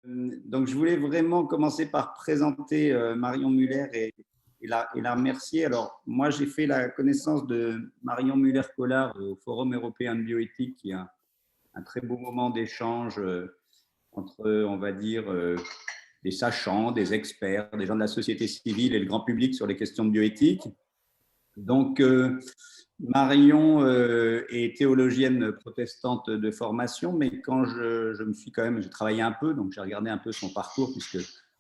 Donc, je voulais vraiment commencer par présenter Marion Muller et la remercier. Alors, moi, j'ai fait la connaissance de Marion Muller-Collard au Forum européen de bioéthique, qui est un très beau moment d'échange entre, on va dire, des sachants, des experts, des gens de la société civile et le grand public sur les questions de bioéthique. Donc, Marion est théologienne protestante de formation, mais quand j'ai travaillé un peu, donc j'ai regardé un peu son parcours, puisque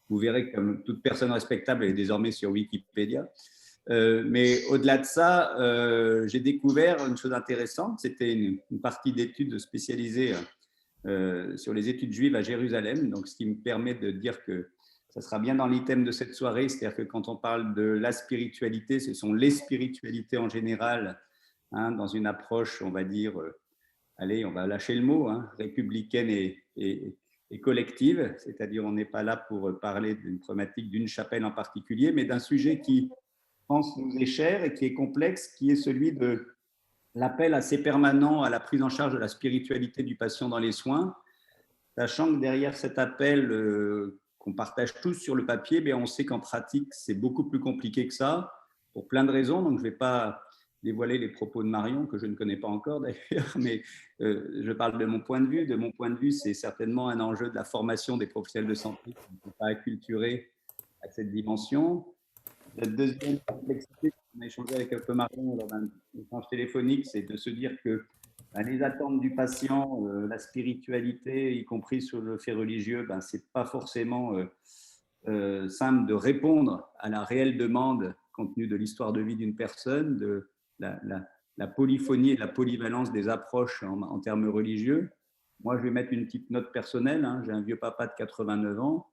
vous verrez que comme toute personne respectable, elle est désormais sur Wikipédia. Mais au-delà de ça, j'ai découvert une chose intéressante, c'était une partie d'études spécialisées sur les études juives à Jérusalem, donc ce qui me permet de dire que ça sera bien dans l'item de cette soirée, c'est-à-dire que quand on parle de la spiritualité, ce sont les spiritualités en général, hein, dans une approche, on va dire, allez, on va lâcher le mot, hein, républicaine et collective, c'est-à-dire on n'est pas là pour parler d'une problématique d'une chapelle en particulier, mais d'un sujet qui, je pense, nous est cher et qui est complexe, qui est celui de l'appel assez permanent à la prise en charge de la spiritualité du patient dans les soins, sachant que derrière cet appel qu'on partage tous sur le papier, mais on sait qu'en pratique, c'est beaucoup plus compliqué que ça, pour plein de raisons. Donc, je ne vais pas dévoiler les propos de Marion, que je ne connais pas encore d'ailleurs, mais je parle de mon point de vue. De mon point de vue, c'est certainement un enjeu de la formation des professionnels de santé qui ne sont pas acculturés à cette dimension. La deuxième complexité qu'on a échangé avec un peu Marion lors d'un échange téléphonique, c'est de se dire que les attentes du patient, la spiritualité, y compris sur le fait religieux, ce n'est pas forcément simple de répondre à la réelle demande compte tenu de l'histoire de vie d'une personne, de la polyphonie et la polyvalence des approches en termes religieux. Moi, je vais mettre une petite note personnelle. J'ai un vieux papa de 89 ans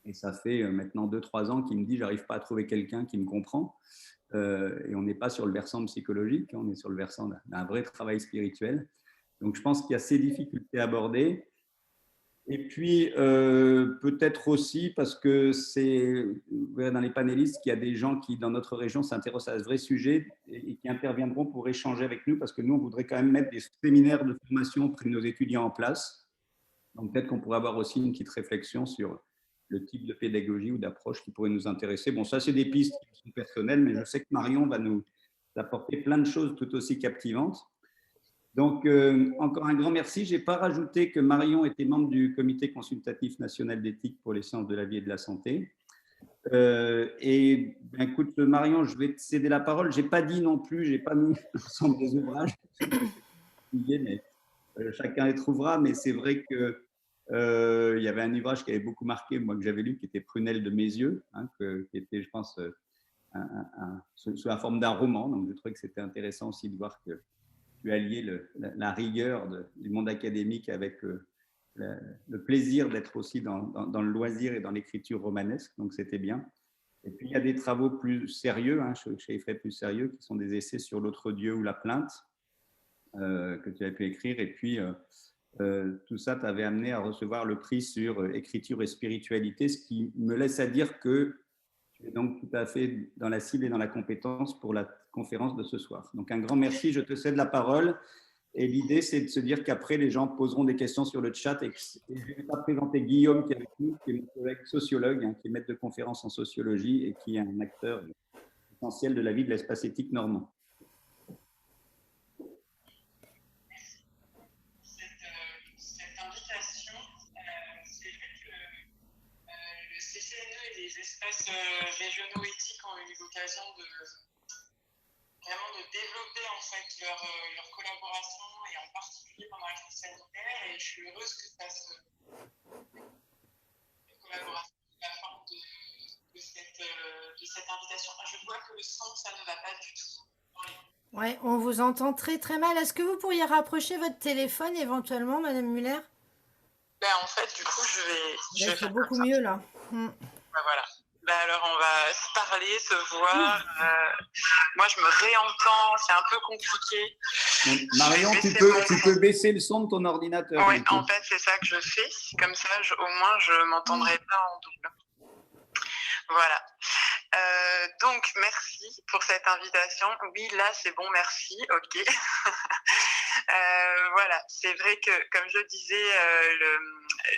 et ça fait maintenant 2-3 ans qu'il me dit « j'arrive pas à trouver quelqu'un qui me comprend ». Et on n'est pas sur le versant psychologique, on est sur le versant d'un vrai travail spirituel. Donc, je pense qu'il y a ces difficultés à aborder. Et puis, peut-être aussi parce que vous verrez dans les panélistes qu'il y a des gens qui, dans notre région, s'intéressent à ce vrai sujet et qui interviendront pour échanger avec nous, parce que nous, on voudrait quand même mettre des séminaires de formation auprès de nos étudiants en place. Donc, peut-être qu'on pourrait avoir aussi une petite réflexion sur le type de pédagogie ou d'approche qui pourrait nous intéresser. Bon, ça, c'est des pistes qui sont personnelles, mais je sais que Marion va nous apporter plein de choses tout aussi captivantes. Donc, encore un grand merci. Je n'ai pas rajouté que Marion était membre du Comité consultatif national d'éthique pour les sciences de la vie et de la santé. Écoute, Marion, je vais te céder la parole. Je n'ai pas dit non plus, je n'ai pas mis l'ensemble des ouvrages, mais chacun les trouvera. Mais c'est vrai que il y avait un ouvrage qui avait beaucoup marqué, moi, que j'avais lu, qui était Prunelle de mes yeux, qui était, je pense, sous la forme d'un roman. Donc, je trouvais que c'était intéressant aussi de voir que tu alliais la rigueur du monde académique avec le plaisir d'être aussi dans le loisir et dans l'écriture romanesque. Donc, c'était bien. Et puis, il y a des travaux plus sérieux, chez Effray plus sérieux, qui sont des essais sur l'autre Dieu ou la plainte, que tu as pu écrire. Et puis, tout ça t'avait amené à recevoir le prix sur écriture et spiritualité, ce qui me laisse à dire que tu es donc tout à fait dans la cible et dans la compétence pour la conférence de ce soir. Donc un grand merci, je te cède la parole. Et l'idée, c'est de se dire qu'après, les gens poseront des questions sur le chat. Et je vais pas présenter Guillaume qui est avec nous, qui est mon collègue sociologue, qui est maître de conférence en sociologie et qui est un acteur essentiel de la vie de l'espace éthique normand. Les espaces régionaux éthiques ont eu l'occasion vraiment de développer en fait leur collaboration et en particulier pendant la crise sanitaire, et je suis heureuse que ça se collaboration sous la forme de cette invitation. Je vois que le son, ça ne va pas du tout. Ouais, on vous entend très très mal. Est-ce que vous pourriez rapprocher votre téléphone éventuellement, Madame Muller? En fait, du coup, je vais faire beaucoup mieux là. Voilà. Alors, on va se parler, se voir. Moi, je me réentends, c'est un peu compliqué. Donc, Marion, tu peux baisser le son de ton ordinateur. Oui, en fait, c'est ça que je fais. Comme ça, au moins, je ne m'entendrai pas en double. Voilà. Donc, merci pour cette invitation. Oui, là, c'est bon, merci. OK. voilà, c'est vrai que, comme je le disais,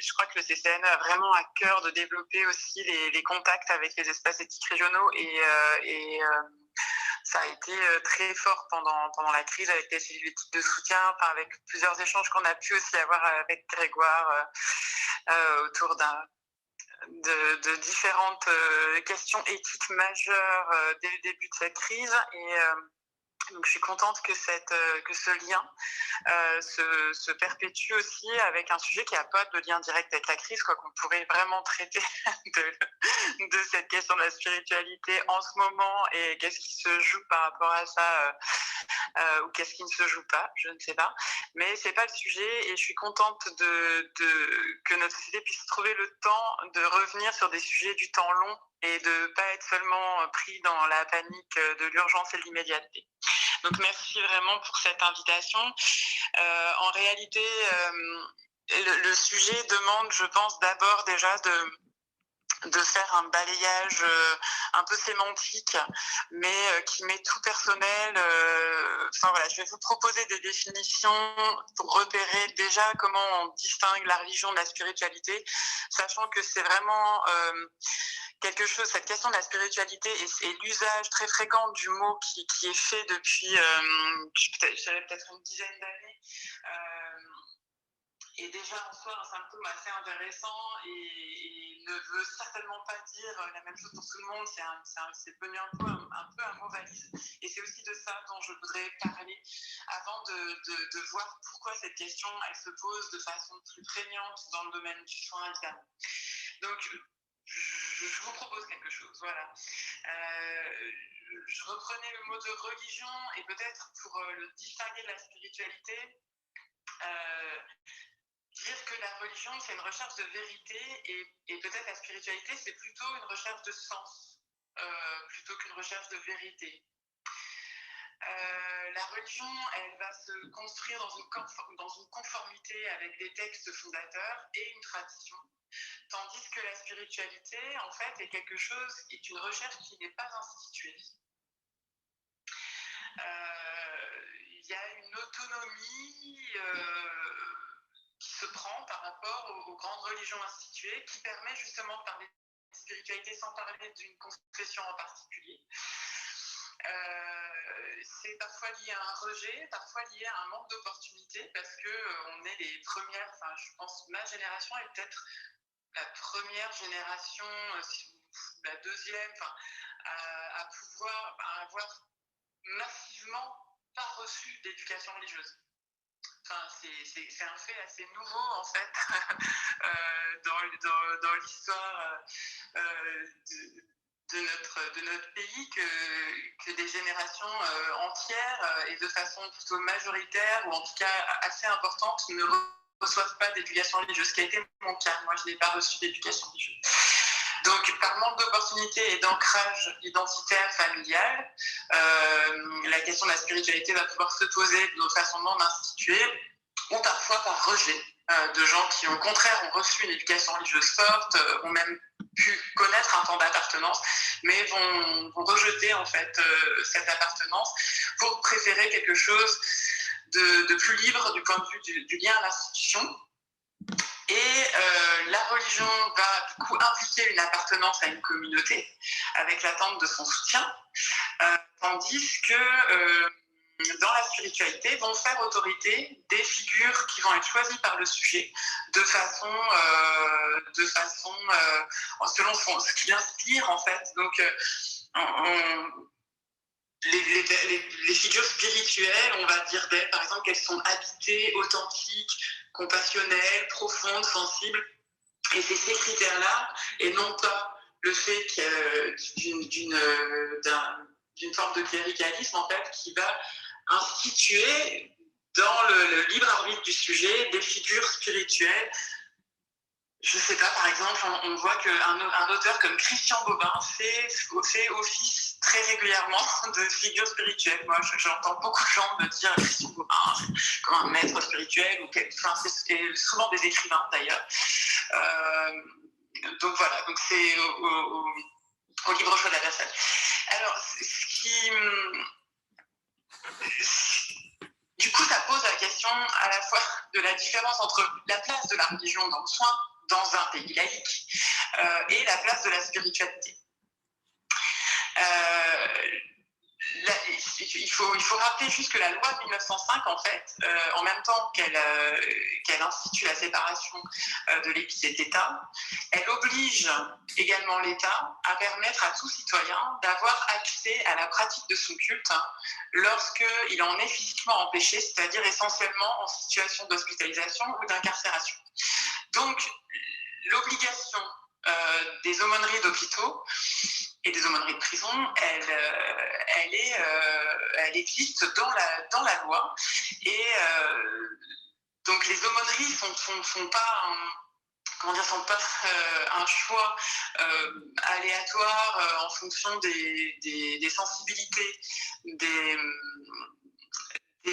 je crois que le CCNE a vraiment à cœur de développer aussi les contacts avec les espaces éthiques régionaux et ça a été très fort pendant la crise avec les cellules éthiques de soutien, enfin, avec plusieurs échanges qu'on a pu aussi avoir avec Grégoire autour de différentes questions éthiques majeures dès le début de cette crise. Et donc je suis contente que ce lien se perpétue aussi avec un sujet qui n'a pas de lien direct avec la crise, quoi, qu'on pourrait vraiment traiter de cette question de la spiritualité en ce moment et qu'est-ce qui se joue par rapport à ça ou qu'est-ce qui ne se joue pas, je ne sais pas. Mais ce n'est pas le sujet et je suis contente que notre société puisse trouver le temps de revenir sur des sujets du temps long et de ne pas être seulement pris dans la panique de l'urgence et de l'immédiateté. Donc merci vraiment pour cette invitation. En réalité, le sujet demande, je pense, d'abord déjà de faire un balayage un peu sémantique, mais qui met tout personnel. Enfin voilà, je vais vous proposer des définitions pour repérer déjà comment on distingue la religion de la spiritualité, sachant que c'est vraiment quelque chose, cette question de la spiritualité et l'usage très fréquent du mot qui est fait depuis, je dirais peut-être une dizaine d'années, est déjà en soi un symptôme assez intéressant et ne veut certainement pas dire la même chose pour tout le monde. C'est devenu un peu un mot valise. Et c'est aussi de ça dont je voudrais parler avant de voir pourquoi cette question elle se pose de façon plus prégnante dans le domaine du soin, évidemment. Donc, je vous propose quelque chose, voilà. Je reprenais le mot de religion et peut-être pour le distinguer de la spiritualité, dire que la religion c'est une recherche de vérité et peut-être la spiritualité c'est plutôt une recherche de sens plutôt qu'une recherche de vérité. La religion, elle va se construire dans une conformité avec des textes fondateurs et une tradition, tandis que la spiritualité, en fait, est une recherche qui n'est pas instituée. Il y a une autonomie qui se prend par rapport aux grandes religions instituées, qui permet justement de parler de spiritualité sans parler d'une confession en particulier. C'est parfois lié à un rejet, parfois lié à un manque d'opportunité, parce qu'on est les premières, enfin je pense ma génération est peut-être la première génération, la deuxième, enfin, à pouvoir avoir massivement pas reçu d'éducation religieuse. Enfin, c'est un fait assez nouveau en fait dans l'histoire de notre pays que des générations entières et de façon plutôt majoritaire ou en tout cas assez importante ne reçoivent pas d'éducation religieuse, ce qui a été mon cas. Moi, je n'ai pas reçu d'éducation religieuse. Donc, par manque d'opportunités et d'ancrage identitaire familial, la question de la spiritualité va pouvoir se poser de façon non instituée ou parfois par rejet de gens qui, au contraire, ont reçu une éducation religieuse forte, ont même pu connaître un temps d'appartenance, mais vont rejeter en fait cette appartenance pour préférer quelque chose de plus libre du point de vue du lien à l'institution. Et la religion va du coup impliquer une appartenance à une communauté avec l'attente de son soutien, tandis que dans la spiritualité vont faire autorité des figures qui vont être choisies par le sujet de façon selon ce qui l'inspire en fait. Donc les figures spirituelles, on va dire d'elles par exemple qu'elles sont habitées, authentiques, compassionnelles, profondes, sensibles. Et c'est ces critères-là, et non pas le fait d'une forme de cléricalisme en fait, qui va instituer dans le libre arbitre du sujet des figures spirituelles. Je ne sais pas, par exemple, on voit qu'un auteur comme Christian Bobin fait office très régulièrement de figure spirituelle. Moi, j'entends beaucoup de gens me dire Christian Bobin comme un maître spirituel, c'est souvent des écrivains d'ailleurs. Donc voilà, donc c'est au libre choix de la personne. du coup, ça pose la question à la fois de la différence entre la place de la religion dans le soin dans un pays laïque et la place de la spiritualité. Il faut rappeler juste que la loi de 1905, en fait, en même temps qu'elle institue la séparation de l'Église et de l'État, elle oblige également l'État à permettre à tout citoyen d'avoir accès à la pratique de son culte lorsqu'il en est physiquement empêché, c'est-à-dire essentiellement en situation d'hospitalisation ou d'incarcération. Donc, l'obligation des aumôneries d'hôpitaux et des aumôneries de prison, elle existe dans la loi. Et donc les aumôneries sont pas sont pas un choix aléatoire en fonction des sensibilités des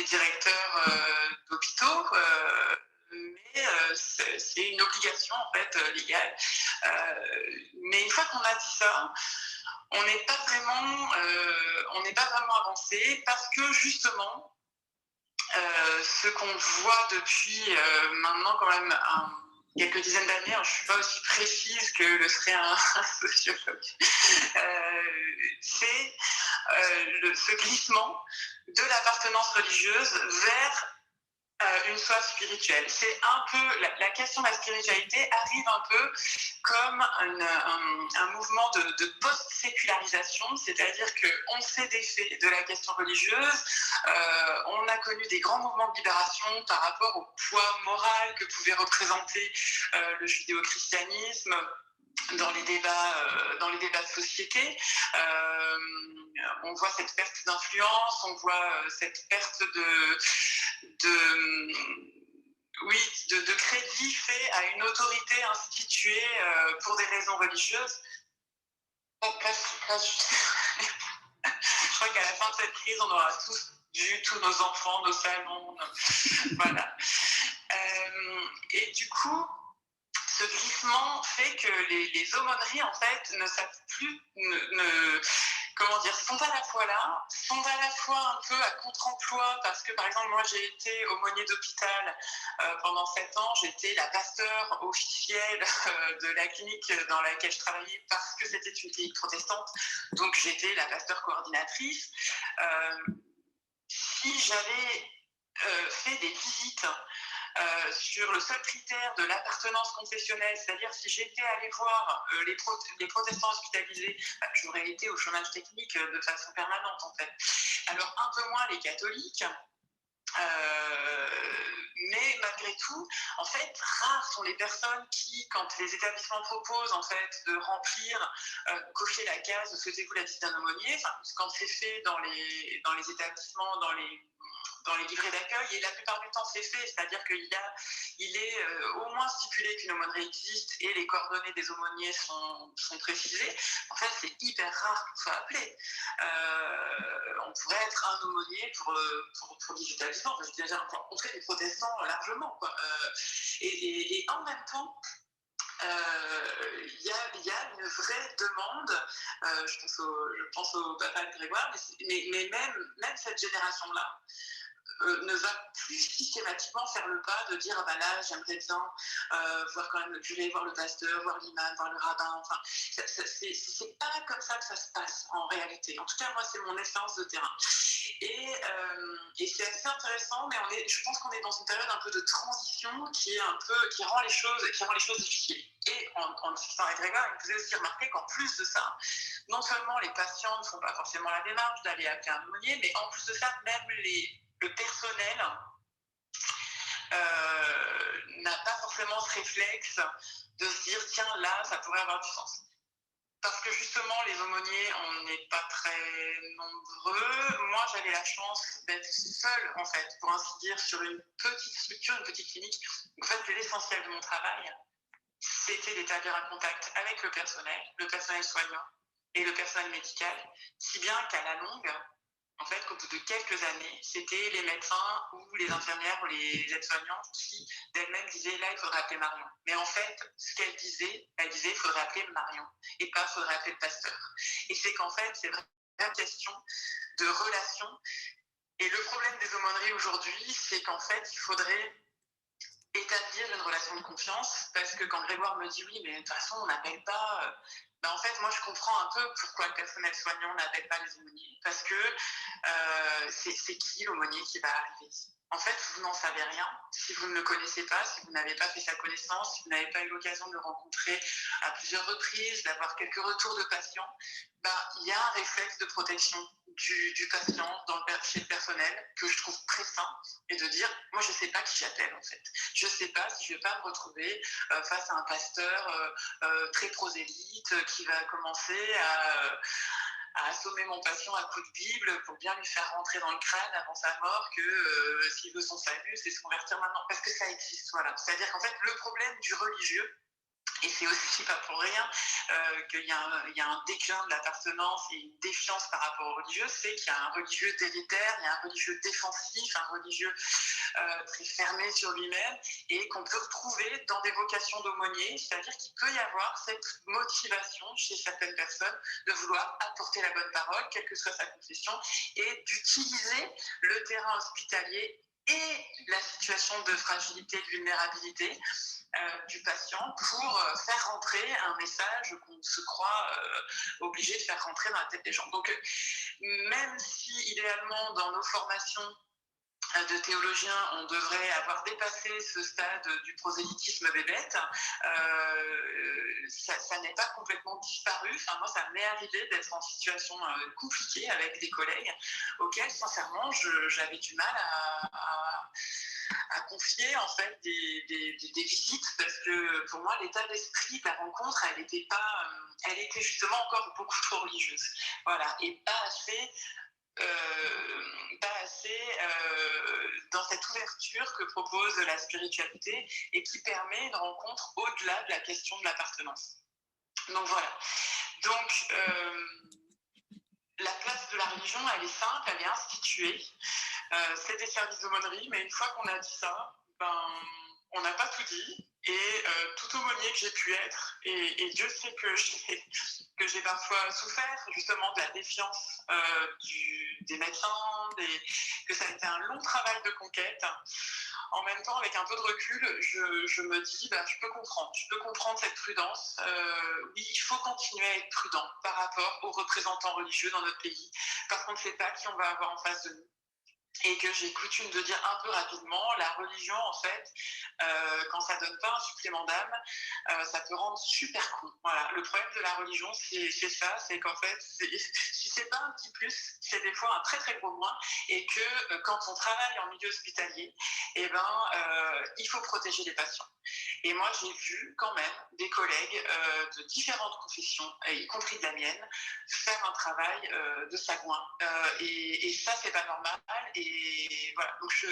directeurs d'hôpitaux. Mais c'est une obligation en fait légale. Mais une fois qu'on a dit ça, on n'est pas vraiment avancé parce que justement, ce qu'on voit depuis maintenant quand même quelques dizaines d'années, je ne suis pas aussi précise que le serait un sociologue, c'est ce glissement de l'appartenance religieuse vers une soif spirituelle. C'est un peu, la question de la spiritualité arrive un peu comme un mouvement de post-sécularisation, c'est-à-dire qu'on s'est défait de la question religieuse, on a connu des grands mouvements de libération par rapport au poids moral que pouvait représenter le judéo-christianisme dans les débats de société. On voit cette perte d'influence, on voit cette perte de crédit fait à une autorité instituée pour des raisons religieuses. Je crois qu'à la fin de cette crise, on aura tous vu tous nos enfants, nos salons, voilà. Et du coup, ce glissement fait que les aumôneries, en fait, ne savent plus, sont à la fois là, sont à la fois un peu à contre-emploi, parce que, par exemple, moi, j'ai été aumônier d'hôpital pendant 7 ans, j'étais la pasteur officielle de la clinique dans laquelle je travaillais, parce que c'était une clinique protestante, donc j'étais la pasteur coordinatrice. Si j'avais fait des visites sur le seul critère de l'appartenance confessionnelle, c'est-à-dire si j'étais allée voir les protestants hospitalisés, j'aurais été au chômage technique de façon permanente en fait. Alors un peu moins les catholiques, mais malgré tout, en fait, rares sont les personnes qui, quand les établissements proposent en fait de remplir, cocher la case, souhaitez-vous la visite d'un aumônier, quand c'est fait dans les établissements, dans les livrets d'accueil, et la plupart du temps c'est fait, c'est-à-dire qu'il est au moins stipulé qu'une aumônerie existe et les coordonnées des aumôniers sont précisées. En fait, c'est hyper rare qu'on soit appelé. On pourrait être un aumônier pour les établissements. J'ai déjà rencontré des protestants largement, quoi. Et en même temps, il y a une vraie demande, je pense au papa de Grégoire, mais même cette génération-là ne va plus systématiquement faire le pas de dire là j'aimerais bien voir quand même le curé, voir le pasteur, voir l'imam, voir le rabbin. Enfin, c'est pas comme ça que ça se passe en réalité. En tout cas, moi c'est mon expérience de terrain. Et c'est assez intéressant, mais je pense qu'on est dans une période un peu de transition qui rend les choses difficiles. Et en discutant avec Grégoire, il me faisait aussi remarquer qu'en plus de ça, non seulement les patients ne font pas forcément la démarche d'aller appeler un aumônier, mais en plus de ça, même le personnel n'a pas forcément ce réflexe de se dire tiens là ça pourrait avoir du sens. Parce que justement les aumôniers on n'est pas très nombreux. Moi j'avais la chance d'être seule en fait, pour ainsi dire, sur une petite structure, une petite clinique. En fait l'essentiel de mon travail c'était d'établir un contact avec le personnel soignant et le personnel médical, si bien qu'à la longue, en fait, qu'au bout de quelques années, c'était les médecins ou les infirmières ou les aides-soignantes qui, d'elles-mêmes, disaient là, il faudrait appeler Marion. Mais en fait, ce qu'elle disait, il faudrait appeler Marion et pas il faudrait appeler le pasteur. Et c'est qu'en fait, c'est vraiment une question de relation Et le problème des aumôneries aujourd'hui, c'est qu'en fait, il faudrait établir une relation de confiance, parce que quand Grégoire me dit oui, mais de toute façon, on n'appelle pas. Ben en fait, moi, je comprends un peu pourquoi le personnel soignant n'appelle pas les aumôniers, parce que c'est qui l'aumônier qui va arriver? En fait, vous n'en savez rien si vous ne le connaissez pas, si vous n'avez pas fait sa connaissance, si vous n'avez pas eu l'occasion de le rencontrer à plusieurs reprises, d'avoir quelques retours de patients. Ben, il y a un réflexe de protection du patient chez le personnel que je trouve très sain, et de dire, moi, je ne sais pas qui j'appelle, en fait. Je ne sais pas si je ne vais pas me retrouver face à un pasteur très prosélyte qui va commencer à assommer mon patient à coups de Bible pour bien lui faire rentrer dans le crâne avant sa mort que s'il veut son salut, c'est se convertir maintenant. Parce que ça existe, voilà. C'est-à-dire qu'en fait, le problème du religieux, et c'est aussi pas pour rien qu'il y a un déclin de l'appartenance et une défiance par rapport aux religieux, c'est qu'il y a un religieux délétère, il y a un religieux défensif, un religieux très fermé sur lui-même, et qu'on peut retrouver dans des vocations d'aumônier, c'est-à-dire qu'il peut y avoir cette motivation chez certaines personnes de vouloir apporter la bonne parole, quelle que soit sa confession, et d'utiliser le terrain hospitalier et la situation de fragilité, de vulnérabilité du patient pour faire rentrer un message qu'on se croit obligé de faire rentrer dans la tête des gens. Donc, même si idéalement dans nos formations de théologiens, on devrait avoir dépassé ce stade du prosélytisme bébête, ça n'est pas complètement disparu. Enfin, moi, ça m'est arrivé d'être en situation compliquée avec des collègues auxquels, sincèrement, j'avais du mal à confier en fait des visites, parce que pour moi, l'état d'esprit de la rencontre, elle était justement encore beaucoup trop religieuse. Voilà, et pas assez dans cette ouverture que propose la spiritualité et qui permet une rencontre au-delà de la question de l'appartenance. Donc voilà. Donc la place de la religion, elle est simple, elle est instituée. C'est des services d'aumônerie, mais une fois qu'on a dit ça, on n'a pas tout dit. Et tout aumônier que j'ai pu être, et Dieu sait que j'ai parfois souffert justement de la défiance des médecins, que ça a été un long travail de conquête. En même temps, avec un peu de recul, je me dis, je peux comprendre cette prudence. Oui, il faut continuer à être prudent par rapport aux représentants religieux dans notre pays, parce qu'on ne sait pas qui on va avoir en face de nous. Et que j'ai coutume de dire un peu rapidement, la religion, en fait, quand ça donne pas un supplément d'âme, ça peut rendre super con. Voilà. Le problème de la religion, c'est ça, c'est qu'en fait, si c'est pas un petit plus, c'est des fois un très très gros moins, et que quand on travaille en milieu hospitalier, il faut protéger les patients. Et moi, j'ai vu quand même des collègues de différentes confessions, y compris de la mienne, faire un travail de sagouin. Et ça, c'est pas normal. Et voilà, donc je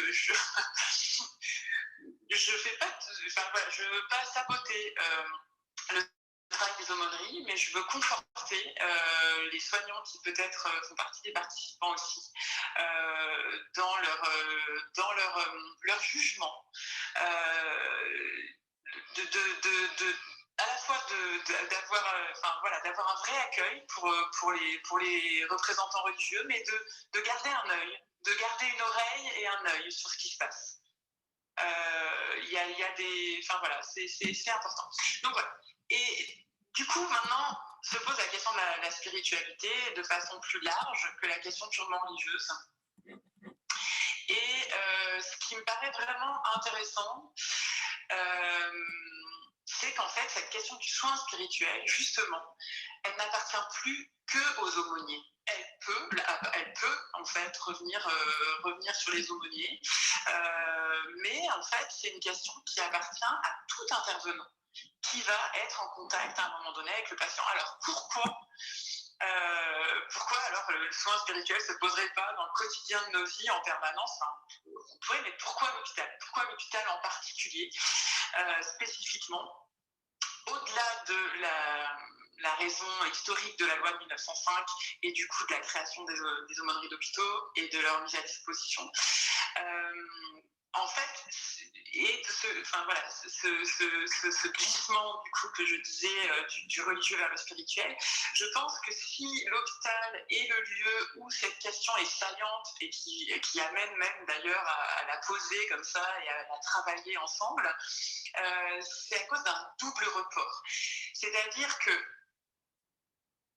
fais pas, je veux pas saboter le travail des aumôneries, mais je veux conforter les soignants qui peut-être font partie des participants aussi dans leur jugement. À la fois d'avoir un vrai accueil pour les représentants religieux, mais de garder un œil, de garder une oreille et un œil sur ce qui se passe. C'est important. Donc voilà. Et du coup, maintenant, se pose la question de la spiritualité de façon plus large que la question purement religieuse. Et ce qui me paraît vraiment intéressant, c'est qu'en fait, cette question du soin spirituel, justement, elle n'appartient plus qu'aux aumôniers. Elle peut en fait revenir sur les aumôniers, mais en fait, c'est une question qui appartient à tout intervenant qui va être en contact à un moment donné avec le patient. Alors, pourquoi alors le soin spirituel ne se poserait pas dans le quotidien de nos vies en permanence, on pourrait, mais pourquoi l'hôpital? Pourquoi l'hôpital en particulier, spécifiquement, au-delà de la raison historique de la loi de 1905 et du coup de la création des aumôneries d'hôpitaux et de leur mise à disposition. en fait, et ce glissement du coup que je disais du religieux vers le spirituel, je pense que si l'hôpital est le lieu où cette question est saillante et qui amène même d'ailleurs à la poser comme ça et à la travailler ensemble, c'est à cause d'un double report. C'est-à-dire que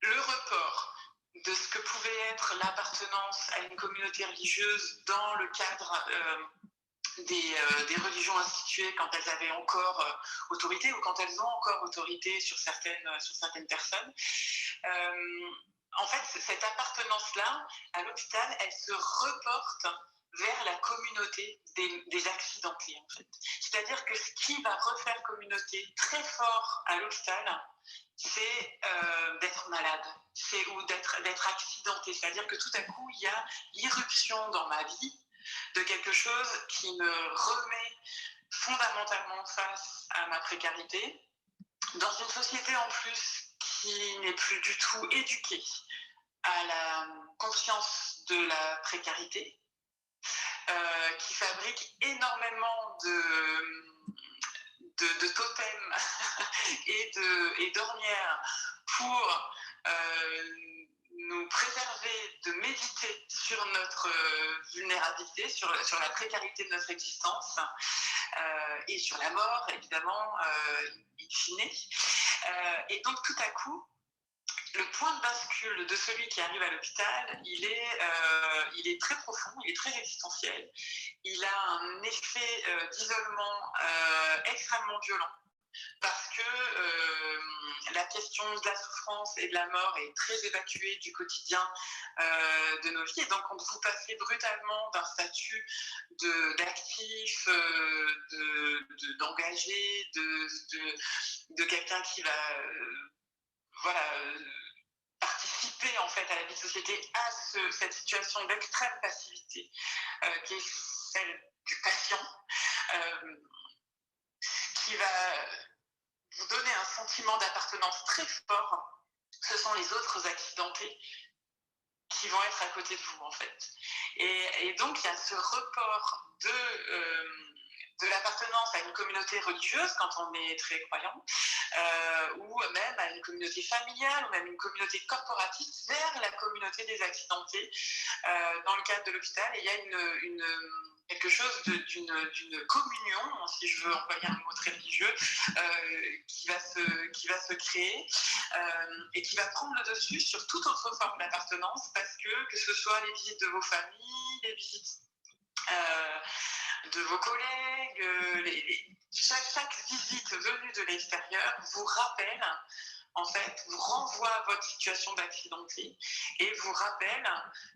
le report de ce que pouvait être l'appartenance à une communauté religieuse dans le cadre des religions instituées quand elles avaient encore autorité ou quand elles ont encore autorité sur certaines personnes. En fait, cette appartenance-là, à l'hôpital, elle se reporte vers la communauté des accidentés, en fait. C'est-à-dire que ce qui va refaire communauté très fort à l'hôpital, c'est d'être malade, ou d'être accidenté. C'est-à-dire que tout à coup, il y a l'irruption dans ma vie de quelque chose qui me remet fondamentalement face à ma précarité, dans une société en plus qui n'est plus du tout éduquée à la conscience de la précarité, qui fabrique énormément de totems et d'ornières pour nous préserver de méditer sur notre vulnérabilité, sur la précarité de notre existence et sur la mort, évidemment, in fine. Et donc, tout à coup, le point de bascule de celui qui arrive à l'hôpital, il est très profond, il est très existentiel. Il a un effet d'isolement extrêmement violent. Parce que la question de la souffrance et de la mort est très évacuée du quotidien de nos vies. Et donc, quand vous passez brutalement d'un statut d'actif, d'engagé, de quelqu'un qui va participer en fait à la vie de société à cette situation d'extrême passivité qui est celle du patient, qui va vous donner un sentiment d'appartenance très fort, ce sont les autres accidentés qui vont être à côté de vous en fait. Et donc il y a ce report de l'appartenance à une communauté religieuse quand on est très croyant, ou même à une communauté familiale, ou même une communauté corporatiste vers la communauté des accidentés dans le cadre de l'hôpital. Et il y a quelque chose d'une communion, si je veux employer un mot très religieux, qui va se créer et qui va prendre le dessus sur toute autre forme d'appartenance, parce que ce soit les visites de vos familles, les visites de vos collègues, chaque visite venue de l'extérieur vous rappelle, en fait, vous renvoie à votre situation d'accidenté et vous rappelle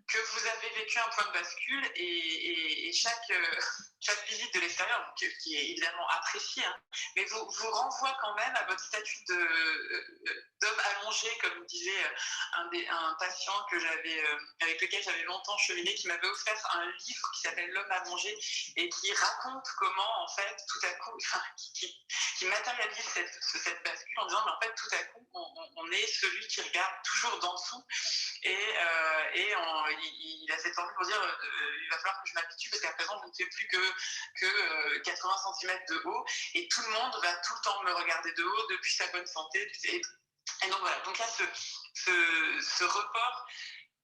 que vous avez vécu un point de bascule et chaque visite de l'extérieur, qui est évidemment appréciée, hein, mais vous renvoie quand même à votre statut d'homme allongé, comme disait un patient avec lequel j'avais longtemps cheminé, qui m'avait offert un livre qui s'appelle L'homme allongé et qui raconte comment, en fait, tout à coup, qui matérialise cette bascule en disant, mais en fait, tout à coup, on est celui qui regarde toujours d'en dessous et il a cette envie pour dire il va falloir que je m'habitue parce qu'à présent, je ne fais plus que 80 cm de haut et tout le monde va tout le temps me regarder de haut depuis sa bonne santé. Et donc voilà, donc il y a ce report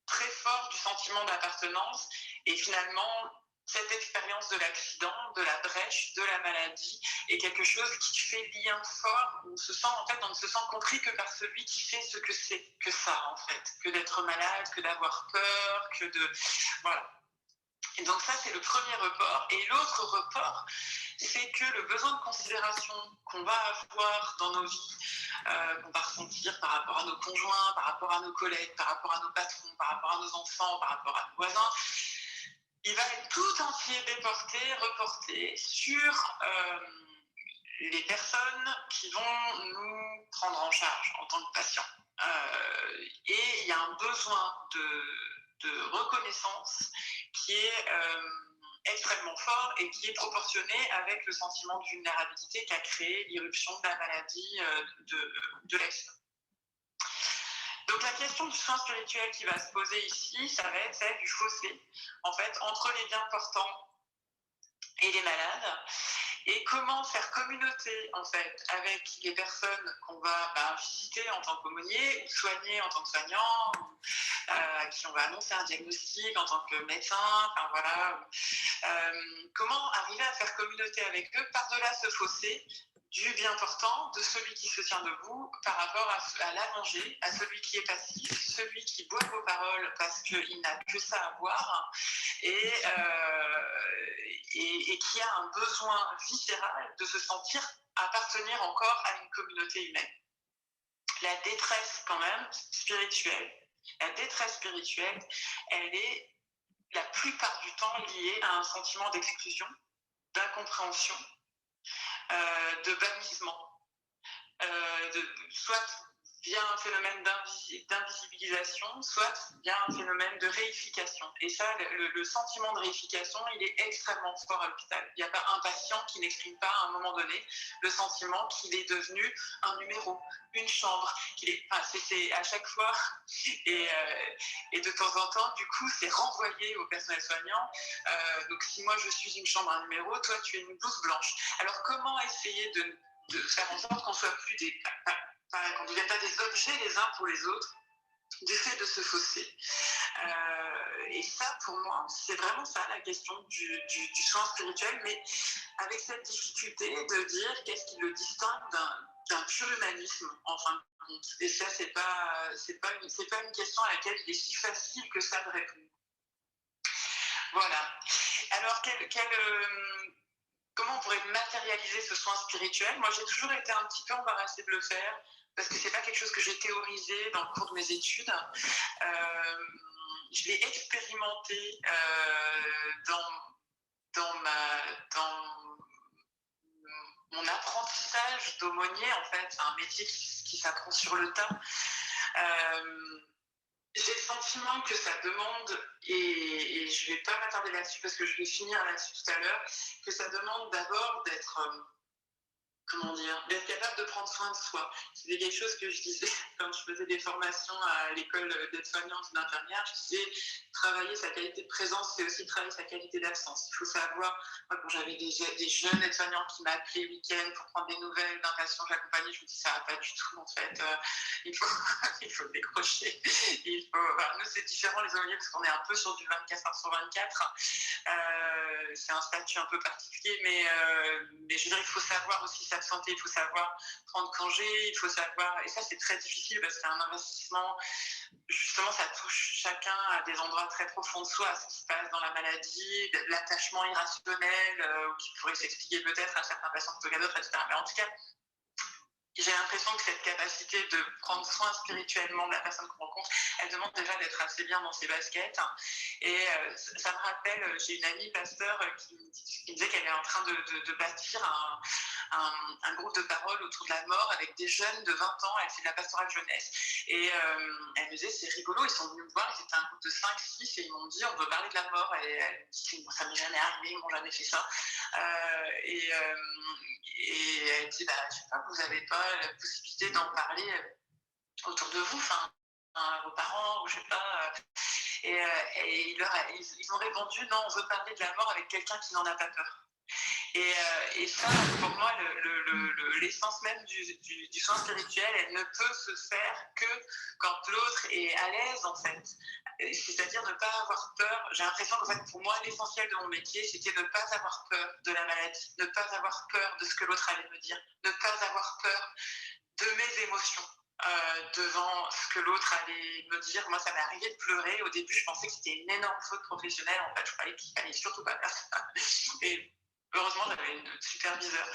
très fort du sentiment d'appartenance et finalement cette expérience de l'accident, de la brèche, de la maladie est quelque chose qui fait lien fort, où on ne se sent compris que par celui qui fait ce que c'est que ça en fait, que d'être malade, que d'avoir peur, voilà. Et donc ça, c'est le premier report. Et l'autre report, c'est que le besoin de considération qu'on va avoir dans nos vies, qu'on va ressentir par rapport à nos conjoints, par rapport à nos collègues, par rapport à nos patrons, par rapport à nos enfants, par rapport à nos voisins, il va être tout entier reporté sur les personnes qui vont nous prendre en charge en tant que patients. Et il y a un besoin de reconnaissance qui est extrêmement fort et qui est proportionné avec le sentiment de vulnérabilité qu'a créé l'irruption de la maladie de l'accident. Donc la question du soin spirituel qui va se poser ici, ça va être celle du fossé, en fait, entre les bien portants et les malades, et comment faire communauté en fait avec les personnes qu'on va visiter en tant qu'aumônier ou soigner en tant que soignant, à qui on va annoncer un diagnostic en tant que médecin, enfin voilà. Comment arriver à faire communauté avec eux par-delà ce fossé du bien portant de celui qui se tient debout par rapport à l'allongé, à celui qui est passif, celui qui boit vos paroles parce qu'il n'a que ça à boire, et, et qui a un besoin viscéral de se sentir appartenir encore à une communauté humaine. La détresse quand même spirituelle, elle est la plupart du temps liée à un sentiment d'exclusion, d'incompréhension, de bannissement, soit via un phénomène d'invisibilisation, soit via un phénomène de réification. Et ça, le sentiment de réification, il est extrêmement fort à l'hôpital. Il n'y a pas un patient qui n'exprime pas à un moment donné le sentiment qu'il est devenu un numéro, une chambre. C'est à chaque fois, et de temps en temps, du coup, c'est renvoyé au personnel soignant. Donc si moi je suis une chambre, un numéro, toi tu es une blouse blanche. Alors comment essayer de faire en sorte qu'on soit plus qu'on ne devienne pas des objets les uns pour les autres du fait de ce fossé. Et ça, pour moi, c'est vraiment ça la question du soin spirituel, mais avec cette difficulté de dire qu'est-ce qui le distingue d'un pur humanisme, en fin de compte. Et ça, c'est pas une question à laquelle il est si facile que ça de répondre. Voilà. Alors, comment on pourrait matérialiser ce soin spirituel? Moi, j'ai toujours été un petit peu embarrassée de le faire parce que c'est pas quelque chose que j'ai théorisé dans le cours de mes études. Je l'ai expérimenté dans mon apprentissage d'aumônier. En fait, c'est un métier qui s'apprend sur le tas. J'ai le sentiment que ça demande, et je ne vais pas m'attarder là-dessus parce que je vais finir là-dessus tout à l'heure, que ça demande d'abord d'être capable de prendre soin de soi. C'était quelque chose que je disais quand je faisais des formations à l'école d'aide-soignante ou d'infirmière. Je disais, travailler sa qualité de présence, c'est aussi travailler sa qualité d'absence. Il faut savoir, moi, quand j'avais des jeunes aides-soignants qui m'appelaient le week-end pour prendre des nouvelles d'un patient que j'accompagnais, je me dis, ça va pas du tout, en fait. Il faut décrocher. Nous, c'est différent, les aumôniers, parce qu'on est un peu sur du 24h sur 24. C'est un statut un peu particulier, mais je veux dire, il faut savoir aussi s'absenter, il faut savoir prendre congé, il faut savoir, et ça c'est très difficile parce que c'est un investissement, justement ça touche chacun à des endroits très profonds de soi, à ce qui se passe dans la maladie, l'attachement irrationnel qui pourrait s'expliquer peut-être à certains patients plutôt qu'à d'autres, etc. Mais en tout cas, j'ai l'impression que cette capacité de prendre soin spirituellement de la personne qu'on rencontre, elle demande déjà d'être assez bien dans ses baskets. Et ça me rappelle, j'ai une amie pasteur qui me disait qu'elle est en train de bâtir un groupe de parole autour de la mort avec des jeunes de 20 ans. Elle fait de la pastorale jeunesse. Et elle me disait, c'est rigolo, ils sont venus me voir, ils étaient un groupe de 5-6 et ils m'ont dit, on veut parler de la mort. Et elle me dit, ça m'est jamais arrivé, ils m'ont jamais fait ça. Et elle dit, je sais pas, vous n'avez pas la possibilité d'en parler autour de vous, vos parents, ou je sais pas. Et ils ont répondu, non, on veut parler de la mort avec quelqu'un qui n'en a pas peur. Et ça, pour moi, l'essence même du soin spirituel, elle ne peut se faire que quand l'autre est à l'aise, en fait. C'est-à-dire ne pas avoir peur. J'ai l'impression qu'en fait, pour moi, l'essentiel de mon métier, c'était ne pas avoir peur de la maladie, ne pas avoir peur de ce que l'autre allait me dire, ne pas avoir peur de mes émotions. Devant ce que l'autre allait me dire. Moi, ça m'est arrivé de pleurer. Au début, je pensais que c'était une énorme faute professionnelle. En fait, je croyais qu'il fallait surtout pas faire ça. Et heureusement, j'avais une superviseure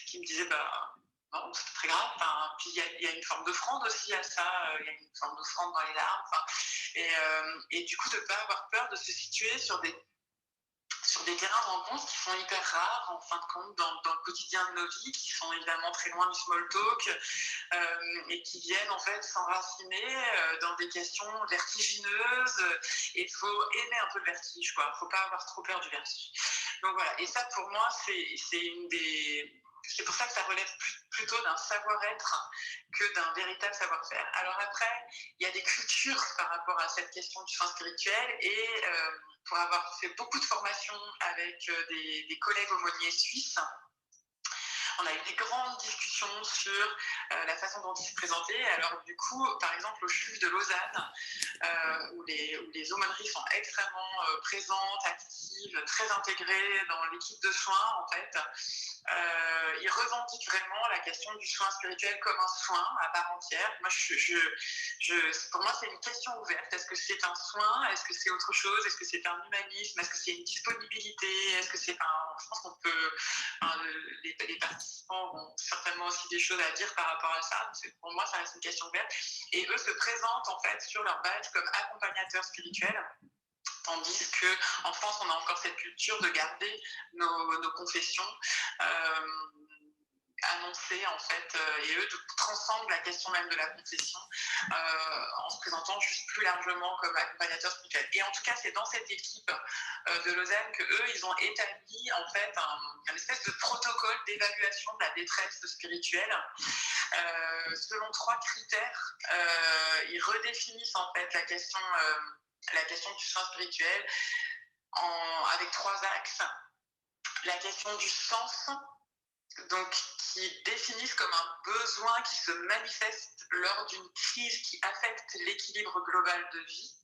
qui me disait, non, c'est pas très grave. Puis il y a une forme d'offrande aussi à ça. Il y a une forme d'offrande dans les larmes. Et du coup, de ne pas avoir peur de se situer sur des terrains de rencontres qui sont hyper rares, en fin de compte, dans le quotidien de nos vies, qui sont évidemment très loin du small talk, et qui viennent en fait s'enraciner dans des questions vertigineuses. Et il faut aimer un peu le vertige, quoi. Il ne faut pas avoir trop peur du vertige. Donc voilà, et ça pour moi, c'est pour ça que ça relève plus plutôt d'un savoir-être que d'un véritable savoir-faire. Alors après, il y a des cultures par rapport à cette question du soin spirituel et pour avoir fait beaucoup de formations avec des collègues aumôniers suisses, on a eu des grandes discussions sur la façon dont ils se présentaient. Alors du coup, par exemple, au CHUV de Lausanne, où les aumôneries sont extrêmement présentes, actives, très intégrées dans l'équipe de soins, en fait, ils revendiquent vraiment la question du soin spirituel comme un soin à part entière. Moi, pour moi, c'est une question ouverte. Est-ce que c'est un soin? Est-ce que c'est autre chose? Est-ce que c'est un humanisme? Est-ce que c'est une disponibilité? Est-ce que c'est je pense qu'on peut... les participants ont certainement aussi des choses à dire par rapport à ça. Pour moi, ça reste une question ouverte. Et eux se présentent en fait sur leur badge comme accompagnateurs spirituels. Tandis qu'en France, on a encore cette culture de garder nos confessions annoncées, en fait, et eux transcendent la question même de la confession en se présentant juste plus largement comme accompagnateurs spirituels. Et en tout cas, c'est dans cette équipe de Lausanne qu'eux, ils ont établi en fait un espèce de protocole d'évaluation de la détresse spirituelle. Selon 3 critères, ils redéfinissent en fait la question du soin spirituel avec 3 axes. La question du sens, donc qui définissent comme un besoin qui se manifeste lors d'une crise qui affecte l'équilibre global de vie.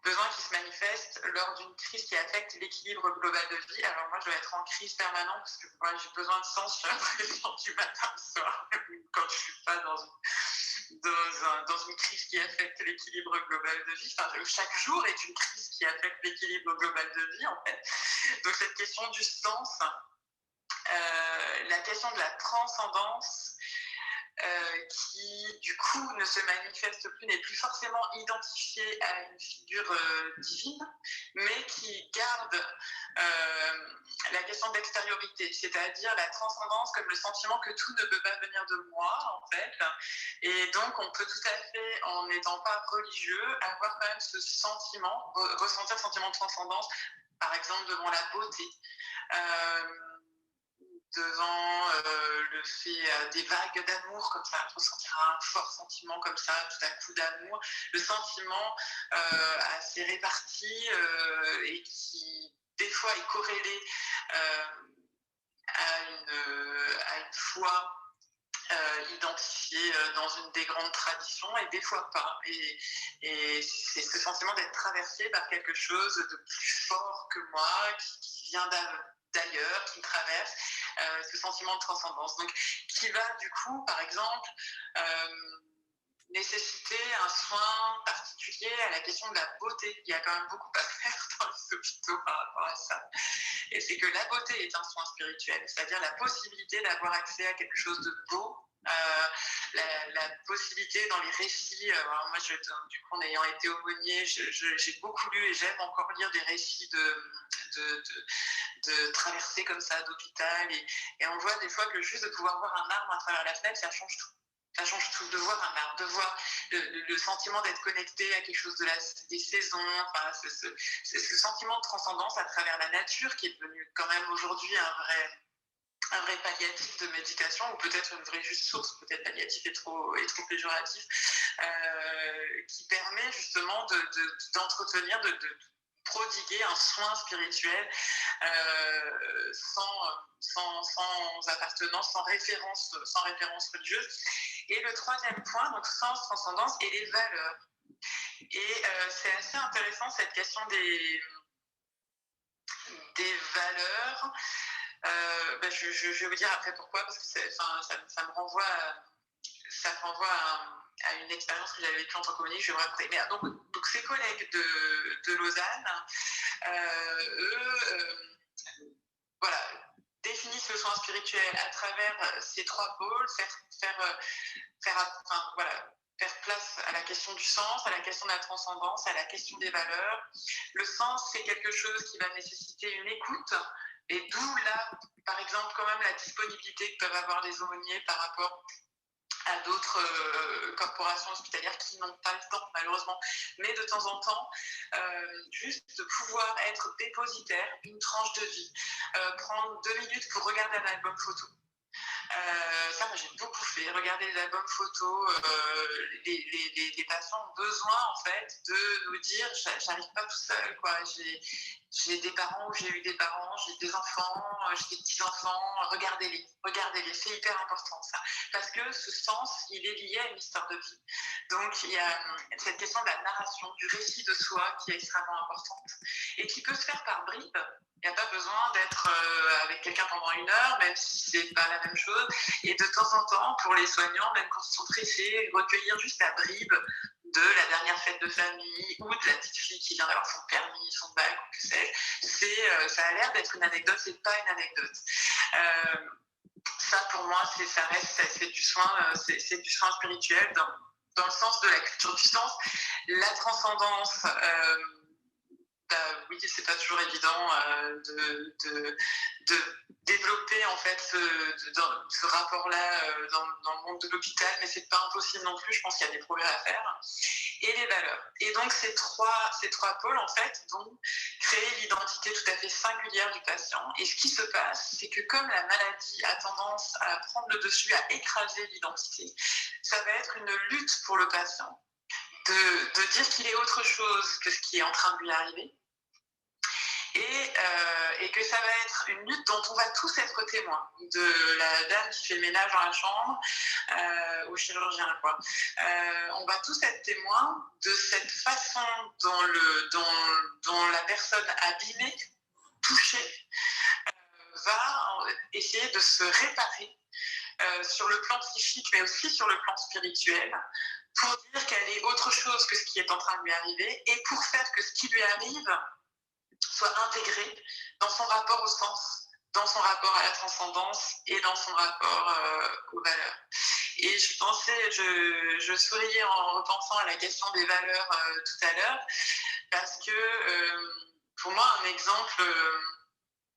Besoin qui se manifeste lors d'une crise qui affecte l'équilibre global de vie. Alors moi, je dois être en crise permanente parce que moi, j'ai besoin de sens, j'ai l'impression du matin au soir, quand je ne suis pas dans une crise qui affecte l'équilibre global de vie. Enfin, chaque jour est une crise qui affecte l'équilibre global de vie, en fait. Donc cette question du sens, la question de la transcendance, qui du coup ne se manifeste plus, n'est plus forcément identifiée à une figure divine, mais qui garde la question d'extériorité, c'est-à-dire la transcendance comme le sentiment que tout ne peut pas venir de moi, en fait. Et donc on peut tout à fait, en n'étant pas religieux, avoir quand même ce sentiment, ressentir le sentiment de transcendance, par exemple devant la beauté, devant le fait des vagues d'amour comme ça, ressentir un fort sentiment comme ça, tout à coup d'amour, le sentiment assez réparti et qui des fois est corrélé à une foi identifiée dans une des grandes traditions et des fois pas. Et c'est ce sentiment d'être traversé par quelque chose de plus fort que moi, qui vient d'ailleurs, qui me traverse, ce sentiment de transcendance. Donc, qui va du coup, par exemple, nécessiter un soin particulier à la question de la beauté. Il y a quand même beaucoup à faire dans les hôpitaux par rapport à ça. Et c'est que la beauté est un soin spirituel, c'est-à-dire la possibilité d'avoir accès à quelque chose de beau, la possibilité dans les récits. Alors moi, du coup, en ayant été aumônier, j'ai beaucoup lu et j'aime encore lire des récits de traversées comme ça d'hôpital. Et on voit des fois que juste de pouvoir voir un arbre à travers la fenêtre, ça change tout. Ça change tout, de voir un arbre, de voir le sentiment d'être connecté à quelque chose des saisons, enfin, ce sentiment de transcendance à travers la nature qui est devenu quand même aujourd'hui un vrai palliatif de médication, ou peut-être une vraie juste source, peut-être palliatif est trop péjoratif, qui permet justement d'entretenir, de prodiguer un soin spirituel sans appartenance, sans référence religieuse. Et le 3e point, donc sens, transcendance et les valeurs. Et c'est assez intéressant cette question des valeurs. Je vais vous dire après pourquoi, parce que ça me renvoie à une expérience que j'avais vécue en tant qu'aumônier, je vais vous raconter. Mais donc ces collègues de Lausanne, eux, voilà, définissent le soin spirituel à travers ces 3 pôles, faire place à la question du sens, à la question de la transcendance, à la question des valeurs. Le sens, c'est quelque chose qui va nécessiter une écoute, et d'où là, par exemple, quand même la disponibilité que peuvent avoir les aumôniers par rapport à d'autres corporations hospitalières qui n'ont pas le temps, malheureusement. Mais de temps en temps, juste de pouvoir être dépositaire d'une tranche de vie, prendre 2 minutes pour regarder un album photo, Ça, moi, j'ai beaucoup fait. Regarder les albums photos, les patients ont besoin, en fait, de nous dire, j'arrive pas tout seul, quoi. J'ai des parents ou j'ai eu des parents, j'ai des enfants, j'ai des petits-enfants. Regardez-les, regardez-les. C'est hyper important, ça. Parce que ce sens, il est lié à une histoire de vie. Donc, il y a cette question de la narration, du récit de soi qui est extrêmement importante et qui peut se faire par bribes. Il n'y a pas besoin d'être avec quelqu'un pendant 1 heure, même si c'est pas la même chose. Et de temps en temps, pour les soignants, même quand ils sont pressés, recueillir juste la bribe de la dernière fête de famille ou de la petite fille qui vient d'avoir son permis, son bac, ou que sais-je, ça a l'air d'être une anecdote, c'est pas une anecdote. Ça, pour moi, c'est du soin, c'est du soin spirituel dans le sens de la culture du sens. La transcendance, oui, c'est pas toujours évident de développer en fait ce rapport-là dans le monde de l'hôpital, mais c'est pas impossible non plus. Je pense qu'il y a des progrès à faire. Et les valeurs. Et donc ces trois pôles en fait vont créer l'identité tout à fait singulière du patient. Et ce qui se passe, c'est que comme la maladie a tendance à prendre le dessus, à écraser l'identité, ça va être une lutte pour le patient de dire qu'il est autre chose que ce qui est en train de lui arriver. Et que ça va être une lutte dont on va tous être témoins, de la dame qui fait le ménage dans la chambre au chirurgien, quoi. On va tous être témoins de cette façon dont la personne abîmée, touchée, va essayer de se réparer sur le plan psychique, mais aussi sur le plan spirituel, pour dire qu'elle est autre chose que ce qui est en train de lui arriver, et pour faire que ce qui lui arrive soit intégré dans son rapport au sens, dans son rapport à la transcendance et dans son rapport aux valeurs. Et je souriais en repensant à la question des valeurs tout à l'heure, parce que pour moi, un exemple,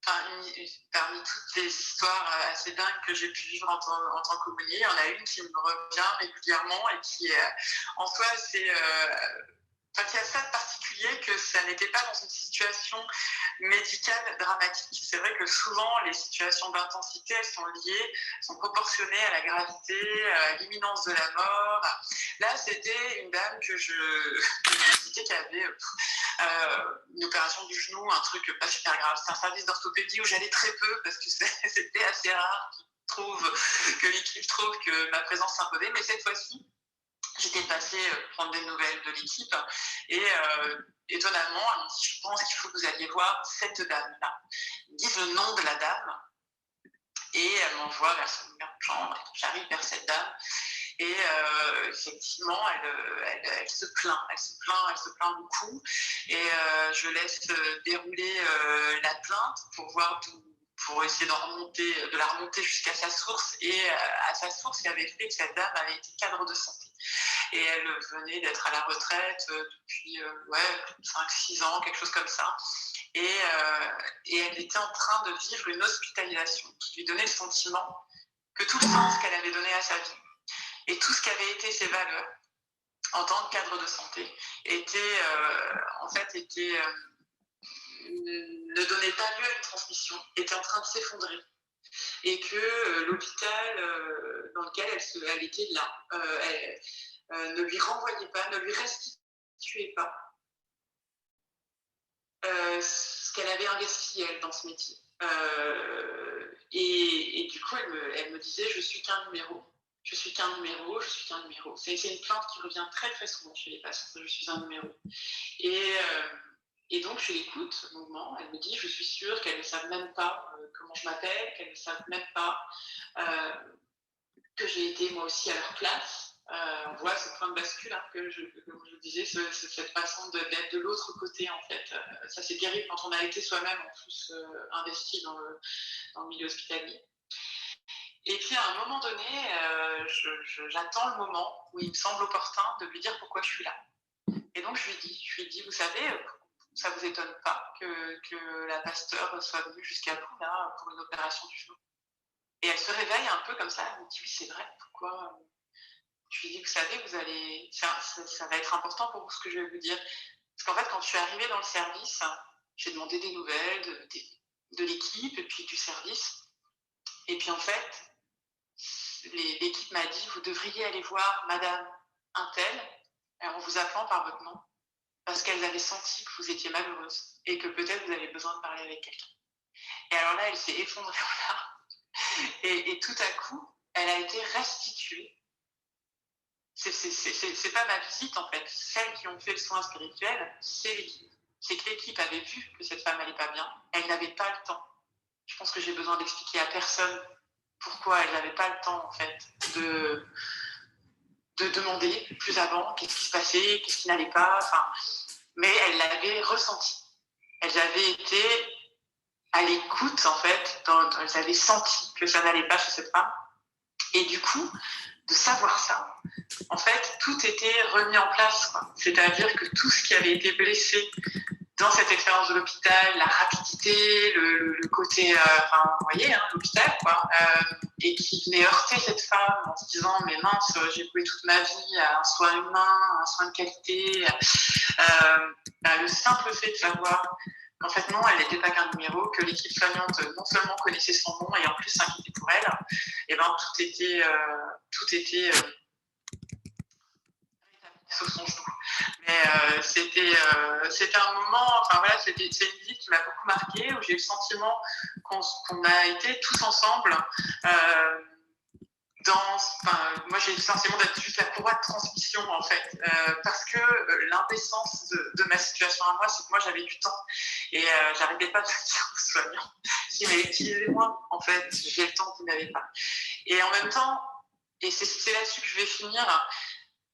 parmi toutes les histoires assez dingues que j'ai pu vivre en tant qu'aumônier, il y en a une qui me revient régulièrement et qui, en soi, qui a ça de particulier que ça n'était pas dans une situation médicale dramatique. C'est vrai que souvent, les situations d'intensité, elles sont proportionnées à la gravité, à l'imminence de la mort. Là, c'était une dame que j'ai visitée qui avait une opération du genou, un truc pas super grave. C'est un service d'orthopédie où j'allais très peu parce que c'était assez rare que l'équipe trouve que ma présence s'imposait. Mais cette fois-ci, j'étais passée prendre des nouvelles de l'équipe et étonnamment, elle me dit, je pense qu'il faut que vous alliez voir cette dame-là. Ils me disent le nom de la dame et elle m'envoie vers son numéro de chambre. J'arrive vers cette dame et effectivement, elle se plaint, elle se plaint beaucoup et je laisse dérouler la plainte pour essayer de la remonter jusqu'à sa source. Et à sa source, il y avait fait que cette dame avait été cadre de santé. Et elle venait d'être à la retraite depuis 5-6 ans, quelque chose comme ça. Et elle était en train de vivre une hospitalisation qui lui donnait le sentiment que tout le sens qu'elle avait donné à sa vie et tout ce qu'avaient été ses valeurs en tant que cadre de santé ne donnait pas lieu à une transmission, était en train de s'effondrer. Et que l'hôpital dans lequel elle était là ne lui renvoyait pas, ne lui restituait pas ce qu'elle avait investi, elle, dans ce métier. Et du coup, elle me disait, je suis qu'un numéro. Je suis qu'un numéro, je suis qu'un numéro. C'est une plainte qui revient très très souvent chez les patients, je suis un numéro. Et donc, je l'écoute longuement. Elle me dit, je suis sûre qu'elles ne savent même pas comment je m'appelle, qu'elles ne savent même pas que j'ai été moi aussi à leur place. On voit ce point de bascule, hein, comme je disais, cette façon d'être de l'autre côté, en fait. Ça, c'est terrible quand on a été soi-même, en plus, investi dans le milieu hospitalier. Et puis, à un moment donné, j'attends le moment où il me semble opportun de lui dire pourquoi je suis là. Et donc, je lui dis, vous savez, ça ne vous étonne pas que la Pasteur soit venue jusqu'à vous, là, pour une opération du genou. Et elle se réveille un peu comme ça, elle me dit, oui, c'est vrai, pourquoi Je lui dis, vous savez, ça va être important pour vous ce que je vais vous dire. Parce qu'en fait, quand je suis arrivée dans le service, j'ai demandé des nouvelles de l'équipe et puis du service. Et puis en fait, l'équipe m'a dit, vous devriez aller voir Madame Untel en vous appelant par votre nom, parce qu'elles avaient senti que vous étiez malheureuse et que peut-être vous avez besoin de parler avec quelqu'un. Et alors là, elle s'est effondrée en larmes. Et tout à coup, elle a été restituée. C'est pas ma visite, en fait. Celles qui ont fait le soin spirituel, c'est l'équipe. C'est que l'équipe avait vu que cette femme n'allait pas bien. Elle n'avait pas le temps. Je pense que j'ai besoin d'expliquer à personne pourquoi elle n'avait pas le temps, en fait, de demander plus avant qu'est-ce qui se passait, qu'est-ce qui n'allait pas. Enfin, mais elle l'avait ressenti. Elles avaient été à l'écoute, en fait. Elles avaient senti que ça n'allait pas chez cette femme. Et du coup, de savoir ça, en fait, tout était remis en place, quoi. C'est-à-dire que tout ce qui avait été blessé dans cette expérience de l'hôpital, la rapidité, le côté, vous voyez, hein, l'hôpital, quoi, et qui venait heurter cette femme en se disant, mais mince, j'ai voué toute ma vie à un soin humain, un soin de qualité, le simple fait de savoir qu'en fait, non, elle n'était pas qu'un numéro, que l'équipe soignante non seulement connaissait son nom et en plus s'inquiétait pour elle, et ben tout était sauf son genou. Mais c'était un moment, enfin voilà, c'est une visite qui m'a beaucoup marquée, où j'ai eu le sentiment qu'on a été tous ensemble moi j'ai eu le sentiment d'être juste la courroie de transmission en fait, parce que l'indécence de ma situation à moi, c'est que moi j'avais du temps et j'arrivais pas à dire aux soignants, je dis mais utilisez-moi en fait, j'ai le temps que vous n'avez pas. Et en même temps, et c'est là-dessus que je vais finir,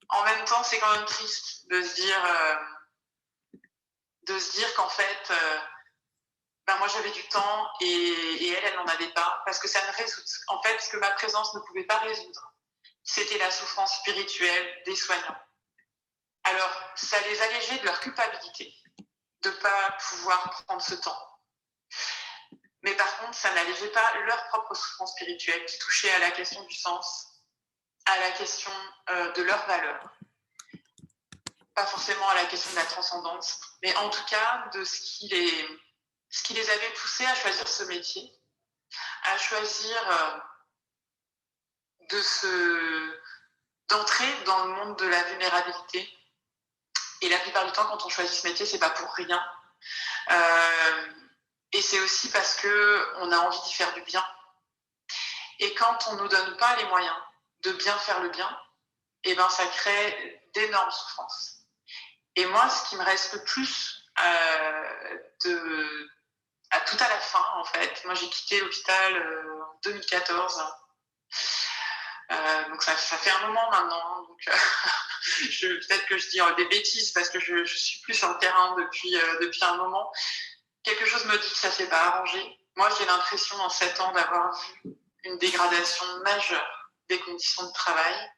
en même temps c'est quand même triste de se dire qu'en fait moi j'avais du temps et elle n'en avait pas, parce que ça ne résout, en fait ce que ma présence ne pouvait pas résoudre, c'était la souffrance spirituelle des soignants. Alors ça les allégeait de leur culpabilité de ne pas pouvoir prendre ce temps, mais par contre ça n'allégeait pas leur propre souffrance spirituelle qui touchait à la question du sens, à la question de leur valeur, pas forcément à la question de la transcendance, mais en tout cas de ce qui les avait poussés à choisir ce métier, à choisir d'entrer dans le monde de la vulnérabilité. Et la plupart du temps, quand on choisit ce métier, c'est pas pour rien. Et c'est aussi parce qu'on a envie d'y faire du bien. Et quand on ne nous donne pas les moyens de bien faire le bien, et ben ça crée d'énormes souffrances. Et moi, ce qui me reste le plus tout à la fin, en fait, moi j'ai quitté l'hôpital en 2014. Donc ça fait un moment maintenant. Donc peut-être que je dis des bêtises parce que je suis plus sur le terrain depuis un moment. Quelque chose me dit que ça ne s'est pas arrangé. Moi, j'ai l'impression en 7 ans d'avoir vu une dégradation majeure des conditions de travail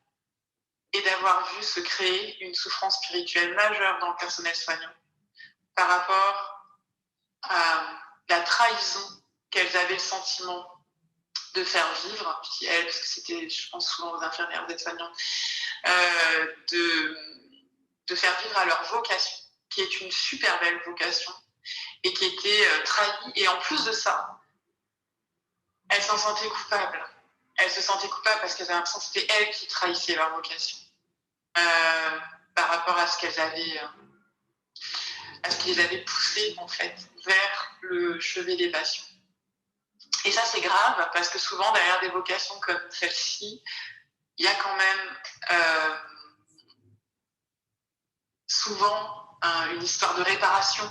et d'avoir vu se créer une souffrance spirituelle majeure dans le personnel soignant par rapport à la trahison qu'elles avaient le sentiment de faire vivre, puis elles, parce que c'était, je pense, souvent aux infirmières, aux aides-soignantes, de faire vivre à leur vocation, qui est une super belle vocation, et qui était trahie. Et en plus de ça, elles s'en sentaient coupables. Elles se sentaient coupables parce qu'elles avaient l'impression que c'était elles qui trahissaient leur vocation par rapport à ce qu'elles avaient, à ce qui les avait poussées en fait vers le chevet des passions. Et ça c'est grave parce que souvent derrière des vocations comme celle-ci, il y a quand même souvent une histoire de réparation,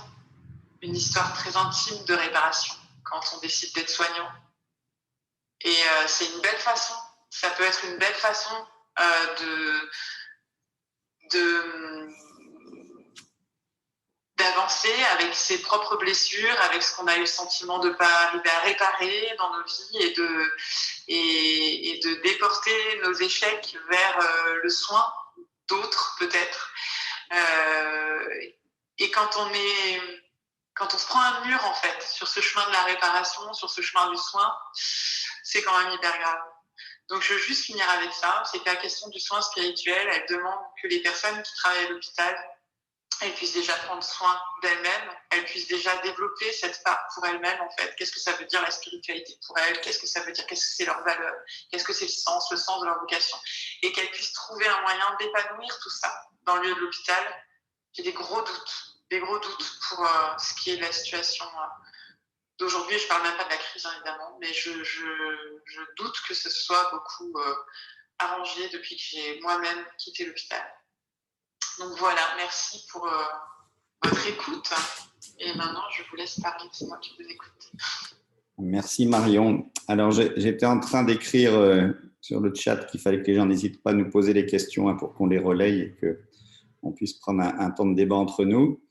une histoire très intime de réparation quand on décide d'être soignant. Et c'est une belle façon, ça peut être une belle façon d'avancer avec ses propres blessures, avec ce qu'on a eu le sentiment de ne pas arriver à réparer dans nos vies et de déporter nos échecs vers le soin d'autres peut-être. Et quand on se prend un mur en fait sur ce chemin de la réparation, sur ce chemin du soin, c'est quand même hyper grave. Donc je veux juste finir avec ça, c'est que la question du soin spirituel, elle demande que les personnes qui travaillent à l'hôpital elle puisse déjà prendre soin d'elle-même, elle puisse déjà développer cette part pour elle-même, en fait. Qu'est-ce que ça veut dire la spiritualité pour elle? Qu'est-ce que ça veut dire? Qu'est-ce que c'est leur valeur? Qu'est-ce que c'est le sens de leur vocation? Et qu'elle puisse trouver un moyen d'épanouir tout ça dans le lieu de l'hôpital. J'ai des gros doutes pour ce qui est de la situation d'aujourd'hui. Je ne parle même pas de la crise, hein, évidemment, mais je doute que ce soit beaucoup arrangé depuis que j'ai moi-même quitté l'hôpital. Donc voilà, merci pour votre écoute. Et maintenant, je vous laisse parler, c'est moi qui vous écoute. Merci Marion. Alors, j'étais en train d'écrire sur le chat qu'il fallait que les gens n'hésitent pas à nous poser des questions pour qu'on les relaye et qu'on puisse prendre un temps de débat entre nous.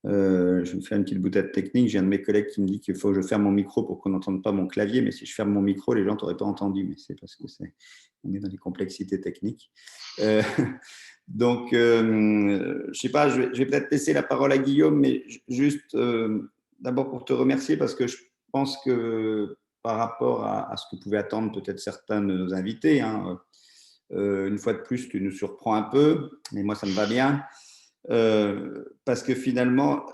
Je me fais une petite boutade technique. J'ai un de mes collègues qui me dit qu'il faut que je ferme mon micro pour qu'on n'entende pas mon clavier, mais si je ferme mon micro, les gens t'auraient pas entendu. Mais c'est parce que on est dans les complexités techniques. Donc, je sais pas, je vais peut-être laisser la parole à Guillaume, mais juste d'abord pour te remercier parce que je pense que par rapport à ce que pouvaient attendre peut-être certains de nos invités, hein, une fois de plus, tu nous surprends un peu, mais moi, ça me va bien. Parce que finalement,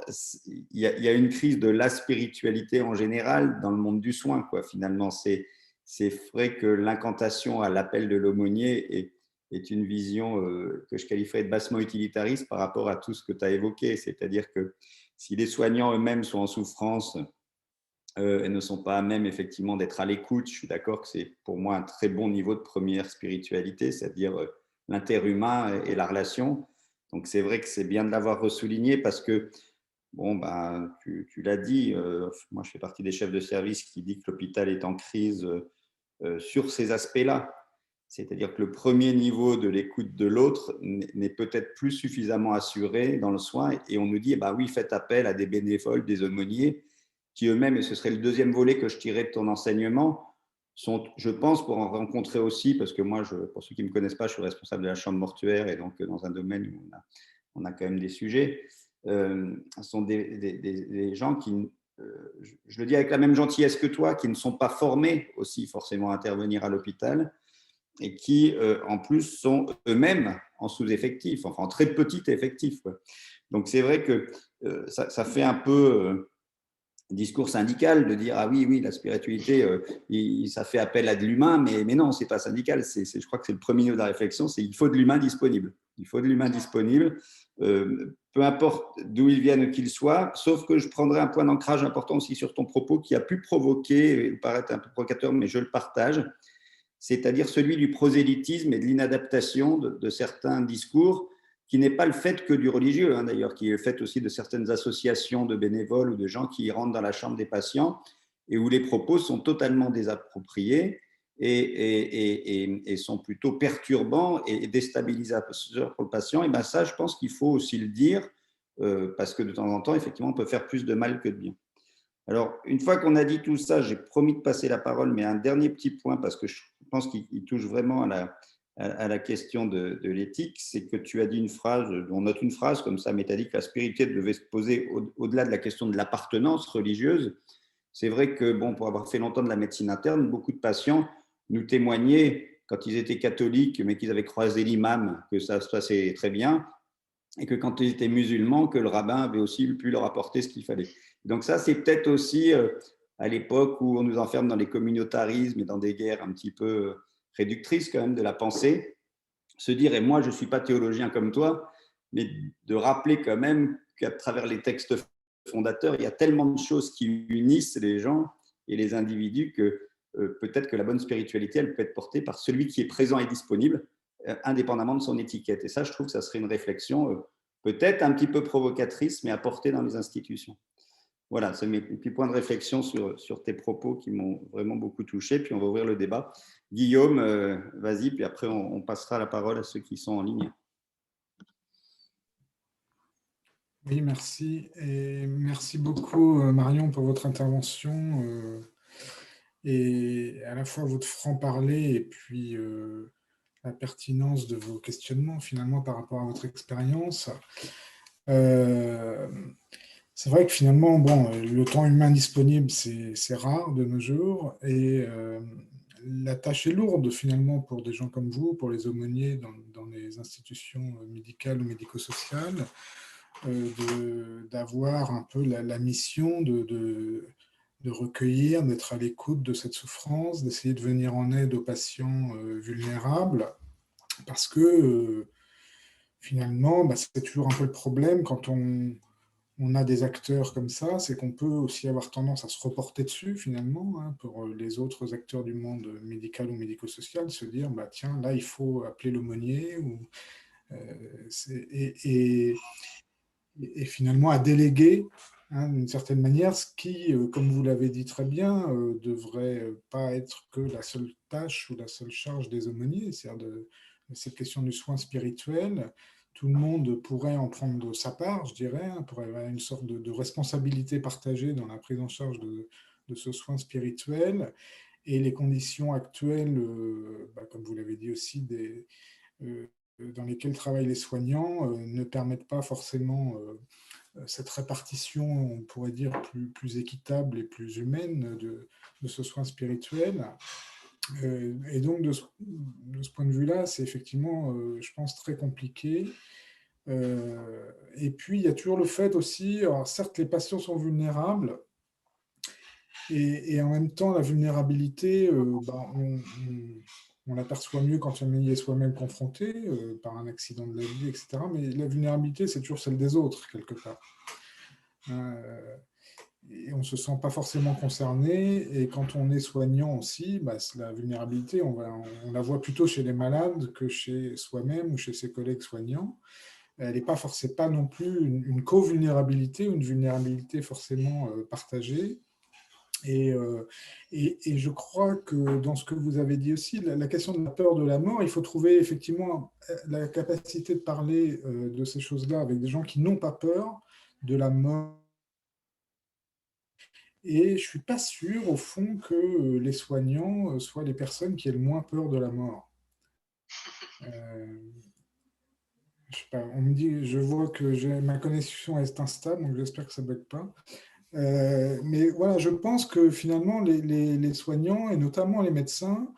il y a une crise de la spiritualité en général dans le monde du soin, quoi. Finalement, c'est vrai que l'incantation à l'appel de l'aumônier est une vision que je qualifierais de bassement utilitariste par rapport à tout ce que tu as évoqué. C'est-à-dire que si les soignants eux-mêmes sont en souffrance et ne sont pas à même effectivement d'être à l'écoute, je suis d'accord que c'est pour moi un très bon niveau de première spiritualité, c'est-à-dire l'interhumain et la relation. Donc c'est vrai que c'est bien de l'avoir ressouligné parce que, bon, ben, tu l'as dit, moi je fais partie des chefs de service qui dit que l'hôpital est en crise sur ces aspects-là. C'est-à-dire que le premier niveau de l'écoute de l'autre n'est peut-être plus suffisamment assuré dans le soin et on nous dit, bah oui, faites appel à des bénévoles, des aumôniers qui eux-mêmes, et ce serait le deuxième volet que je tirais de ton enseignement, sont, je pense, pour en rencontrer aussi, parce que moi, pour ceux qui ne me connaissent pas, je suis responsable de la chambre mortuaire et donc dans un domaine où on a quand même des sujets, sont des gens qui, je le dis avec la même gentillesse que toi, qui ne sont pas formés aussi forcément à intervenir à l'hôpital et qui, en plus, sont eux-mêmes en sous-effectif, enfin en très petit effectif, quoi. Donc, c'est vrai que ça fait un peu discours syndical de dire ah oui, oui, la spiritualité, ça fait appel à de l'humain, mais non, c'est pas syndical. Je crois que c'est le premier niveau de la réflexion, c'est il faut de l'humain disponible. Il faut de l'humain disponible, peu importe d'où il vienne ou qu'il soit, sauf que je prendrai un point d'ancrage important aussi sur ton propos qui a pu provoquer, et paraître un peu provocateur, mais je le partage, c'est-à-dire celui du prosélytisme et de l'inadaptation de certains discours, qui n'est pas le fait que du religieux, hein, d'ailleurs, qui est le fait aussi de certaines associations de bénévoles ou de gens qui rentrent dans la chambre des patients et où les propos sont totalement désappropriés et sont plutôt perturbants et déstabilisateurs pour le patient. Et bien ça, je pense qu'il faut aussi le dire, parce que de temps en temps, effectivement, on peut faire plus de mal que de bien. Alors, une fois qu'on a dit tout ça, j'ai promis de passer la parole, mais un dernier petit point, parce que je pense qu'il touche vraiment à la question de l'éthique, c'est que tu as dit une phrase, on note une phrase comme ça, mais tu as dit que la spiritualité devait se poser au-delà de la question de l'appartenance religieuse. C'est vrai que, bon, pour avoir fait longtemps de la médecine interne, beaucoup de patients nous témoignaient, quand ils étaient catholiques, mais qu'ils avaient croisé l'imam, que ça se passait très bien, et que quand ils étaient musulmans, que le rabbin avait aussi pu leur apporter ce qu'il fallait. Donc ça, c'est peut-être aussi à l'époque où on nous enferme dans les communautarismes et dans des guerres un petit peu réductrices quand même de la pensée, se dire, et moi je ne suis pas théologien comme toi, mais de rappeler quand même qu'à travers les textes fondateurs, il y a tellement de choses qui unissent les gens et les individus que peut-être que la bonne spiritualité, elle peut être portée par celui qui est présent et disponible, indépendamment de son étiquette. Et ça, je trouve que ça serait une réflexion peut-être un petit peu provocatrice, mais à porter dans les institutions. Voilà, c'est mes petits points de réflexion sur tes propos qui m'ont vraiment beaucoup touché. Puis on va ouvrir le débat. Guillaume, vas-y, puis après on passera la parole à ceux qui sont en ligne. Oui, merci. Et merci beaucoup, Marion, pour votre intervention et à la fois votre franc-parler et puis la pertinence de vos questionnements, finalement, par rapport à votre expérience. C'est vrai que finalement, bon, le temps humain disponible, c'est rare de nos jours et la tâche est lourde finalement pour des gens comme vous, pour les aumôniers dans les institutions médicales ou médico-sociales. d'avoir un peu la mission de recueillir, d'être à l'écoute de cette souffrance, d'essayer de venir en aide aux patients vulnérables, parce que finalement, bah, c'est toujours un peu le problème quand on a des acteurs comme ça, c'est qu'on peut aussi avoir tendance à se reporter dessus finalement, hein, pour les autres acteurs du monde médical ou médico-social, se dire, bah, tiens, là, il faut appeler l'aumônier, et finalement à déléguer, hein, d'une certaine manière, ce qui, comme vous l'avez dit très bien, devrait pas être que la seule tâche ou la seule charge des aumôniers, c'est-à-dire de cette question du soin spirituel. Tout le monde pourrait en prendre sa part, je dirais, hein, pourrait avoir une sorte de responsabilité partagée dans la prise en charge de ce soin spirituel. Et les conditions actuelles, bah, comme vous l'avez dit aussi, euh, dans lesquelles travaillent les soignants ne permettent pas forcément cette répartition, on pourrait dire, plus équitable et plus humaine de ce soin spirituel. Et donc, de ce point de vue-là, c'est effectivement, je pense, très compliqué. Et puis, il y a toujours le fait aussi, alors certes, les patients sont vulnérables, et en même temps, la vulnérabilité, bah, on l'aperçoit mieux quand on y est soi-même confronté, par un accident de la vie, etc. Mais la vulnérabilité, c'est toujours celle des autres, quelque part. Et on ne se sent pas forcément concerné. Et quand on est soignant aussi, bah, la vulnérabilité, on la voit plutôt chez les malades que chez soi-même ou chez ses collègues soignants. Elle n'est pas non plus une co-vulnérabilité ou une vulnérabilité forcément partagée. Et je crois que dans ce que vous avez dit aussi, la question de la peur de la mort, il faut trouver effectivement la capacité de parler de ces choses-là avec des gens qui n'ont pas peur de la mort. Et je ne suis pas sûr, au fond, que les soignants soient les personnes qui aient le moins peur de la mort. Je sais pas, on me dit, je vois que ma connexion est instable, donc j'espère que ça ne bug pas. Mais voilà, je pense que finalement, les soignants, et notamment les médecins,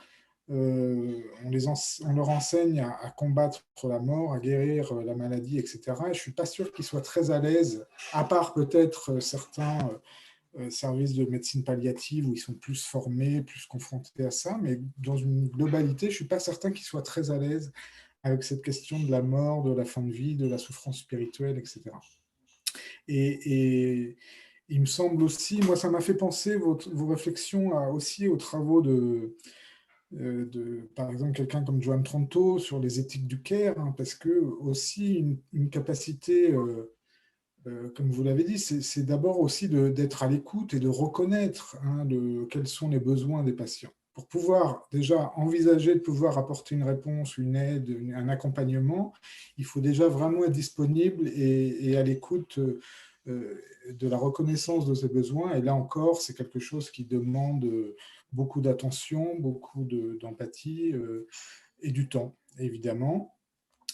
on leur enseigne à combattre la mort, à guérir la maladie, etc. Et je ne suis pas sûr qu'ils soient très à l'aise, à part peut-être certains services de médecine palliative où ils sont plus formés, plus confrontés à ça. Mais dans une globalité, je ne suis pas certain qu'ils soient très à l'aise avec cette question de la mort, de la fin de vie, de la souffrance spirituelle, etc. Et il me semble aussi, moi ça m'a fait penser vos réflexions aussi aux travaux par exemple, quelqu'un comme Joan Tronto sur les éthiques du care, hein, parce que aussi une capacité, comme vous l'avez dit, c'est d'abord aussi d'être à l'écoute et de reconnaître, hein, quels sont les besoins des patients. Pour pouvoir déjà envisager de pouvoir apporter une réponse, une aide, un accompagnement, il faut déjà vraiment être disponible et à l'écoute de la reconnaissance de ces besoins. Et là encore, c'est quelque chose qui demande beaucoup d'attention, beaucoup d'empathie et du temps, évidemment.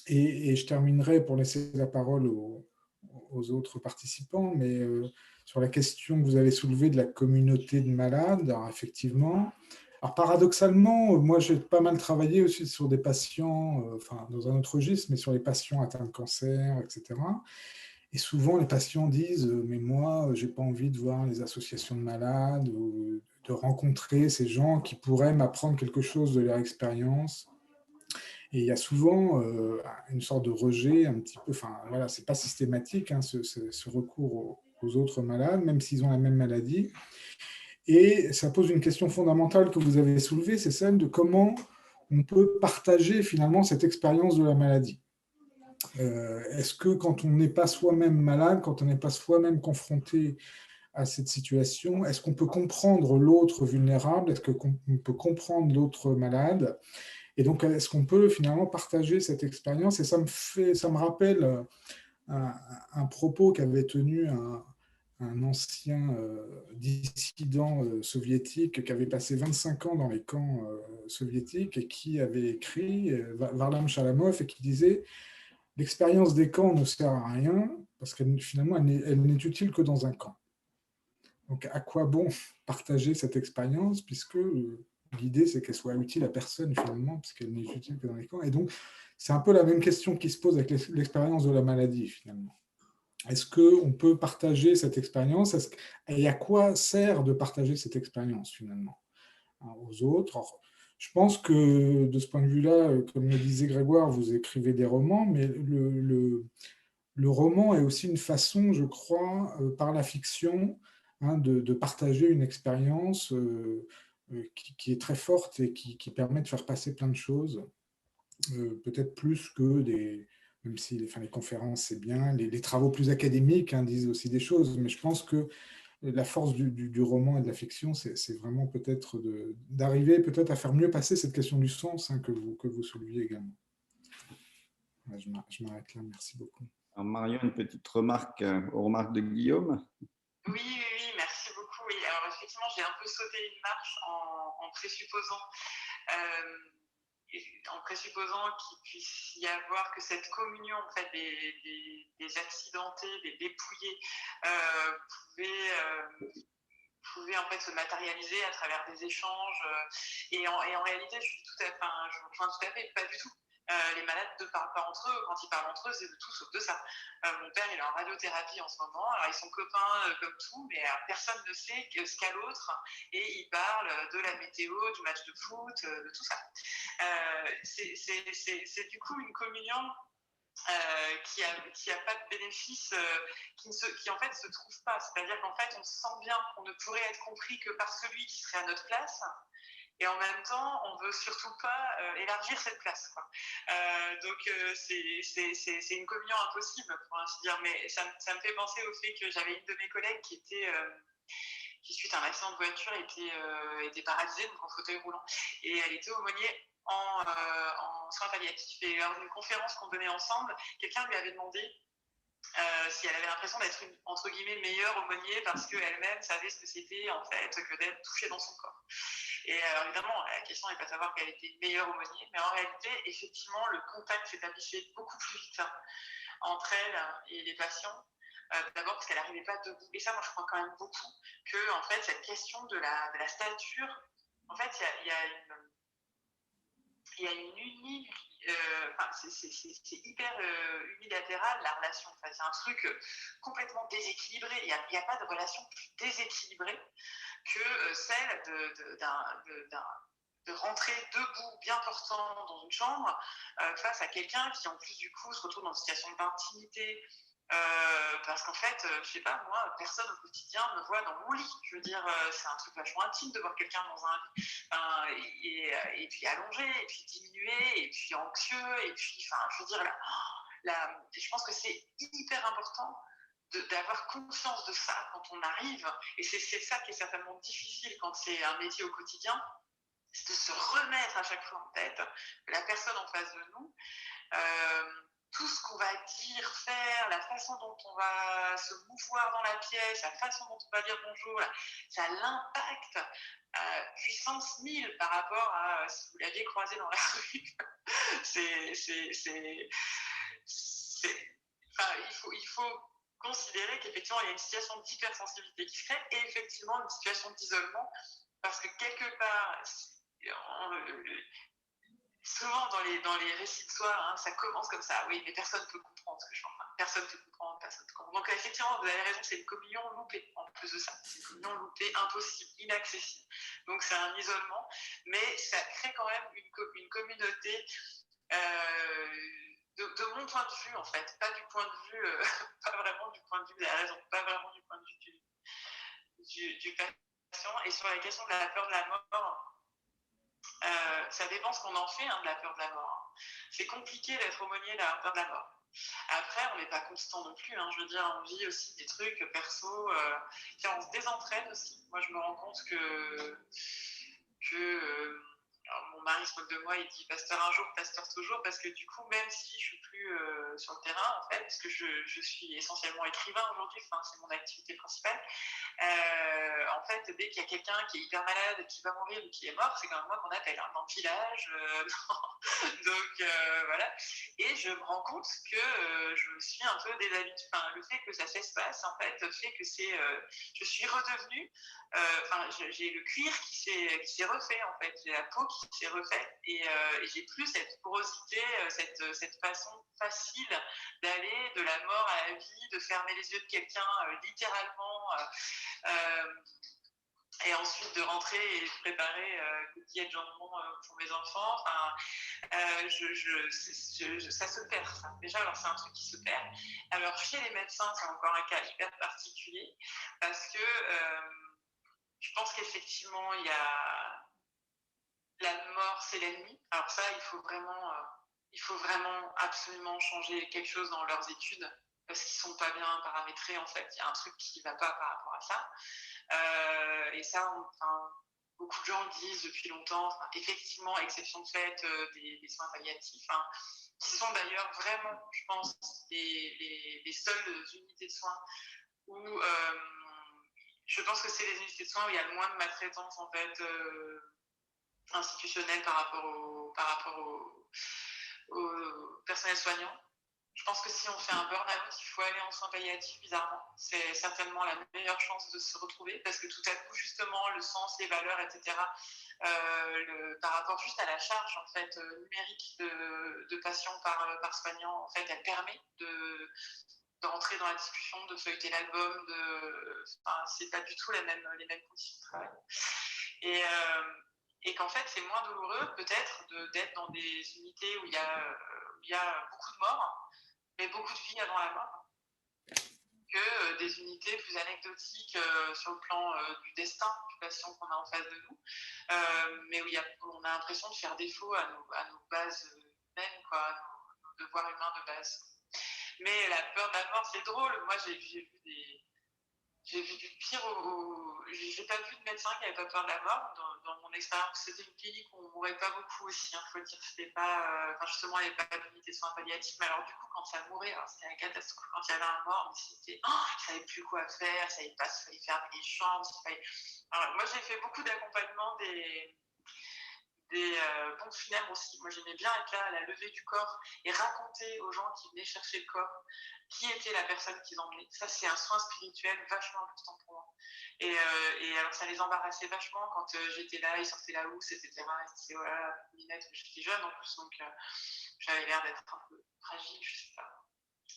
Et je terminerai pour laisser la parole aux autres participants, mais sur la question que vous avez soulevée de la communauté de malades, alors effectivement, alors paradoxalement, moi j'ai pas mal travaillé aussi sur des patients, enfin dans un autre registre, mais sur les patients atteints de cancer, etc. Et souvent les patients disent, mais moi j'ai pas envie de voir les associations de malades ou de rencontrer ces gens qui pourraient m'apprendre quelque chose de leur expérience. Et il y a souvent une sorte de rejet un petit peu, enfin voilà, c'est pas systématique, hein, ce recours aux autres malades, même s'ils ont la même maladie. Et ça pose une question fondamentale que vous avez soulevée, c'est celle de comment on peut partager finalement cette expérience de la maladie. Est-ce que quand on n'est pas soi-même malade, quand on n'est pas soi-même confronté à cette situation, est-ce qu'on peut comprendre l'autre vulnérable? Est-ce qu'on peut comprendre l'autre malade? Et donc, est-ce qu'on peut finalement partager cette expérience? Et ça me rappelle un propos qu'avait tenu un ancien dissident soviétique qui avait passé 25 ans dans les camps soviétiques et qui avait écrit, Varlam Chalamov, et qui disait « L'expérience des camps ne sert à rien parce qu'elle finalement, elle n'est utile que dans un camp. » Donc, à quoi bon partager cette expérience puisque l'idée, c'est qu'elle soit utile à personne, finalement, puisqu'elle n'est utile que dans les camps. Et donc, c'est un peu la même question qui se pose avec l'expérience de la maladie, finalement. Est-ce qu'on peut partager cette expérience? Et à quoi sert de partager cette expérience finalement, hein, aux autres? Alors, je pense que de ce point de vue-là, comme le disait Grégoire, vous écrivez des romans, mais le roman est aussi une façon, je crois, par la fiction, hein, de partager une expérience qui est très forte et qui permet de faire passer plein de choses, peut-être plus que même si enfin, les conférences, c'est bien, les travaux plus académiques, hein, disent aussi des choses, mais je pense que la force du roman et de la fiction, c'est vraiment peut-être d'arriver peut-être à faire mieux passer cette question du sens, hein, que vous souleviez également. Ouais, je m'arrête là, merci beaucoup. Alors Marion, une petite remarque aux remarques de Guillaume. Oui, merci beaucoup. Oui, alors effectivement, j'ai un peu sauté une marche en présupposant qu'il puisse y avoir que cette communion en fait, des accidentés, des dépouillés, pouvait en fait se matérialiser à travers des échanges. Et en réalité, je rejoins tout à fait, pas du tout. Les malades ne parlent pas entre eux. Quand ils parlent entre eux, c'est de tout sauf de ça. Mon père, il est en radiothérapie en ce moment. Alors, ils sont copains comme tout, mais personne ne sait ce qu'a l'autre. Et ils parlent de la météo, du match de foot, de tout ça. C'est du coup une communion qui a pas de bénéfice, qui en fait se trouve pas. C'est-à-dire qu'en fait, on sent bien qu'on ne pourrait être compris que par celui qui serait à notre place. Et en même temps, on veut surtout pas élargir cette place, quoi. C'est une communion impossible, pour ainsi dire. Mais ça me fait penser au fait que j'avais une de mes collègues qui suite à un accident de voiture, était paralysée, donc en fauteuil roulant. Et elle était aumônier en soins palliatifs. Et lors d'une conférence qu'on donnait ensemble, quelqu'un lui avait demandé si elle avait l'impression d'être une, entre guillemets, meilleure aumônier parce qu'elle-même savait ce que c'était en fait que d'être touchée dans son corps. Et alors évidemment, la question n'est pas de savoir qu'elle était meilleure aumônier, mais en réalité, effectivement, le contact s'établissait beaucoup plus vite entre elle et les patients. D'abord parce qu'elle n'arrivait pas debout. Et ça, moi, je crois quand même beaucoup que en fait, cette question de la stature, en fait, il y a une c'est hyper unilatéral la relation. Enfin, c'est un truc complètement déséquilibré. Il n'y a pas de relation plus déséquilibrée que celle de rentrer debout, bien portant dans une chambre face à quelqu'un qui en plus du coup se retrouve dans une situation d'intimité. Parce qu'en fait, je sais pas, moi, personne au quotidien me voit dans mon lit. Je veux dire, c'est un truc vachement intime de voir quelqu'un dans un lit, et puis allongé, et puis diminué, et puis anxieux, et puis, enfin, je veux dire, je pense que c'est hyper important d'avoir conscience de ça quand on arrive, et c'est ça qui est certainement difficile quand c'est un métier au quotidien, c'est de se remettre à chaque fois en tête la personne en face de nous. Tout ce qu'on va dire, faire, la façon dont on va se mouvoir dans la pièce, la façon dont on va dire bonjour, ça a l'impact puissance 1000 par rapport à si vous l'aviez croisé dans la rue. Il faut considérer qu'effectivement il y a une situation d'hypersensibilité qui se crée et effectivement une situation d'isolement parce que quelque part souvent dans les récits de soi, hein, ça commence comme ça. Oui, mais personne ne peut comprendre ce que je suis en train. Personne ne peut comprendre, personne ne comprend. Donc effectivement, vous avez raison, c'est une communion loupée en plus de ça. C'est une communion loupée, impossible, inaccessible. Donc c'est un isolement, mais ça crée quand même une communauté de mon point de vue en fait, pas du point de vue, pas vraiment du point de vue, vous avez raison, pas vraiment du point de vue du patient. Et sur la question de la peur de la mort, ça dépend ce qu'on en fait de la peur de la mort. C'est compliqué d'être aumônier de la peur de la mort. Après, on n'est pas constant non plus. Je veux dire, on vit aussi des trucs perso. On se désentraîne aussi. Moi, je me rends compte que mon mari se moque de moi, il dit pasteur un jour, pasteur toujours, parce que du coup, même si je suis plus sur le terrain, en fait, parce que je suis essentiellement écrivain aujourd'hui, c'est mon activité principale, en fait, dès qu'il y a quelqu'un qui est hyper malade, qui va mourir ou qui est mort, c'est quand même moi qu'on appelle dans le village. Donc, voilà. Et je me rends compte que je suis un peu déshabituée. Le fait que ça s'espace, en fait, fait que je suis redevenue. J'ai le cuir qui s'est refait, en fait. J'ai la peau qui s'est refait et j'ai plus cette porosité, cette façon facile d'aller de la mort à la vie, de fermer les yeux de quelqu'un littéralement et ensuite de rentrer et de préparer coquillettes de jambon pour mes enfants. Enfin, ça se perd, ça. Déjà, alors c'est un truc qui se perd. Alors chez les médecins, c'est encore un cas hyper particulier parce que je pense qu'effectivement, il y a la mort, c'est l'ennemi. Alors ça, il faut vraiment absolument changer quelque chose dans leurs études parce qu'ils sont pas bien paramétrés en fait. Il y a un truc qui va pas par rapport à ça. Et ça, beaucoup de gens le disent depuis longtemps. Effectivement, exception de fait des soins palliatifs, qui sont d'ailleurs vraiment, je pense, les seules unités de soins où je pense que c'est les unités de soins où il y a le moins de maltraitance en fait institutionnelle par rapport au personnel soignant. Je pense que si on fait un burn-out, il faut aller en soins palliatifs, bizarrement. C'est certainement la meilleure chance de se retrouver parce que tout à coup, justement, le sens, les valeurs, etc., par rapport juste à la charge en fait, numérique de patients par soignant, en fait, elle permet de rentrer dans la discussion, de feuilleter l'album, c'est pas du tout les mêmes conditions de travail. Et qu'en fait, c'est moins douloureux peut-être d'être dans des unités où il y a beaucoup de morts, mais beaucoup de vie avant la mort, que des unités plus anecdotiques sur le plan du destin du patient qu'on a en face de nous, mais où on a l'impression de faire défaut à nos bases humaines, quoi, à nos devoirs humains de base. Mais la peur de la mort, c'est drôle. Moi, j'ai vu du pire. J'ai pas vu de médecin qui n'avait pas peur de la mort dans mon expérience. C'était une clinique où on mourait pas beaucoup aussi. Il faut dire, c'était pas. Justement, il n'y avait pas d'unité de soins palliatifs. Mais alors, du coup, quand ça mourait, c'était la catastrophe. Quand il y avait un mort, mais c'était. Oh, il savait plus quoi faire. Il savait pas s'il fallait fermer les chambres. Alors, moi, j'ai fait beaucoup d'accompagnement des pompes funèbres aussi. Moi, j'aimais bien être là à la levée du corps et raconter aux gens qui venaient chercher le corps qui était la personne qu'ils emmenaient. Ça, c'est un soin spirituel vachement important pour moi. Et alors, ça les embarrassait vachement quand j'étais là, ils sortaient la housse, etc. Ils disaient, voilà, Minette, j'étais jeune en plus, donc j'avais l'air d'être un peu fragile, je sais pas.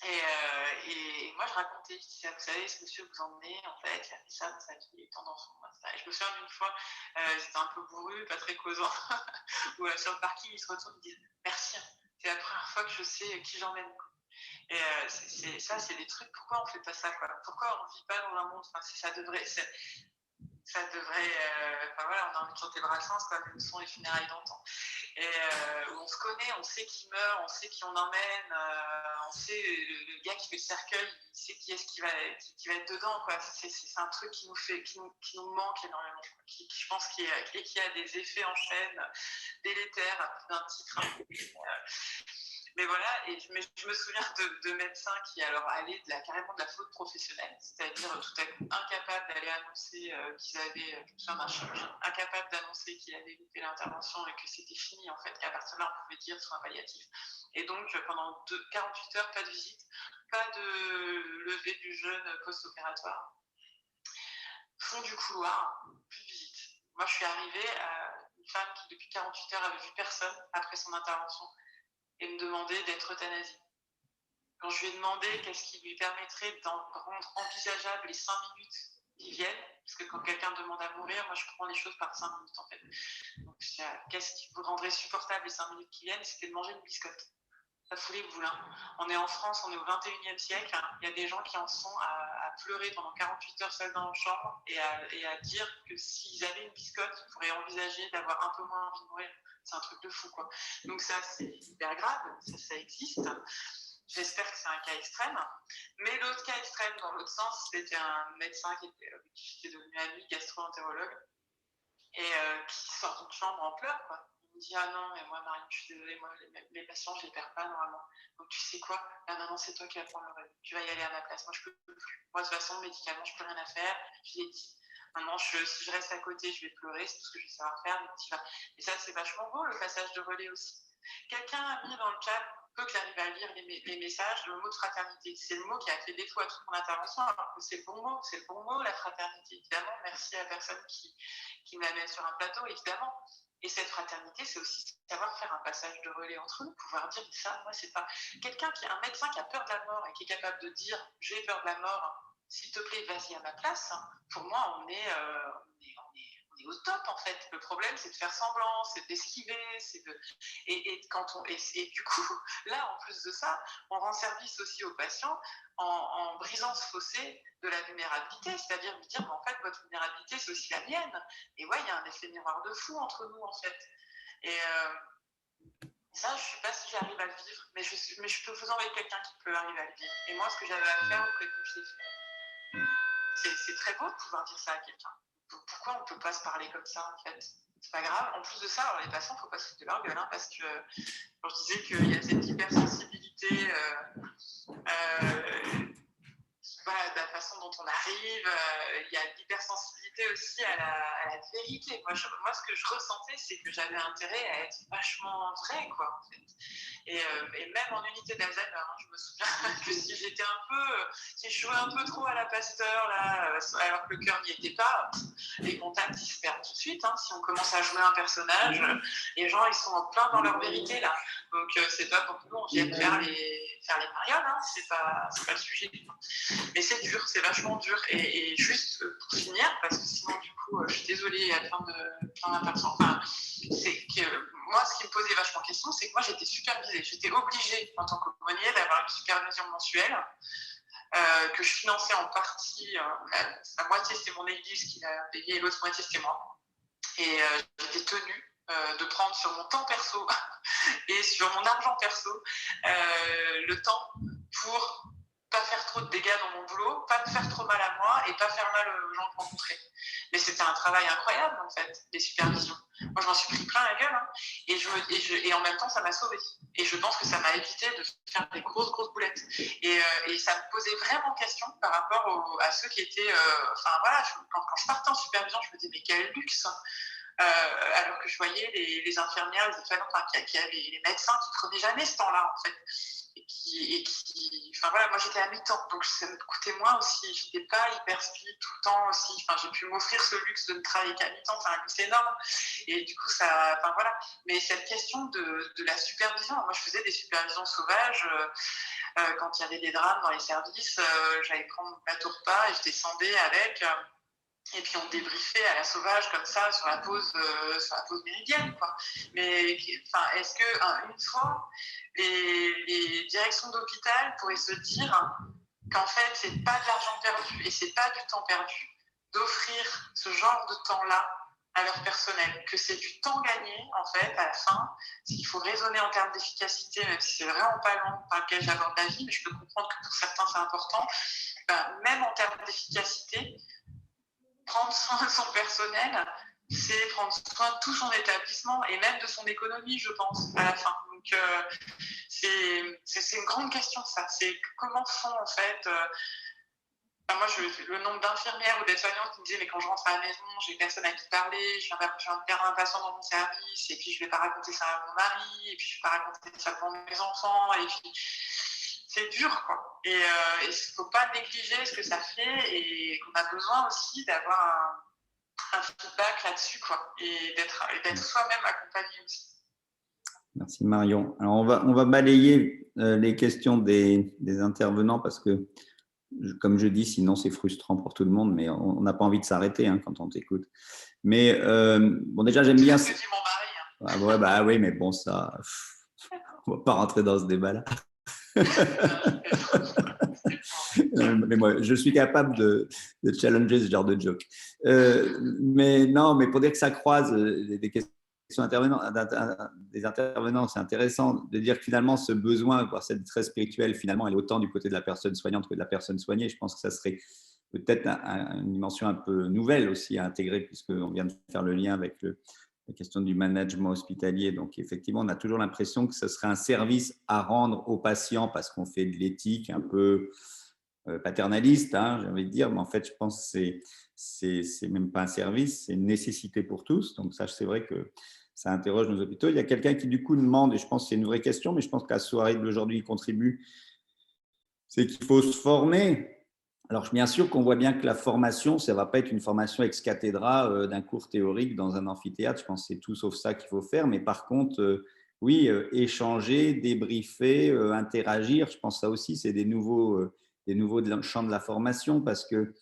Et moi, je racontais, je disais, vous savez, ce monsieur vous emmenez, en fait, il a fait ça dans sa vie, il a eu tant d'enfants. Et je me souviens d'une fois, j'étais un peu bourru, pas très causant, où sur le parking, il se retourne et me dit, merci, c'est la première fois que je sais qui j'emmène. Et ça, c'est des trucs, pourquoi on fait pas ça, quoi? Pourquoi on ne vit pas dans un monde, ça devrait, voilà, on a envie de chanter Brassens, comme sont les funérailles d'antan. Et où on se connaît, on sait qui meurt, on sait qui on emmène, on sait le gars qui fait le cercueil, il sait qui est-ce qui va être dedans, quoi. C'est un truc qui nous manque énormément, je pense qui a des effets en chaîne délétères à plus d'un titre. Mais voilà, et je me souviens de médecins qui alors allaient carrément de la faute professionnelle, c'est-à-dire tout à coup incapables d'aller annoncer qu'ils avaient, je me souviens d'un chirurgien, incapable d'annoncer qu'il avait loupé l'intervention et que c'était fini en fait, qu'à partir de là on pouvait dire soins palliatifs. Et donc pendant 48 heures, pas de visite, pas de levée du jeûne post-opératoire, fond du couloir, plus de visite. Moi je suis arrivée à une femme qui depuis 48 heures avait vu personne après son intervention et me demandait d'être euthanasiée. Quand je lui ai demandé qu'est-ce qui lui permettrait d'en rendre envisageable les 5 minutes qui viennent, parce que quand quelqu'un demande à mourir, moi je prends les choses par 5 minutes en fait. Donc qu'est-ce qui vous rendrait supportable les 5 minutes qui viennent, c'était de manger une biscotte. Ça foulait le boulin. On est en France, on est au 21e siècle, il y a des gens qui en sont à pleurer pendant 48 heures seuls dans leur chambre et à dire que s'ils avaient une biscotte, ils pourraient envisager d'avoir un peu moins envie de mourir. C'est un truc de fou, quoi. Donc ça, c'est hyper grave, ça existe. J'espère que c'est un cas extrême. Mais l'autre cas extrême, dans l'autre sens, c'était un médecin qui était devenu ami, gastro-entérologue, et qui sort d'une chambre en pleurs, quoi. Il me dit, ah non, mais moi, Marine, je suis désolée, moi, mes patients, je les perds pas normalement. Donc tu sais quoi, là maintenant, c'est toi qui vas prendre le relais. Tu vas y aller à ma place. Moi, je peux plus. Moi, de toute façon, médicalement, je peux rien à faire. Je l'ai dit. Maintenant, si je reste à côté, je vais pleurer, c'est tout ce que je vais savoir faire. Donc, et ça, c'est vachement beau, le passage de relais aussi. quelqu'un a mis dans le chat, peu que j'arrive à lire les messages, le mot de fraternité. C'est le mot qui a fait défaut à toute mon intervention, alors que c'est le bon mot, la fraternité. Évidemment, merci à la personne qui me l'amène sur un plateau, évidemment. Et cette fraternité, c'est aussi savoir faire un passage de relais entre nous, pouvoir dire ça, moi, c'est pas. Un médecin qui a peur de la mort et qui est capable de dire j'ai peur de la mort, s'il te plaît, vas-y à ma place. Pour moi, on est au top en fait. Le problème, c'est de faire semblant, c'est d'esquiver, et du coup, là, en plus de ça, on rend service aussi aux patients en brisant ce fossé de la vulnérabilité, c'est-à-dire lui dire, mais en fait, votre vulnérabilité, c'est aussi la mienne. Et ouais, il y a un effet miroir de fou entre nous en fait. Et ça, je ne sais pas si j'arrive à le vivre, mais je peux vous envoyer quelqu'un qui peut arriver à le vivre. Et moi, ce que j'avais à faire auprès de vous, je l'ai fait. C'est très beau de pouvoir dire ça à quelqu'un. Pourquoi on ne peut pas se parler comme ça, en fait? C'est pas grave. En plus de ça, alors les patients, il ne faut pas se foutre de leur gueule, hein, parce que je disais qu'il y a cette hypersensibilité voilà, de la façon dont on arrive. Il y a l'hypersensibilité aussi à la vérité. Moi, ce que je ressentais, c'est que j'avais intérêt à être vachement vrai, quoi, en fait. Et même en unité d'Alzheimer, hein, je me souviens que si je jouais un peu trop à la Pasteur, là, alors que le cœur n'y était pas, les contacts, ils se perdent tout de suite. Hein. Si on commence à jouer un personnage, les gens, ils sont en plein dans leur vérité, là. Donc, c'est pas pour que nous, on vienne faire les marioles, hein. C'est pas le sujet. Mais c'est dur, c'est vachement dur. Et juste pour finir, parce que sinon, du coup, je suis désolée à la fin de ma personne. Enfin, c'est que moi, ce qui me posait vachement question, c'est que moi, j'étais supervisée. J'étais obligée, en tant qu'aumônier, d'avoir une supervision mensuelle que je finançais en partie. La moitié, c'était mon église qui l'a payée, et l'autre moitié, c'était moi. Et j'étais tenue de prendre sur mon temps perso et sur mon argent perso le temps pour pas faire trop de dégâts dans mon boulot, pas me faire trop mal à moi et pas faire mal aux gens que je rencontrais. Mais c'était un travail incroyable en fait, les supervisions. Moi je m'en suis pris plein la gueule hein, et en même temps ça m'a sauvée. Et je pense que ça m'a évité de faire des grosses boulettes. Et ça me posait vraiment question par rapport à ceux qui étaient... Enfin voilà, quand je partais en supervision, je me disais mais quel luxe hein. Alors que je voyais les infirmières, les aides-soignantes, les médecins qui prenaient jamais ce temps-là en fait. Enfin voilà, moi j'étais à mi-temps, donc ça me coûtait moins aussi. J'étais pas hyper speed tout le temps aussi. Enfin, j'ai pu m'offrir ce luxe de ne travailler qu'à mi-temps, c'est un luxe énorme. Et du coup, enfin voilà. Mais cette question de la supervision, moi je faisais des supervisions sauvages. Quand il y avait des drames dans les services, j'allais prendre mon plateau repas et je descendais avec. Et puis on débriefait à la sauvage comme ça sur la pause méridienne quoi. Mais enfin, est-ce que une fois les directions d'hôpital pourraient se dire qu'en fait c'est pas de l'argent perdu et c'est pas du temps perdu d'offrir ce genre de temps-là à leur personnel, que c'est du temps gagné en fait à la fin, qu'il faut raisonner en termes d'efficacité, même si c'est vraiment pas long par lequel j'aborde la vie, mais je peux comprendre que pour certains c'est important. Même en termes d'efficacité, prendre soin de son personnel, c'est prendre soin de tout son établissement et même de son économie, je pense, à la fin. Donc, c'est une grande question, ça. C'est comment font, en fait... moi, le nombre d'infirmières ou d'aides-soignantes qui me disaient mais quand je rentre à la maison, j'ai personne à qui parler, je viens de perdre un patient dans mon service, et puis je ne vais pas raconter ça à mon mari, et puis je ne vais pas raconter ça devant mes enfants, et puis... C'est dur, quoi. Et il ne faut pas négliger ce que ça fait et qu'on a besoin aussi d'avoir un feedback là-dessus, quoi. Et d'être soi-même accompagné aussi. Merci Marion. Alors on va balayer les questions des intervenants parce que, comme je dis, sinon c'est frustrant pour tout le monde, mais on n'a pas envie de s'arrêter hein, quand on t'écoute. Mais bon, déjà j'aime bien. C'est ce que dit mon mari. Hein. Ah ouais, bah oui, mais bon, ça, on va pas rentrer dans ce débat-là. Mais moi, je suis capable de challenger ce genre de joke. Mais non, mais pour dire que ça croise des questions des intervenants, c'est intéressant de dire que finalement, ce besoin, voire cette détresse spirituelle, finalement, elle est autant du côté de la personne soignante que de la personne soignée. Je pense que ça serait peut-être une dimension un peu nouvelle aussi à intégrer, puisqu'on vient de faire le lien avec la question du management hospitalier. Donc, effectivement, on a toujours l'impression que ce serait un service à rendre aux patients parce qu'on fait de l'éthique un peu paternaliste, hein, j'ai envie de dire, mais en fait, je pense que c'est même pas un service, c'est une nécessité pour tous. Donc, ça, c'est vrai que ça interroge nos hôpitaux. Il y a quelqu'un qui du coup demande, et je pense que c'est une vraie question, mais je pense que la soirée d'aujourd'hui y contribue, c'est qu'il faut se former. Alors, bien sûr qu'on voit bien que la formation, ça ne va pas être une formation ex cathedra d'un cours théorique dans un amphithéâtre. Je pense que c'est tout sauf ça qu'il faut faire. Mais par contre, oui, échanger, débriefer, interagir, je pense que ça aussi, c'est des nouveaux champs de la formation parce que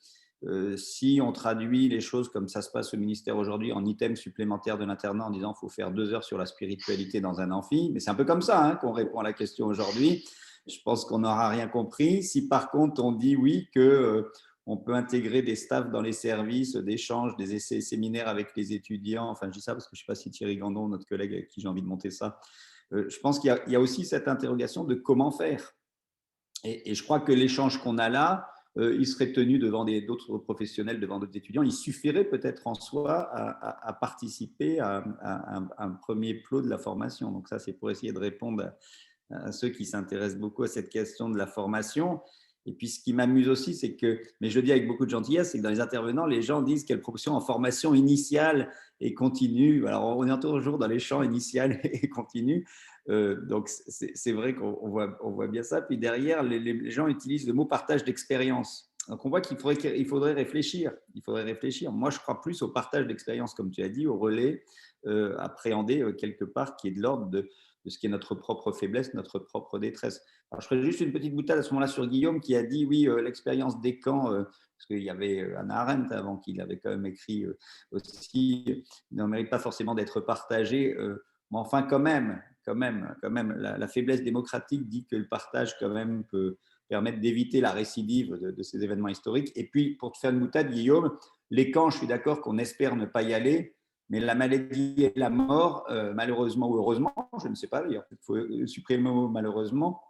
si on traduit les choses comme ça se passe au ministère aujourd'hui en items supplémentaires de l'internat en disant qu'il faut faire 2 heures sur la spiritualité dans un amphi, mais c'est un peu comme ça qu'on répond à la question aujourd'hui. Je pense qu'on n'aura rien compris. Si par contre on dit oui que on peut intégrer des staffs dans les services d'échange, des essais séminaires avec les étudiants, enfin je dis ça parce que je ne sais pas si Thierry Gandon, notre collègue avec qui j'ai envie de monter ça, je pense qu'il y a aussi cette interrogation de comment faire. Et je crois que l'échange qu'on a là, il serait tenu devant d'autres professionnels, devant d'autres étudiants. Il suffirait peut-être en soi à participer à un premier plot de la formation. Donc ça, c'est pour essayer de répondre à ceux qui s'intéressent beaucoup à cette question de la formation. Et puis, ce qui m'amuse aussi, c'est que, mais je le dis avec beaucoup de gentillesse, c'est que dans les intervenants, les gens disent quelle proportion en formation initiale et continue. Alors, on est toujours dans les champs initial et continu. Donc, c'est vrai qu'on voit bien ça. Puis derrière, les gens utilisent le mot partage d'expérience. Donc, on voit qu'il faudrait réfléchir. Il faudrait réfléchir. Moi, je crois plus au partage d'expérience, comme tu as dit, au relais appréhendé quelque part qui est de l'ordre de ce qui est notre propre faiblesse, notre propre détresse. Alors, je ferai juste une petite boutade à ce moment-là sur Guillaume qui a dit, oui, l'expérience des camps, parce qu'il y avait Hannah Arendt avant qu'il avait quand même écrit aussi, ne mérite pas forcément d'être partagée, mais enfin quand même la faiblesse démocratique dit que le partage quand même peut permettre d'éviter la récidive de ces événements historiques. Et puis, pour te faire une boutade, Guillaume, les camps, je suis d'accord qu'on espère ne pas y aller, mais la maladie et la mort, malheureusement ou heureusement, je ne sais pas d'ailleurs, il faut supprimer le mot malheureusement,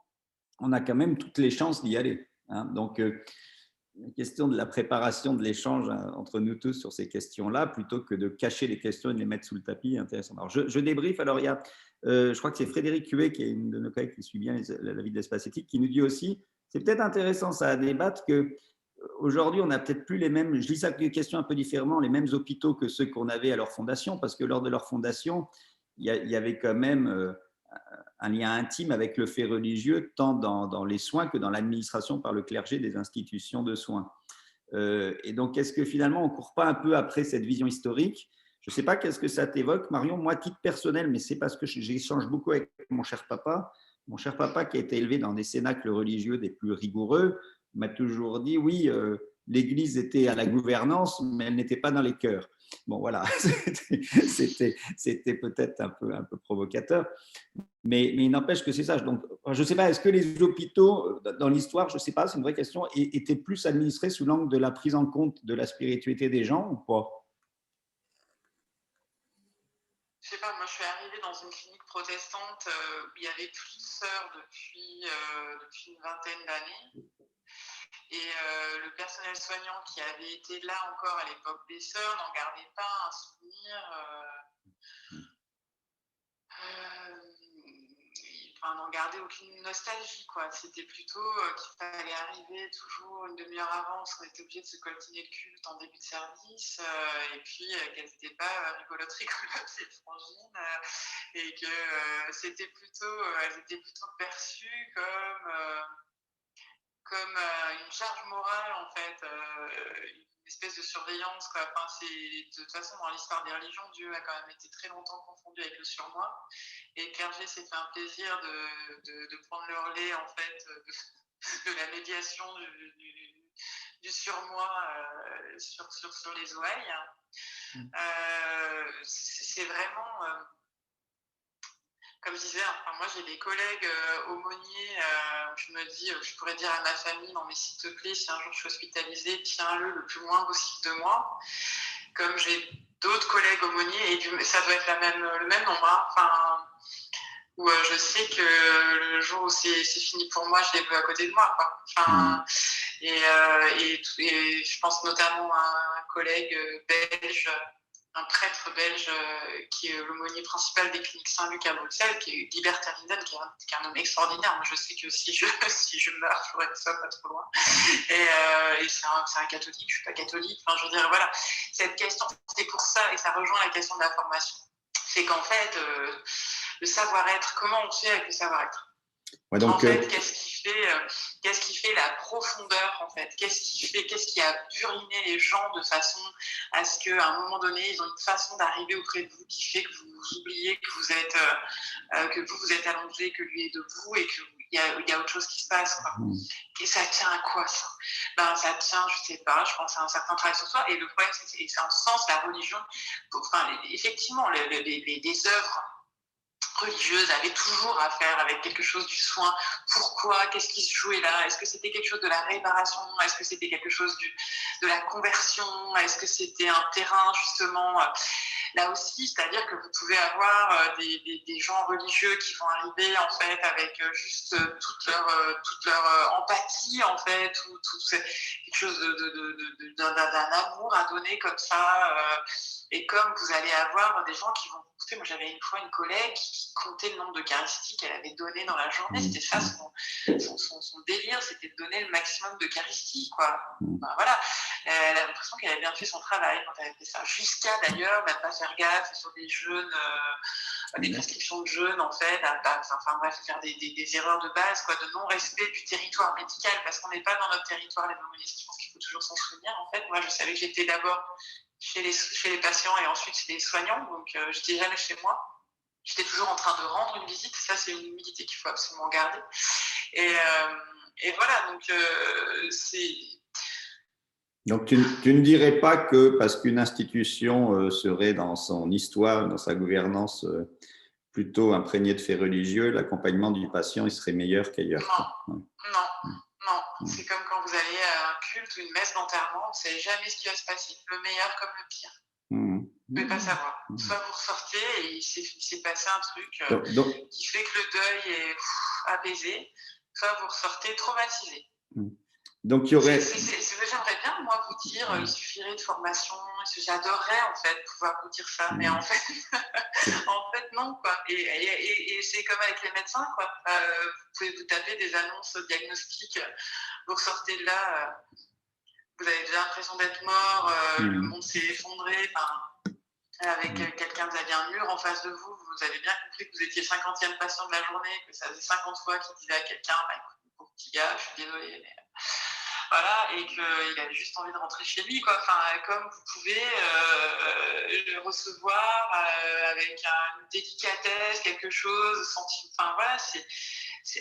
on a quand même toutes les chances d'y aller. Donc, la question de la préparation de l'échange entre nous tous sur ces questions-là, plutôt que de cacher les questions et de les mettre sous le tapis, est intéressant. Alors, je débriefe. Alors, il y a, je crois que c'est Frédéric Huet, qui est une de nos collègues qui suit bien la vie de l'espace éthique, qui nous dit aussi, c'est peut-être intéressant ça à débattre, que aujourd'hui, on n'a peut-être plus les mêmes, je lis ça question un peu différemment, les mêmes hôpitaux que ceux qu'on avait à leur fondation, parce que lors de leur fondation, il y avait quand même un lien intime avec le fait religieux, tant dans les soins que dans l'administration par le clergé des institutions de soins. Et donc, est-ce que finalement, on ne court pas un peu après cette vision historique? Je ne sais pas qu'est-ce que ça t'évoque, Marion. Moi, à titre personnel, mais c'est parce que j'échange beaucoup avec mon cher papa qui a été élevé dans des cénacles religieux des plus rigoureux, m'a toujours dit, oui, l'Église était à la gouvernance, mais elle n'était pas dans les cœurs. Bon, voilà, c'était peut-être un peu provocateur, mais il n'empêche que c'est ça. Donc, je ne sais pas, est-ce que les hôpitaux, dans l'histoire, je ne sais pas, c'est une vraie question, étaient plus administrés sous l'angle de la prise en compte de la spiritualité des gens ou pas? Je sais pas, moi je suis arrivée dans une clinique protestante où il y avait plus de sœurs depuis une vingtaine d'années. Et le personnel soignant qui avait été là encore à l'époque des sœurs n'en gardait pas un souvenir, n'en gardait aucune nostalgie, quoi. C'était plutôt qu'il fallait arriver toujours une demi-heure avant parce qu'on était obligé de se coltiner le culte en début de service, et puis qu'elles n'étaient pas rigolotes les frangines, et que elles étaient plutôt perçues comme une charge morale, en fait, une espèce de surveillance, quoi. Enfin, de toute façon, dans l'histoire des religions, Dieu a quand même été très longtemps confondu avec le surmoi. Et le clergé s'est fait un plaisir de prendre le relais, en fait, de la médiation du surmoi sur les ouailles. C'est vraiment... comme je disais, enfin, moi j'ai des collègues aumôniers, je me dis, je pourrais dire à ma famille, non mais s'il te plaît, si un jour je suis hospitalisée, tiens-le le plus loin possible de moi. Comme j'ai d'autres collègues aumôniers, et ça doit être le même nombre, enfin, où je sais que le jour où c'est fini pour moi, je les veux à côté de moi, quoi. Enfin, et je pense notamment à un collègue belge, un prêtre belge qui est l'aumônier principal des cliniques Saint-Luc à Bruxelles, qui est Guibert Terlinden, qui est un homme extraordinaire. Moi, je sais que si je meurs, je voudrais que ça soit pas trop loin. Et c'est un catholique, je suis pas catholique. Enfin, je veux dire, voilà, cette question, c'est pour ça, et ça rejoint la question de la formation. C'est qu'en fait, le savoir-être, comment on fait avec le savoir-être? Ouais, En donc, fait, qu'est-ce qui fait la profondeur, en fait? Qu'est-ce qui a buriné les gens de façon à ce qu'à un moment donné, ils ont une façon d'arriver auprès de vous qui fait que vous oubliez que vous êtes allongé, que lui est debout et qu'il y a autre chose qui se passe, quoi. Et ça tient à quoi, ça? Ben, ça tient, je sais pas, je pense à un certain travail sur soi. Et le problème, c'est en ce sens, la religion, enfin, effectivement, les œuvres religieuses avaient toujours à faire avec quelque chose du soin. Pourquoi? Qu'est-ce qui se jouait là? Est-ce que c'était quelque chose de la réparation? Est-ce que c'était quelque chose de la conversion? Est-ce que c'était un terrain, justement, là aussi, c'est-à-dire que vous pouvez avoir des gens religieux qui vont arriver, en fait, avec juste toute leur empathie, en fait, ou quelque chose d'un amour à donner comme ça. Et comme vous allez avoir des gens qui vont écouter, moi j'avais une fois une collègue qui comptait le nombre d'eucharisties qu'elle avait donné dans la journée. C'était ça son délire, c'était de donner le maximum d'eucharisties, quoi. Ben, voilà. Elle a l'impression qu'elle avait bien fait son travail quand elle avait fait ça. Jusqu'à d'ailleurs ne pas faire gaffe sur des jeûnes, des prescriptions de jeûne, en fait, enfin bref, faire des erreurs de base, quoi, de non-respect du territoire médical, parce qu'on n'est pas dans notre territoire, les aumôniers. Je pense qu'il faut toujours s'en souvenir, en fait. Moi, je savais que j'étais d'abord chez les patients et ensuite chez les soignants, donc je n'étais jamais chez moi. J'étais toujours en train de rendre une visite, ça c'est une humilité qu'il faut absolument garder. Et voilà, donc c'est... Donc, tu ne dirais pas que parce qu'une institution serait dans son histoire, dans sa gouvernance plutôt imprégnée de faits religieux, l'accompagnement du patient il serait meilleur qu'ailleurs. Non. C'est comme quand vous allez à un culte ou une messe d'enterrement, vous ne savez jamais ce qui va se passer, le meilleur comme le pire. Vous ne pouvez pas savoir. Soit vous ressortez et il s'est passé un truc qui fait que le deuil est apaisé, soit vous ressortez traumatisé. Donc, il y aurait... J'aimerais bien, moi, vous dire, il suffirait de formation, j'adorerais, en fait, pouvoir vous dire ça, mais en fait, non, quoi. Et c'est comme avec les médecins, quoi. Vous pouvez vous taper des annonces diagnostiques, vous ressortez de là, vous avez déjà l'impression d'être mort, le monde s'est effondré, avec quelqu'un, vous aviez un mur en face de vous, vous avez bien compris que vous étiez 50e patient de la journée, que ça faisait 50 fois qu'il disait à quelqu'un, écoute, mon petit gars, je suis désolé, mais... Voilà, et qu'il avait juste envie de rentrer chez lui, quoi. Enfin, comme vous pouvez le recevoir avec une délicatesse, quelque chose, enfin voilà,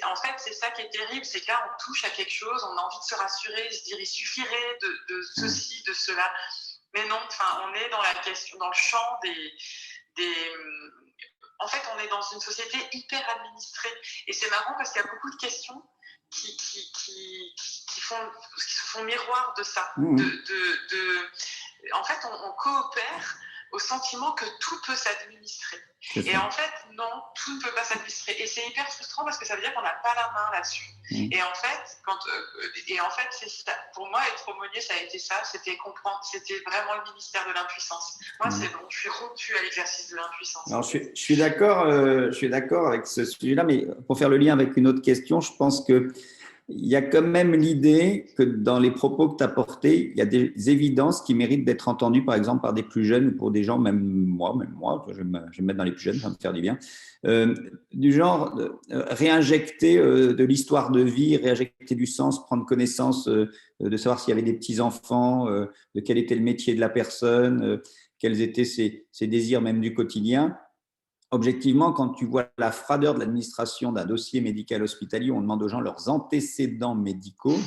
en fait, c'est ça qui est terrible, c'est que là, on touche à quelque chose, on a envie de se rassurer, se dire, il suffirait de ceci, de cela. Mais non, enfin, on est dans la question, dans le champ en fait, on est dans une société hyper administrée. Et c'est marrant parce qu'il y a beaucoup de questions qui se font miroir de ça. En fait, on coopère au sentiment que tout peut s'administrer. Et en fait, non, tout ne peut pas s'administrer. Et c'est hyper frustrant parce que ça veut dire qu'on n'a pas la main là-dessus. Et en fait, c'est ça. Pour moi, être aumônier, ça a été ça. C'était comprendre. C'était vraiment le ministère de l'impuissance. Moi, c'est bon. Je suis rompu à l'exercice de l'impuissance. Alors, je suis d'accord avec ce sujet-là, mais pour faire le lien avec une autre question, je pense que il y a quand même l'idée que dans les propos que tu as portés, il y a des évidences qui méritent d'être entendues, par exemple, par des plus jeunes ou pour des gens, même moi, je vais me mettre dans les plus jeunes, ça va me faire du bien, du genre réinjecter de l'histoire de vie, réinjecter du sens, prendre connaissance de savoir s'il y avait des petits-enfants, de quel était le métier de la personne, quels étaient ses désirs même du quotidien. Objectivement, quand tu vois la froideur de l'administration d'un dossier médical hospitalier, on demande aux gens leurs antécédents médicaux,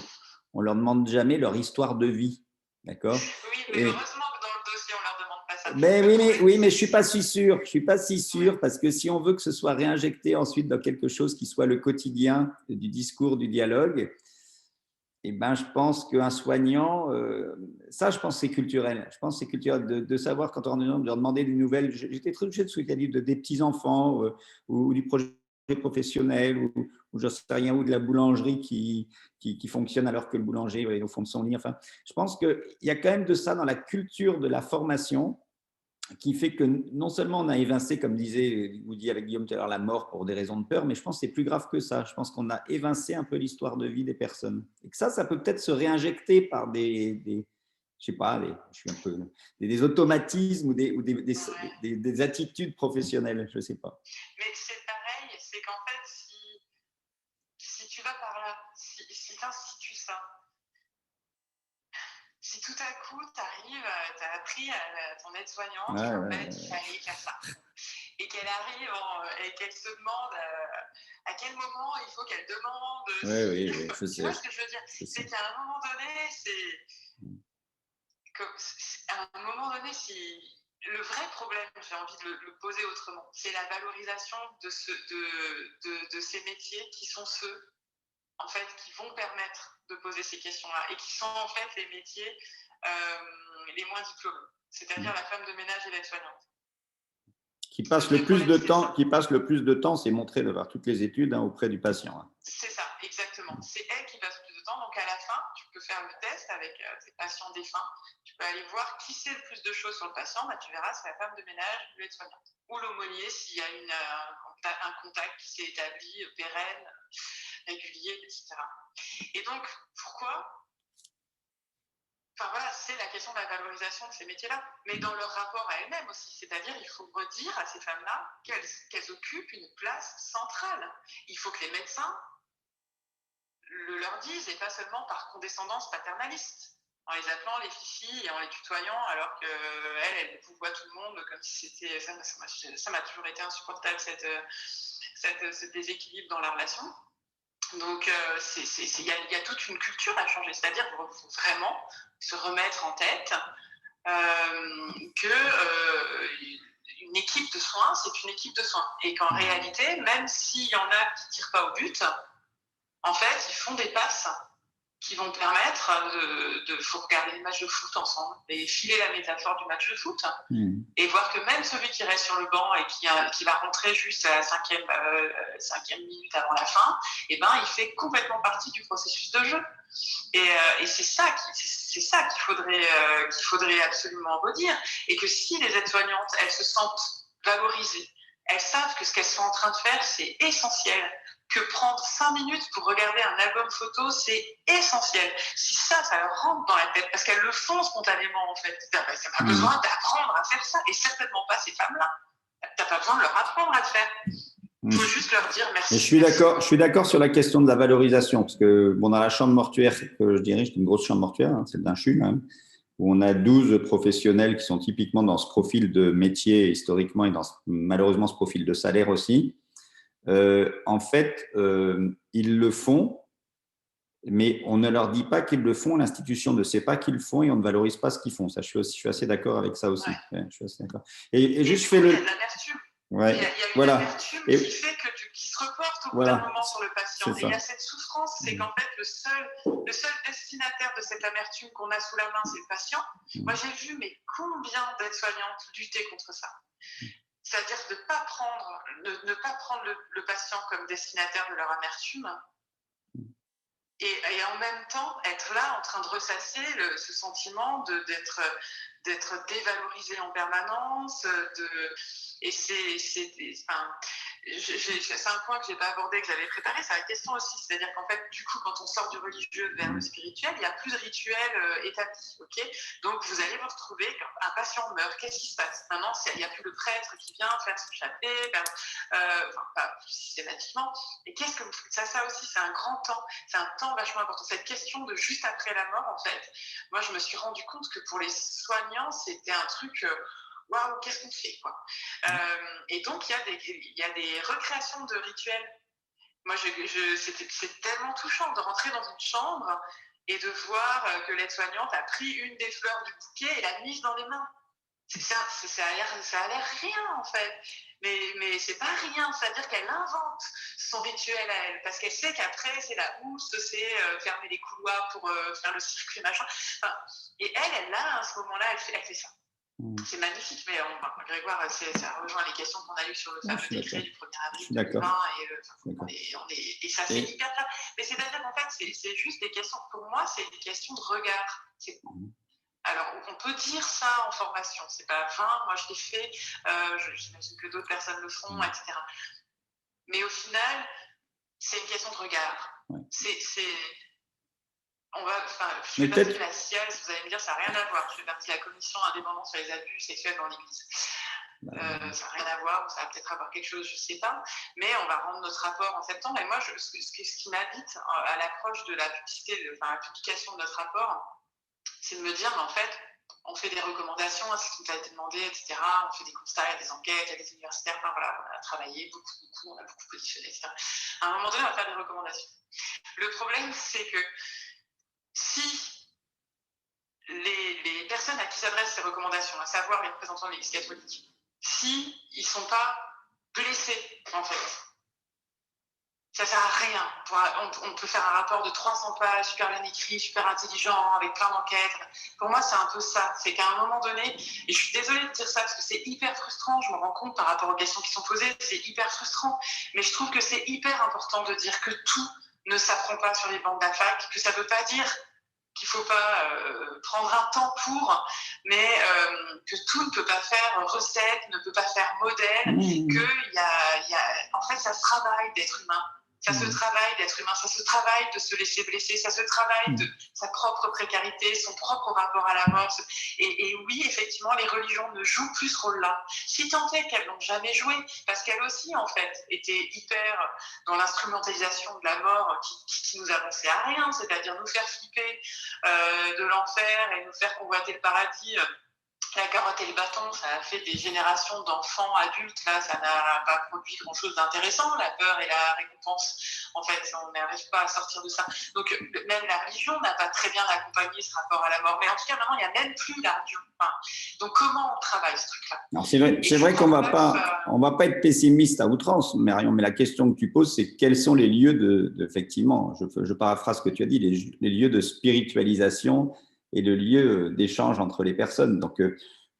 on ne leur demande jamais leur histoire de vie. D'accord ? Oui, mais heureusement que dans le dossier, on ne leur demande pas ça. Mais je ne suis pas si sûr. Je suis pas si sûr parce que si on veut que ce soit réinjecté ensuite dans quelque chose qui soit le quotidien du discours, du dialogue, je pense qu'un soignant, ça, je pense que c'est culturel. Je pense que c'est culturel de savoir quand on de leur demander des nouvelles. J'étais très touché de ce qu'il a dit des petits-enfants ou du projet professionnel ou j'en sais rien, ou de la boulangerie qui fonctionne alors que le boulanger est au fond de son lit. Enfin, je pense qu'il y a quand même de ça dans la culture de la formation qui fait que non seulement on a évincé, comme vous dit avec Guillaume tout à l'heure, la mort pour des raisons de peur, mais je pense que c'est plus grave que ça. Je pense qu'on a évincé un peu l'histoire de vie des personnes. Et que ça peut peut-être se réinjecter par je je sais pas, je suis un peu des automatismes ou des attitudes professionnelles, je sais pas. Mais c'est pareil, c'est qu'en fait, si tu vas par là, si tu institues ça, si tout à coup, tu as appris à ton aide-soignante qu'en fait, il fallait faire ça, et qu'elle arrive et qu'elle se demande à quel moment il faut qu'elle demande. Oui, je sais. Tu vois ce que je veux dire? C'est qu'à un moment donné, le vrai problème, j'ai envie de le poser autrement, c'est la valorisation de ces métiers qui sont ceux, en fait, qui vont permettre de poser ces questions-là et qui sont en fait les métiers les moins diplômés, c'est-à-dire la femme de ménage et l'aide-soignante. Qui passe le plus de temps, c'est montré de par toutes les études auprès du patient. C'est ça, exactement. C'est elle qui passe le plus de temps. Donc à la fin, tu peux faire le test avec tes patients défunts. Tu peux aller voir qui sait le plus de choses sur le patient. Tu verras, c'est la femme de ménage ou l'aide-soignante. Ou l'aumônier s'il y a un contact qui s'est établi, pérenne, régulier, etc. Et donc, pourquoi ? Enfin voilà, c'est la question de la valorisation de ces métiers-là, mais dans leur rapport à elles-mêmes aussi. C'est-à-dire, il faut redire à ces femmes-là qu'elles occupent une place centrale. Il faut que les médecins le leur disent, et pas seulement par condescendance paternaliste, en les appelant les filles et en les tutoyant, alors qu'elles vous voient tout le monde comme si c'était... Ça m'a toujours été insupportable, ce déséquilibre dans la relation. Donc, il y a toute une culture à changer. C'est-à-dire qu'il faut vraiment se remettre en tête qu'une équipe de soins, c'est une équipe de soins. Et qu'en réalité, même s'il y en a qui ne tirent pas au but, en fait, ils font des passes qui vont permettre faut regarder les matchs de foot ensemble et filer la métaphore du match de foot et voir que même celui qui reste sur le banc et qui va rentrer juste à la cinquième minute avant la fin, il fait complètement partie du processus de jeu. Et c'est ça qu'il faudrait absolument redire. Et que si les aides-soignantes, elles se sentent valorisées, elles savent que ce qu'elles sont en train de faire, c'est essentiel, que prendre 5 minutes pour regarder un album photo, c'est essentiel. Si ça leur rentre dans la tête, parce qu'elles le font spontanément, en fait. T'as pas besoin d'apprendre à faire ça, et certainement pas ces femmes-là. T'as pas besoin de leur apprendre à le faire. Il faut juste leur dire merci. Et je suis d'accord sur la question de la valorisation, parce que dans la chambre mortuaire que je dirige, c'est une grosse chambre mortuaire, celle d'un CHU, même, où on a 12 professionnels qui sont typiquement dans ce profil de métier historiquement et malheureusement ce profil de salaire aussi. En fait, ils le font, mais on ne leur dit pas qu'ils le font, l'institution ne sait pas qu'ils le font et on ne valorise pas ce qu'ils font. Ça, je suis assez d'accord avec ça aussi. Ouais, je suis assez d'accord. Et juste fais le... Il y a de l'amertume. Ouais. Il y a une amertume qui fait qui se reporte au bout d'un moment sur le patient. Et il y a cette souffrance, c'est qu'en fait, le seul destinataire de cette amertume qu'on a sous la main, c'est le patient. Moi, j'ai vu, mais combien d'aides-soignantes lutter contre ça. C'est-à-dire de ne pas prendre le patient comme destinataire de leur amertume et en même temps être là en train de ressasser ce sentiment d'être dévalorisé en permanence. C'est un point que je n'ai pas abordé, que j'avais préparé, c'est la question aussi. C'est-à-dire qu'en fait, du coup, quand on sort du religieux vers le spirituel, il n'y a plus de rituel établi. Okay, donc, vous allez vous retrouver quand un patient meurt. Qu'est-ce qui se passe? Maintenant, il n'y a plus le prêtre qui vient faire son chapelet, pas systématiquement. Et qu'est-ce que vous faites? Ça aussi, c'est un grand temps. C'est un temps vachement important. Cette question de juste après la mort, en fait, moi, je me suis rendu compte que pour les soignants, c'était un truc... waouh, qu'est-ce qu'on fait, quoi. Et donc, il y a des recréations de rituels. Moi, c'est tellement touchant de rentrer dans une chambre et de voir que l'aide-soignante a pris une des fleurs du bouquet et l'a mise dans les mains. Ça a l'air rien, en fait. Mais c'est pas rien, c'est-à-dire qu'elle invente son rituel à elle, parce qu'elle sait qu'après, c'est la housse, c'est fermer les couloirs pour faire le circuit, machin. Enfin, et elle là, à ce moment-là, elle fait ça. C'est magnifique, mais Grégoire, ça rejoint les questions qu'on a eues sur le fameux décret du 1er avril 2020, et ça c'est hyper clair. Mais c'est-à-dire qu'en fait, c'est juste des questions, pour moi, c'est des questions de regard. Alors, on peut dire ça en formation, c'est pas vain, moi je l'ai fait, j'imagine que d'autres personnes le font, etc. Mais au final, c'est une question de regard. je fais partie de la CIALS, vous allez me dire, ça n'a rien à voir. Je fais partie de la commission indépendante sur les abus sexuels dans l'Église. Ça n'a rien à voir, ou ça va peut-être avoir quelque chose, je ne sais pas. Mais on va rendre notre rapport en septembre. Et moi, ce qui m'habite à l'approche de la publicité, la publication de notre rapport, c'est de me dire, mais en fait, on fait des recommandations, c'est ce qui nous a été demandé, etc. On fait des constats, il y a des enquêtes, il y a des universitaires. Enfin, voilà, on a travaillé beaucoup, on a beaucoup positionné, etc. À un moment donné, on va faire des recommandations. Le problème, c'est que si les personnes à qui s'adressent ces recommandations, à savoir les représentants de l'Église catholique, si ils ne sont pas blessés, en fait, ça ne sert à rien. On peut faire un rapport de 300 pages, super bien écrit, super intelligent, avec plein d'enquêtes. Pour moi, c'est un peu ça. C'est qu'à un moment donné, et je suis désolée de dire ça parce que c'est hyper frustrant, je me rends compte par rapport aux questions qui sont posées, c'est hyper frustrant. Mais je trouve que c'est hyper important de dire que tout ne s'apprend pas sur les bancs de la fac, que ça ne veut pas dire qu'il ne faut pas prendre un temps pour, mais que tout ne peut pas faire recette, ne peut pas faire modèle, en fait, ça se travaille d'être humain. Ça se travaille d'être humain, ça se travaille de se laisser blesser, ça se travaille de sa propre précarité, son propre rapport à la mort. Et oui, effectivement, les religions ne jouent plus ce rôle-là. Si tant est qu'elles n'ont jamais joué, parce qu'elles aussi, en fait, étaient hyper dans l'instrumentalisation de la mort qui nous avançait à rien, c'est-à-dire nous faire flipper de l'enfer et nous faire convoiter le paradis. La carotte et le bâton, ça a fait des générations d'enfants adultes, là, ça n'a pas produit grand-chose d'intéressant, la peur et la récompense, en fait, on n'arrive pas à sortir de ça. Donc, même la religion n'a pas très bien accompagné ce rapport à la mort, mais en tout cas, maintenant, il n'y a même plus la religion. Donc, comment on travaille ce truc-là? Alors, c'est vrai qu'on ne va pas être pessimiste à outrance, Marion, mais la question que tu poses, c'est quels sont les lieux effectivement, je paraphrase ce que tu as dit, les lieux de spiritualisation et le lieu d'échange entre les personnes. Donc,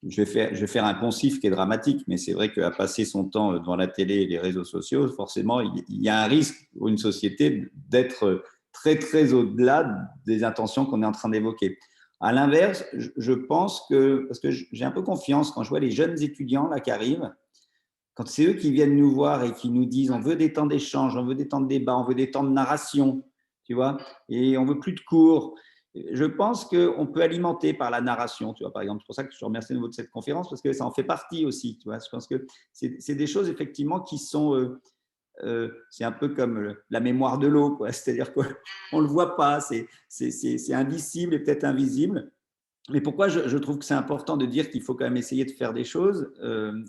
je vais faire un poncif qui est dramatique, mais c'est vrai qu'à passer son temps devant la télé et les réseaux sociaux, forcément, il y a un risque pour une société d'être très, très au-delà des intentions qu'on est en train d'évoquer. À l'inverse, je pense que, parce que j'ai un peu confiance quand je vois les jeunes étudiants là qui arrivent, quand c'est eux qui viennent nous voir et qui nous disent on veut des temps d'échange, on veut des temps de débat, on veut des temps de narration, tu vois, et on veut plus de cours. Je pense qu'on peut alimenter par la narration, tu vois, par exemple. C'est pour ça que je te remercie de nouveau de cette conférence, parce que ça en fait partie aussi, tu vois. Je pense que c'est des choses, effectivement, qui sont… c'est un peu comme la mémoire de l'eau, quoi. C'est-à-dire qu'on ne le voit pas, c'est indicible et peut-être invisible. Mais pourquoi je trouve que c'est important de dire qu'il faut quand même essayer de faire des choses,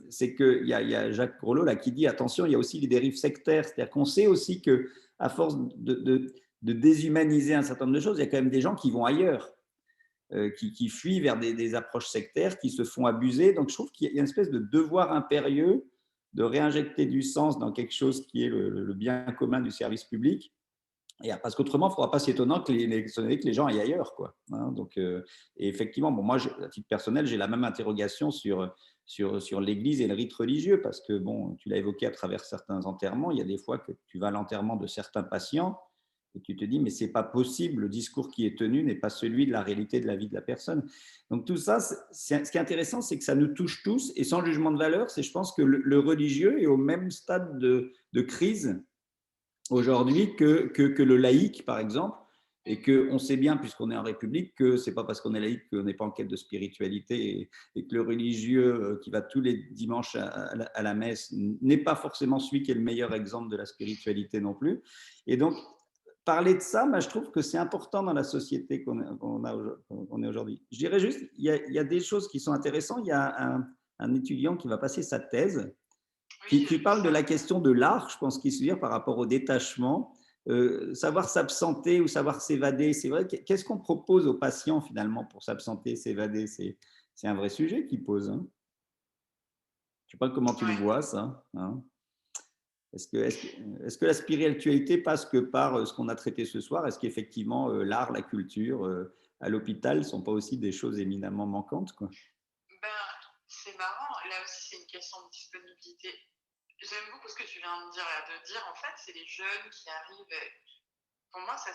c'est qu'il y a Jacques Grolot là, qui dit attention, il y a aussi les dérives sectaires. C'est-à-dire qu'on sait aussi qu'à force de déshumaniser un certain nombre de choses, il y a quand même des gens qui vont ailleurs, qui fuient vers des approches sectaires, qui se font abuser. Donc je trouve qu'il y a une espèce de devoir impérieux de réinjecter du sens dans quelque chose qui est le bien commun du service public. Parce qu'autrement, il ne faudra pas s'étonner que les gens aillent ailleurs, quoi. Hein, donc, et effectivement, bon, moi, à titre personnel, j'ai la même interrogation sur l'Église et le rite religieux, parce que, bon, tu l'as évoqué à travers certains enterrements, il y a des fois que tu vas à l'enterrement de certains patients et tu te dis, mais ce n'est pas possible, le discours qui est tenu n'est pas celui de la réalité de la vie de la personne. Donc tout ça, ce qui est intéressant, c'est que ça nous touche tous, et sans jugement de valeur, je pense que le religieux est au même stade de crise aujourd'hui que le laïque, par exemple, et qu'on sait bien, puisqu'on est en République, que ce n'est pas parce qu'on est laïque qu'on n'est pas en quête de spiritualité, et que le religieux qui va tous les dimanches à la messe n'est pas forcément celui qui est le meilleur exemple de la spiritualité non plus. Et donc, parler de ça, je trouve que c'est important dans la société qu'on est aujourd'hui. Je dirais juste, il y a des choses qui sont intéressantes. Il y a un étudiant qui va passer sa thèse, qui parle de la question de l'art, je pense qu'il se dit par rapport au détachement, savoir s'absenter ou savoir s'évader. C'est vrai, qu'est-ce qu'on propose aux patients finalement pour s'absenter, s'évader? C'est un vrai sujet qu'il pose. Hein. Je ne sais pas comment tu le vois, ça. Hein. Est-ce que la spiritualité passe que par ce qu'on a traité ce soir? Est-ce qu'effectivement, l'art, la culture, à l'hôpital ne sont pas aussi des choses éminemment manquantes, quoi? C'est marrant. Là aussi, c'est une question de disponibilité. J'aime beaucoup ce que tu viens de dire. En fait, c'est les jeunes qui arrivent. Pour moi, ça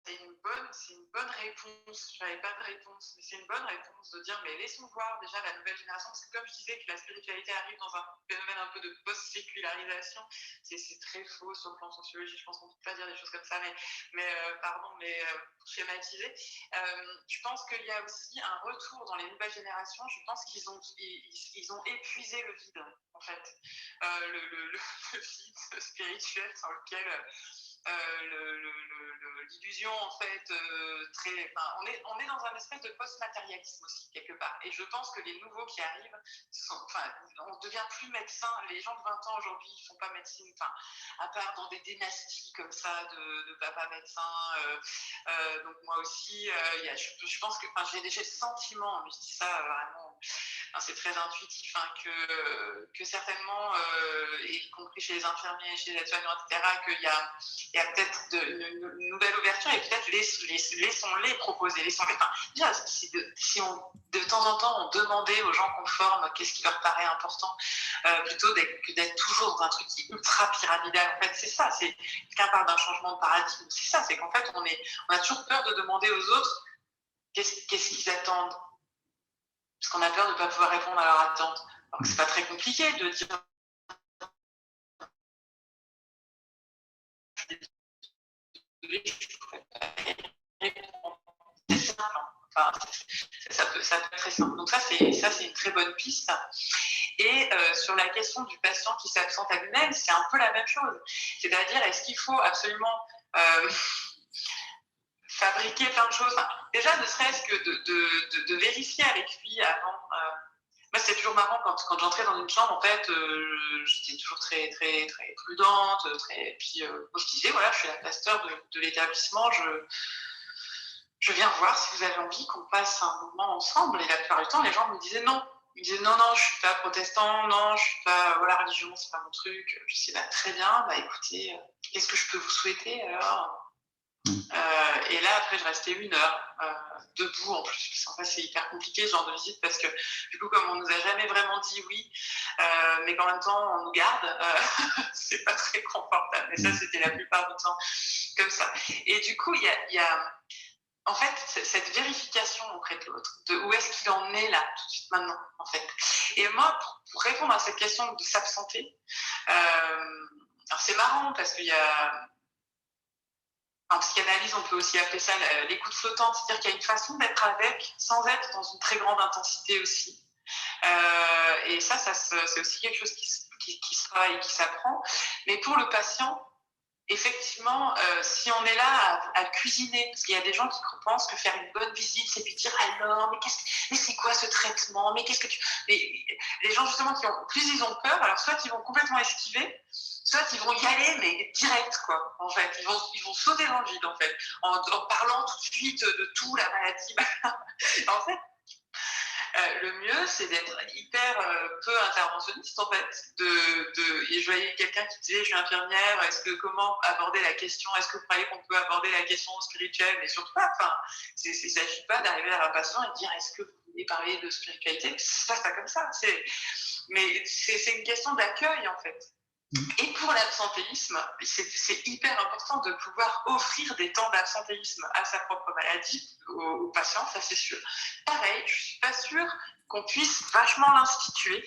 c'est une bonne réponse. Je n'avais pas de réponse, mais c'est une bonne réponse de dire, mais laissons voir déjà la nouvelle génération, parce que comme je disais que la spiritualité arrive dans un phénomène un peu de post-sécularisation, c'est très faux sur le plan sociologique, je pense qu'on ne peut pas dire des choses comme ça, mais pour schématiser, je pense qu'il y a aussi un retour dans les nouvelles générations, je pense ils ont épuisé le vide, en fait, le vide spirituel sur lequel... l'illusion en fait on est dans un espèce de post-matérialisme aussi quelque part, et je pense que les nouveaux qui arrivent on devient plus médecin. Les gens de 20 ans aujourd'hui ils font pas médecine, à part dans des dynasties comme ça de papa médecin, donc moi aussi je pense que j'ai le sentiment, mais je dis ça vraiment, c'est très intuitif, que certainement, y compris chez les infirmiers, chez les aides-soignants, etc., qu'il y a peut-être une nouvelle ouverture, et peut-être laissons-les proposer, laissons-les. Déjà, si on, de temps en temps on demandait aux gens qu'on forme qu'est-ce qui leur paraît important, plutôt que d'être toujours dans un truc qui est ultra pyramidal, en fait, c'est ça. Quelqu'un parle d'un changement de paradigme, c'est ça, c'est qu'en fait on a toujours peur de demander aux autres qu'est-ce qu'ils attendent, parce qu'on a peur de ne pas pouvoir répondre à leurs attentes. Donc c'est pas très compliqué de dire c'est simple. Ça peut être très simple. Donc ça c'est une très bonne piste. Et sur la question du patient qui s'absente à lui-même, c'est un peu la même chose. C'est-à-dire, est-ce qu'il faut absolument fabriquer plein de choses, déjà ne serait-ce que de vérifier avec lui avant. Moi, c'était toujours marrant quand j'entrais dans une chambre, en fait, j'étais toujours très, très, très prudente, puis moi, je disais, voilà, je suis la pasteur de l'établissement, je viens voir si vous avez envie qu'on passe un moment ensemble. Et la plupart du temps, les gens me disaient non. Ils disaient non, je suis pas protestant, non, je suis pas, la religion, c'est pas mon truc. Je disais, très bien, écoutez, qu'est-ce que je peux vous souhaiter alors? Et là, après, je restais 1 heure debout en plus. Parce qu'en fait, c'est hyper compliqué ce genre de visite, parce que du coup, comme on nous a jamais vraiment dit oui, mais qu'en même temps, on nous garde, c'est pas très confortable. Et ça, c'était la plupart du temps comme ça. Et du coup, il y a en fait cette vérification auprès de l'autre, de où est-ce qu'il en est là, tout de suite maintenant, en fait. Et moi, pour répondre à cette question de s'absenter, alors c'est marrant parce qu'il y a... En psychanalyse, on peut aussi appeler ça l'écoute flottante, c'est-à-dire qu'il y a une façon d'être avec sans être dans une très grande intensité aussi. Et ça c'est aussi quelque chose qui se travaille et qui s'apprend. Mais pour le patient, effectivement, si on est là à cuisiner, parce qu'il y a des gens qui pensent que faire une bonne visite, c'est lui dire alors, mais c'est quoi ce traitement, mais qu'est-ce que tu... Mais les gens justement plus ils ont peur, alors soit ils vont complètement esquiver, soit ils vont y aller, mais direct, quoi, en fait. Ils vont sauter dans le vide, en fait, en parlant tout de suite de tout, la maladie. En fait, le mieux, c'est d'être hyper peu interventionniste, en fait. Et je voyais quelqu'un qui disait, je suis infirmière, comment aborder la question, est-ce que vous croyez qu'on peut aborder la question spirituelle? Mais surtout pas, il ne s'agit pas d'arriver à un patient et de dire, est-ce que vous voulez parler de spiritualité? Ça se passe pas comme ça. Mais c'est une question d'accueil, en fait. Et pour l'absentéisme, c'est hyper important de pouvoir offrir des temps d'absentéisme à sa propre maladie aux patients, ça c'est sûr. Pareil, je ne suis pas sûre qu'on puisse vachement l'instituer.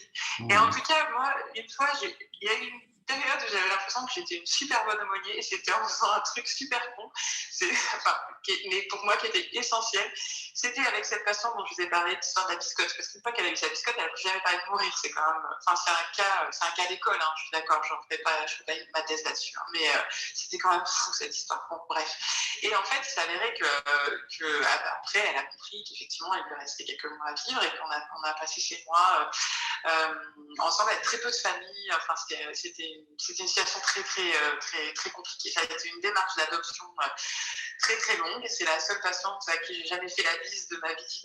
Et en tout cas, moi, une fois, il y a eu une période où j'avais l'impression que j'étais une super bonne aumônier, et c'était en faisant un truc super con, mais pour moi qui était essentiel. C'était avec cette patiente dont je vous ai parlé, l'histoire de la biscotte, parce qu'une fois qu'elle a eu sa biscotte, elle n'a plus jamais parlé de mourir. C'est quand même, c'est un cas d'école, je suis d'accord, je ne fais pas ma thèse là-dessus, mais c'était quand même fou cette histoire. Bon, bref. Et en fait, il s'avérait que après, elle a compris qu'effectivement, il lui restait quelques mois à vivre, et qu'on a passé ces mois ensemble avec très peu de famille. Enfin, c'était une situation très, très, très, très compliquée. Ça a été une démarche d'adoption très très longue, et c'est la seule patiente à qui j'ai jamais fait la bise de ma vie.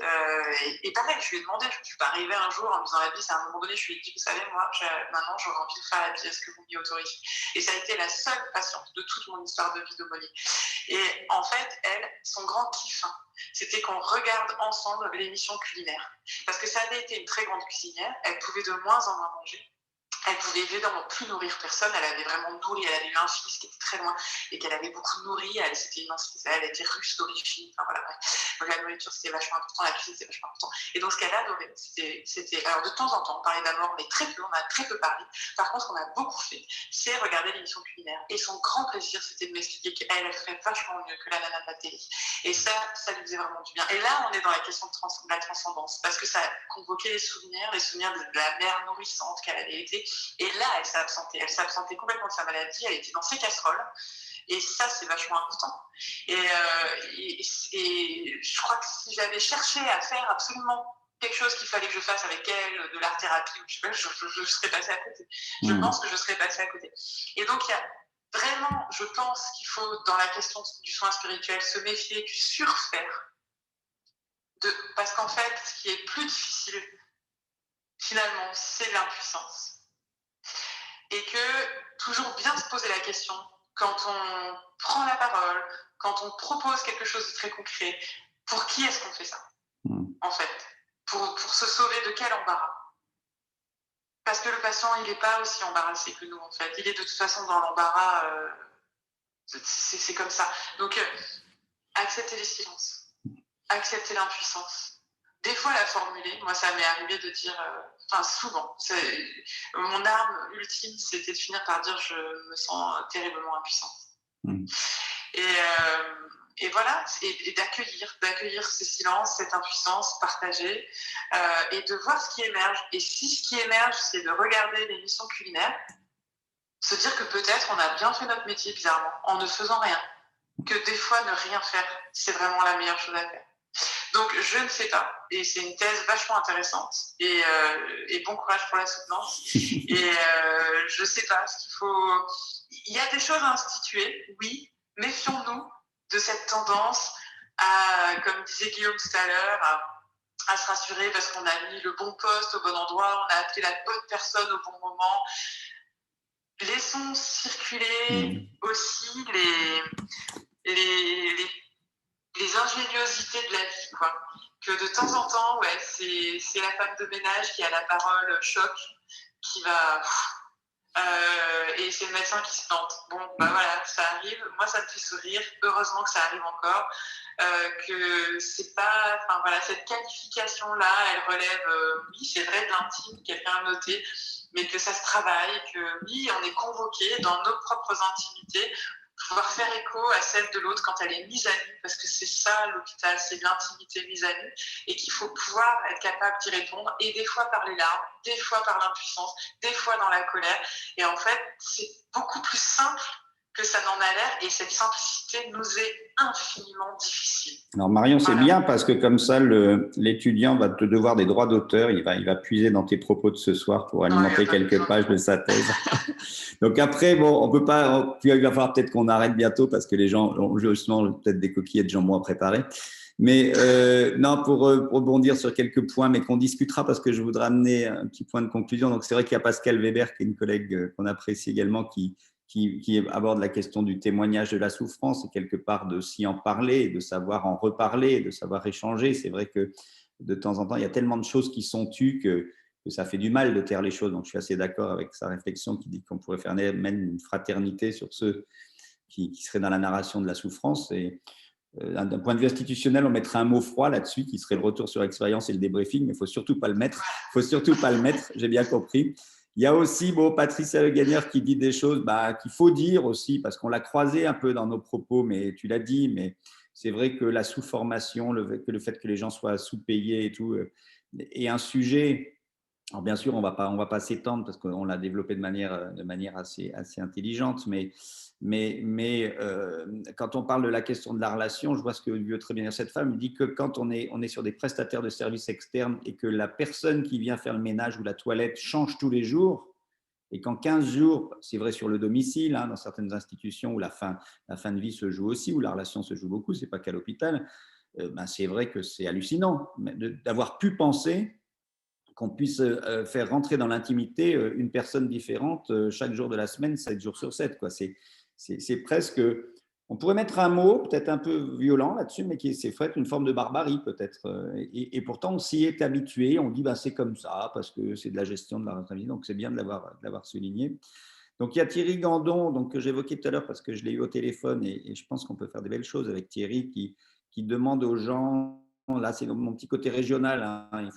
Et pareil, je lui ai demandé, je ne suis pas arrivée un jour en me faisant la bise, à un moment donné, je lui ai dit, vous savez, moi, maintenant, j'aurais envie de faire la bise, est-ce que vous m'y autorisez? Et ça a été la seule patiente de toute mon histoire de vie d'aumônier. Et en fait, elle, son grand kiff, c'était qu'on regarde ensemble l'émission culinaire. Parce que ça avait été une très grande cuisinière, elle pouvait de moins en moins manger. elle pouvait évidemment plus nourrir personne. Elle avait vraiment nourri. Elle avait eu un fils qui était très loin et qu'elle avait beaucoup nourri. C'était une elle était russe d'origine. Enfin, voilà, bref. Donc, la nourriture, c'était vachement important. La cuisine, c'était vachement important. Et donc, ce qu'elle adorait, c'était. Alors, de temps en temps, parler d'amour, mais très peu. On a très peu parlé. Par contre, ce qu'on a beaucoup fait, c'est regarder l'émission culinaire. Et son grand plaisir, c'était de m'expliquer qu'elle ferait vachement mieux que la nana de la télé. Et ça lui faisait vraiment du bien. Et là, on est dans la question de la transcendance. Parce que ça convoquait les souvenirs de la mère nourrissante qu'elle avait été. Et là, elle s'absentait complètement de sa maladie, elle était dans ses casseroles. Et ça, c'est vachement important. Et je crois que si j'avais cherché à faire absolument quelque chose qu'il fallait que je fasse avec elle, de l'art-thérapie, je serais passée à côté. Je pense que je serais passée à côté. Et donc, il y a vraiment, je pense qu'il faut, dans la question du soin spirituel, se méfier du surfaire. Parce qu'en fait, ce qui est plus difficile, finalement, c'est l'impuissance. Et que toujours bien se poser la question, quand on prend la parole, quand on propose quelque chose de très concret, pour qui est-ce qu'on fait ça, en fait, pour se sauver de quel embarras? Parce que le patient, il n'est pas aussi embarrassé que nous, en fait. Il est de toute façon dans l'embarras, c'est comme ça. Donc, accepter les silences, accepter l'impuissance. Des fois, la formuler, moi, ça m'est arrivé de dire, souvent, mon arme ultime, c'était de finir par dire je me sens terriblement impuissante. Et voilà, et d'accueillir ce silence, cette impuissance partagée, et de voir ce qui émerge. Et si ce qui émerge, c'est de regarder l'émission culinaire, se dire que peut-être on a bien fait notre métier bizarrement, en ne faisant rien. Que des fois, ne rien faire, c'est vraiment la meilleure chose à faire. Donc, je ne sais pas. Et c'est une thèse vachement intéressante. Et bon courage pour la soutenance. Et je ne sais pas ce qu'il faut. Il y a des choses à instituer, oui. Méfions-nous de cette tendance à, comme disait Guillaume tout à l'heure, à se rassurer parce qu'on a mis le bon poste au bon endroit, on a appelé la bonne personne au bon moment. Laissons circuler aussi les ingéniosités de la vie, quoi. Que de temps en temps, ouais, c'est la femme de ménage qui a la parole choc, qui va... et c'est le médecin qui se plante. Bon, bah voilà, ça arrive. Moi, ça me fait sourire. Heureusement que ça arrive encore. Que c'est pas... Enfin, voilà, cette qualification-là, elle relève, oui, c'est vrai, de l'intime, quelqu'un a noté, mais que ça se travaille, que oui, on est convoqué dans nos propres intimités, pouvoir faire écho à celle de l'autre quand elle est mise à nu, parce que c'est ça l'hôpital, c'est l'intimité mise à nu, et qu'il faut pouvoir être capable d'y répondre, et des fois par les larmes, des fois par l'impuissance, des fois dans la colère, et en fait, c'est beaucoup plus simple que ça n'en a l'air, et cette simplicité nous est infiniment difficile. Alors Marion, c'est bien parce que comme ça, l'étudiant va te devoir des droits d'auteur, il va puiser dans tes propos de ce soir pour alimenter quelques pages de sa thèse. Donc après, bon, on peut pas, il va falloir peut-être qu'on arrête bientôt parce que les gens ont justement peut-être des coquillettes de jambon à préparer. Mais non, pour rebondir sur quelques points, mais qu'on discutera parce que je voudrais amener un petit point de conclusion. Donc c'est vrai qu'il y a Pascal Weber, qui est une collègue qu'on apprécie également, qui aborde la question du témoignage de la souffrance et quelque part de s'y en parler, de savoir en reparler, de savoir échanger. C'est vrai que de temps en temps, il y a tellement de choses qui sont tues que ça fait du mal de taire les choses. Donc, je suis assez d'accord avec sa réflexion qui dit qu'on pourrait faire même une fraternité sur ceux qui seraient dans la narration de la souffrance. Et d'un point de vue institutionnel, on mettrait un mot froid là-dessus qui serait le retour sur expérience et le débriefing, mais il ne faut surtout pas le mettre. Il ne faut surtout pas le mettre, j'ai bien compris. Il y a aussi Patricia Le Gagneur qui dit des choses qu'il faut dire aussi, parce qu'on l'a croisé un peu dans nos propos, mais tu l'as dit, mais c'est vrai que la sous-formation, le fait que les gens soient sous-payés et tout, est un sujet. Alors bien sûr, on va pas s'étendre parce qu'on l'a développé de manière assez intelligente, mais quand on parle de la question de la relation, je vois ce que veut très bien dire cette femme. Il dit que quand on est sur des prestataires de services externes et que la personne qui vient faire le ménage ou la toilette change tous les jours, et qu'en 15 jours, c'est vrai sur le domicile, dans certaines institutions où la fin de vie se joue aussi, où la relation se joue beaucoup, c'est pas qu'à l'hôpital, c'est vrai que c'est hallucinant d'avoir pu penser qu'on puisse faire rentrer dans l'intimité une personne différente chaque jour de la semaine, 7 jours sur 7. Quoi. C'est presque On pourrait mettre un mot, peut-être un peu violent là-dessus, mais c'est fait une forme de barbarie peut-être. Et pourtant, on s'y est habitué. On dit, bah, c'est comme ça, parce que c'est de la gestion de la responsabilité. Donc, c'est bien de l'avoir souligné. Donc, il y a Thierry Gandon, donc, que j'évoquais tout à l'heure parce que je l'ai eu au téléphone et je pense qu'on peut faire des belles choses avec Thierry qui demande aux gens, là, c'est mon petit côté régional, hein, il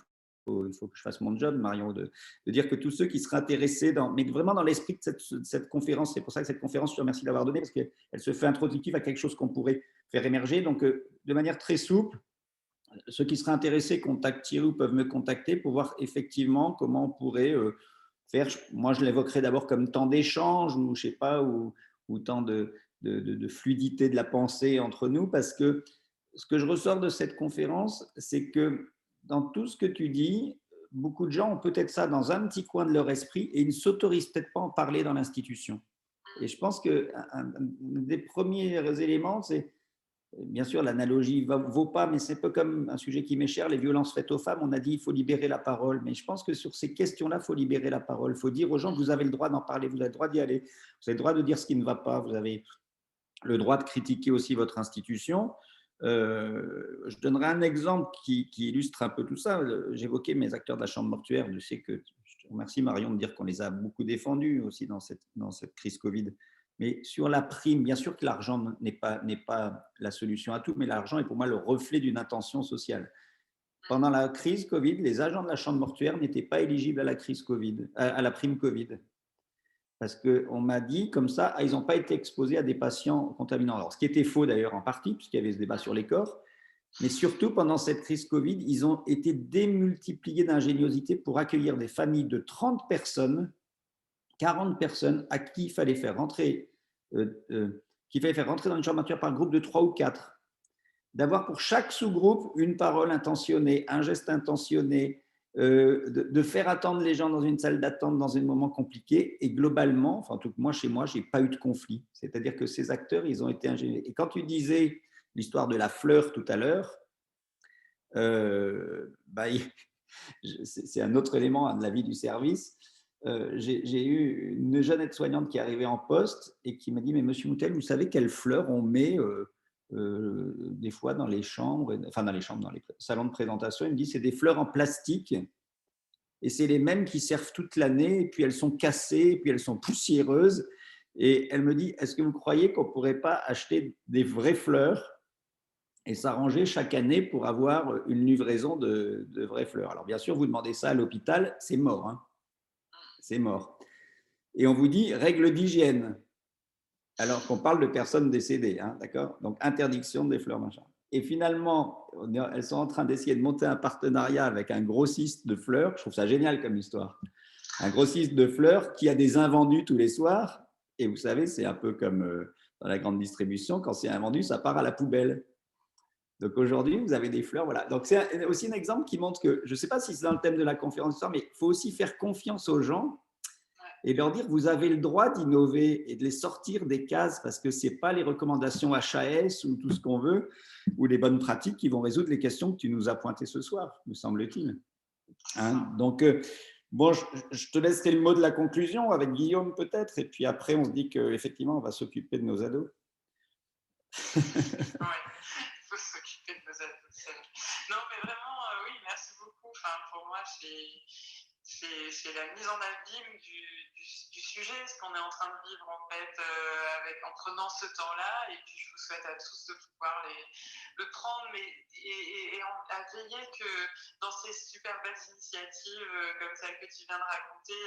faut que je fasse mon job, Marion, de dire que tous ceux qui seraient intéressés, mais vraiment dans l'esprit de cette conférence, c'est pour ça que cette conférence, je te remercie d'avoir donné, parce qu'elle se fait introductive à quelque chose qu'on pourrait faire émerger. Donc, de manière très souple, ceux qui seraient intéressés contactent Thierry ou peuvent me contacter pour voir effectivement comment on pourrait faire. Moi, je l'évoquerai d'abord comme temps d'échange ou je sais pas, ou temps de fluidité de la pensée entre nous, parce que ce que je ressors de cette conférence, c'est que dans tout ce que tu dis, beaucoup de gens ont peut-être ça dans un petit coin de leur esprit et ils ne s'autorisent peut-être pas à en parler dans l'institution. Et je pense qu'un des premiers éléments, c'est bien sûr, l'analogie ne vaut pas, mais c'est un peu comme un sujet qui m'est cher, les violences faites aux femmes. On a dit qu'il faut libérer la parole. Mais je pense que sur ces questions-là, il faut libérer la parole. Il faut dire aux gens que vous avez le droit d'en parler, vous avez le droit d'y aller, vous avez le droit de dire ce qui ne va pas, vous avez le droit de critiquer aussi votre institution. Je donnerai un exemple qui illustre un peu tout ça. J'évoquais mes acteurs de la chambre mortuaire. Je sais que je te remercie, Marion, de dire qu'on les a beaucoup défendus aussi dans cette crise Covid. Mais sur la prime, bien sûr que l'argent n'est pas la solution à tout, mais l'argent est pour moi le reflet d'une intention sociale. Pendant la crise Covid, les agents de la chambre mortuaire n'étaient pas éligibles à la crise Covid, à la prime Covid. Parce qu'on m'a dit comme ça, ils n'ont pas été exposés à des patients contaminants. Alors, ce qui était faux d'ailleurs en partie, puisqu'il y avait ce débat sur les corps, mais surtout pendant cette crise Covid, ils ont été démultipliés d'ingéniosité pour accueillir des familles de 30 personnes, 40 personnes à qui il fallait faire rentrer, dans une chambre mortuaire par groupe de 3 ou 4, d'avoir pour chaque sous-groupe une parole intentionnée, un geste intentionné, de faire attendre les gens dans une salle d'attente dans un moment compliqué. Et globalement, enfin, en tout cas, moi, chez moi, je n'ai pas eu de conflit. C'est-à-dire que ces acteurs, ils ont été ingénieux. Et quand tu disais l'histoire de la fleur tout à l'heure, bah, c'est un autre élément de la vie du service. J'ai eu une jeune aide-soignante qui est arrivée en poste et qui m'a dit, mais monsieur Moutel, vous savez quelles fleurs on met des fois dans les chambres, dans les salons de présentation. Il me dit, c'est des fleurs en plastique et c'est les mêmes qui servent toute l'année et puis elles sont cassées et puis elles sont poussiéreuses. Et elle me dit, est-ce que vous croyez qu'on ne pourrait pas acheter des vraies fleurs et s'arranger chaque année pour avoir une livraison de vraies fleurs? Alors bien sûr, vous demandez ça à l'hôpital, c'est mort. Hein, c'est mort. Et on vous dit règle d'hygiène, alors qu'on parle de personnes décédées, hein, d'accord? Donc interdiction des fleurs, machin. Et finalement, elles sont en train d'essayer de monter un partenariat avec un grossiste de fleurs. Je trouve ça génial comme histoire. Un grossiste de fleurs qui a des invendus tous les soirs. Et vous savez, c'est un peu comme dans la grande distribution, quand c'est invendu, ça part à la poubelle. Donc aujourd'hui, vous avez des fleurs, voilà. Donc c'est aussi un exemple qui montre que, je ne sais pas si c'est dans le thème de la conférence, mais il faut aussi faire confiance aux gens et leur dire, vous avez le droit d'innover et de les sortir des cases parce que ce n'est pas les recommandations HAS ou tout ce qu'on veut, ou les bonnes pratiques qui vont résoudre les questions que tu nous as pointées ce soir, me semble-t-il. Hein, donc, bon, je te laisserai le mot de la conclusion avec Guillaume peut-être, et puis après on se dit qu'effectivement on va s'occuper de nos ados. Oui, il faut s'occuper de nos ados. Non, mais vraiment, oui, merci beaucoup. Enfin, pour moi, c'est la mise en abîme du sujet, ce qu'on est en train de vivre en fait, en prenant ce temps-là. Et puis je vous souhaite à tous de pouvoir le prendre, et à veiller que dans ces super belles initiatives comme celle que tu viens de raconter,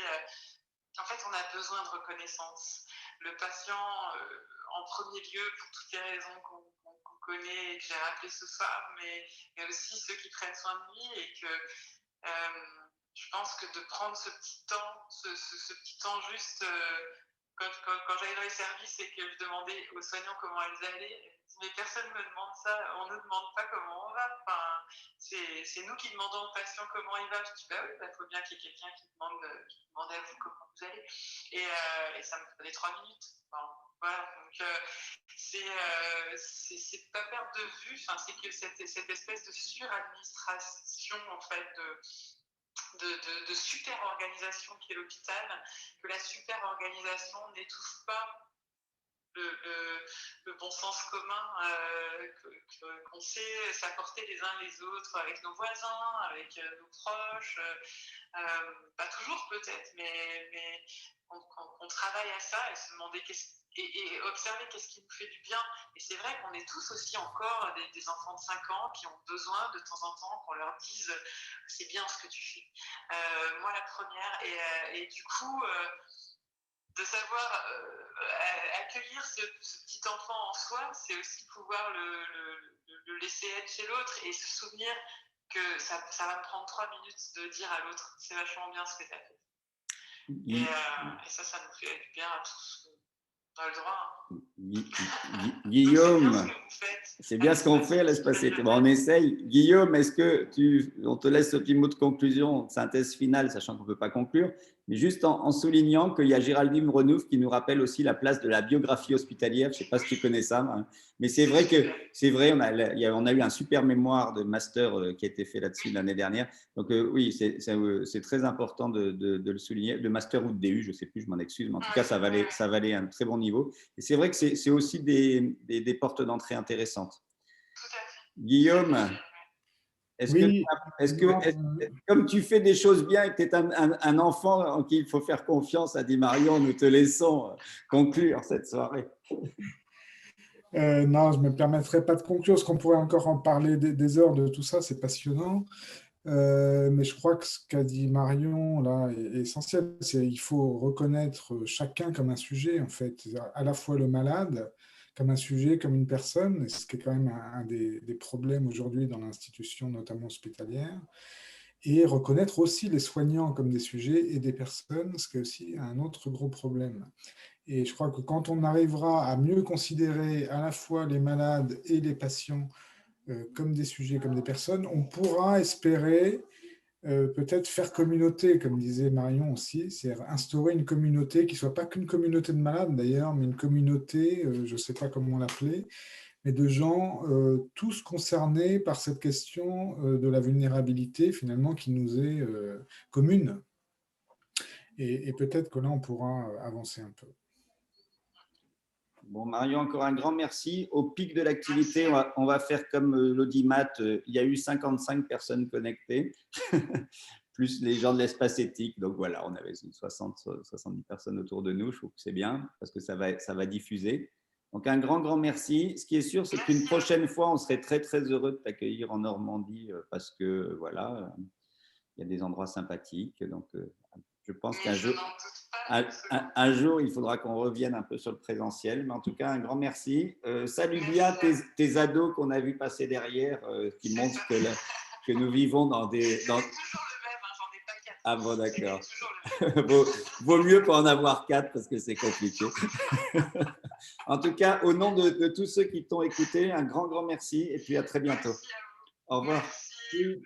en fait, on a besoin de reconnaissance. Le patient, en premier lieu, pour toutes les raisons qu'on connaît et que j'ai rappelées ce soir, mais aussi ceux qui prennent soin de lui, et que je pense que de prendre ce petit temps, ce petit temps juste, quand j'allais dans les services et que je demandais aux soignants comment elles allaient, mais personne ne me demande ça, on ne demande pas comment on va. Enfin, c'est nous qui demandons aux patients comment il va. Je dis, bah oui, il faut bien qu'il y ait quelqu'un qui demande à vous comment vous allez. Et ça me prenait 3 minutes. Enfin, voilà, donc c'est pas perdre de vue, c'est que cette espèce de suradministration en fait de super organisation qui est l'hôpital, que la super organisation n'étouffe pas le bon sens commun qu'on sait s'apporter les uns les autres avec nos voisins, avec nos proches, pas toujours peut-être, mais qu'on travaille à ça et se demander et observer qu'est-ce qui nous fait du bien. Et c'est vrai qu'on est tous aussi encore des enfants de 5 ans qui ont besoin de temps en temps qu'on leur dise c'est bien ce que tu fais. Moi la première, et du coup de savoir accueillir ce petit enfant en soi, c'est aussi pouvoir le laisser être chez l'autre et se souvenir que ça va me prendre 3 minutes de dire à l'autre c'est vachement bien ce que tu as fait. Et ça nous fait du bien à tous. On a le droit. Guillaume, c'est bien ce qu'on fait à l'Espace Été. Bon, on essaye. Guillaume, est-ce que on te laisse ce petit mot de conclusion, synthèse finale, sachant qu'on ne peut pas conclure, mais juste en soulignant qu'il y a Géraldine Renouf qui nous rappelle aussi la place de la biographie hospitalière. Je ne sais pas si tu connais ça, hein, mais c'est vrai on a eu un super mémoire de master qui a été fait là-dessus l'année dernière. Donc oui, c'est très important de le souligner. De master ou de DU, je ne sais plus, je m'en excuse, mais en tout cas, ça valait un très bon niveau. Et c'est vrai que c'est aussi des portes d'entrée intéressantes. Guillaume, comme tu fais des choses bien et que tu es un enfant en qui il faut faire confiance, a dit Marion, nous te laissons conclure cette soirée. Non, je ne me permettrai pas de conclure, parce qu'on pourrait encore en parler des heures de tout ça, c'est passionnant. Mais je crois que ce qu'a dit Marion là est essentiel. Il faut reconnaître chacun comme un sujet, en fait, à la fois le malade comme un sujet, comme une personne, ce qui est quand même un des problèmes aujourd'hui dans l'institution, notamment hospitalière, et reconnaître aussi les soignants comme des sujets et des personnes, ce qui est aussi un autre gros problème. Et je crois que quand on arrivera à mieux considérer à la fois les malades et les patients comme des sujets, comme des personnes, on pourra espérer peut-être faire communauté, comme disait Marion aussi, c'est-à-dire instaurer une communauté qui ne soit pas qu'une communauté de malades d'ailleurs, mais une communauté, je ne sais pas comment l'appeler, mais de gens tous concernés par cette question de la vulnérabilité finalement qui nous est commune. Et peut-être que là, on pourra avancer un peu. Bon, Marion, encore un grand merci. Au pic de l'activité, on va faire comme l'audimat. Il y a eu 55 personnes connectées, plus les gens de l'espace éthique. Donc voilà, on avait 70 personnes autour de nous. Je trouve que c'est bien parce que ça va diffuser. Donc un grand merci. Ce qui est sûr, c'est qu'une prochaine fois, on serait très heureux de t'accueillir en Normandie parce que voilà, il y a des endroits sympathiques. Donc je pense qu'un jour… Un jour, il faudra qu'on revienne un peu sur le présentiel. Mais en tout cas, un grand merci. Salue bien tes ados qu'on a vu passer derrière, qui montrent que nous vivons dans des… C'est toujours le même, hein, j'en ai pas 4. Ah bon, d'accord. Vaut mieux pas en avoir 4 parce que c'est compliqué. En tout cas, au nom de tous ceux qui t'ont écouté, un grand merci et puis à très bientôt. Merci à vous. Au revoir. Merci.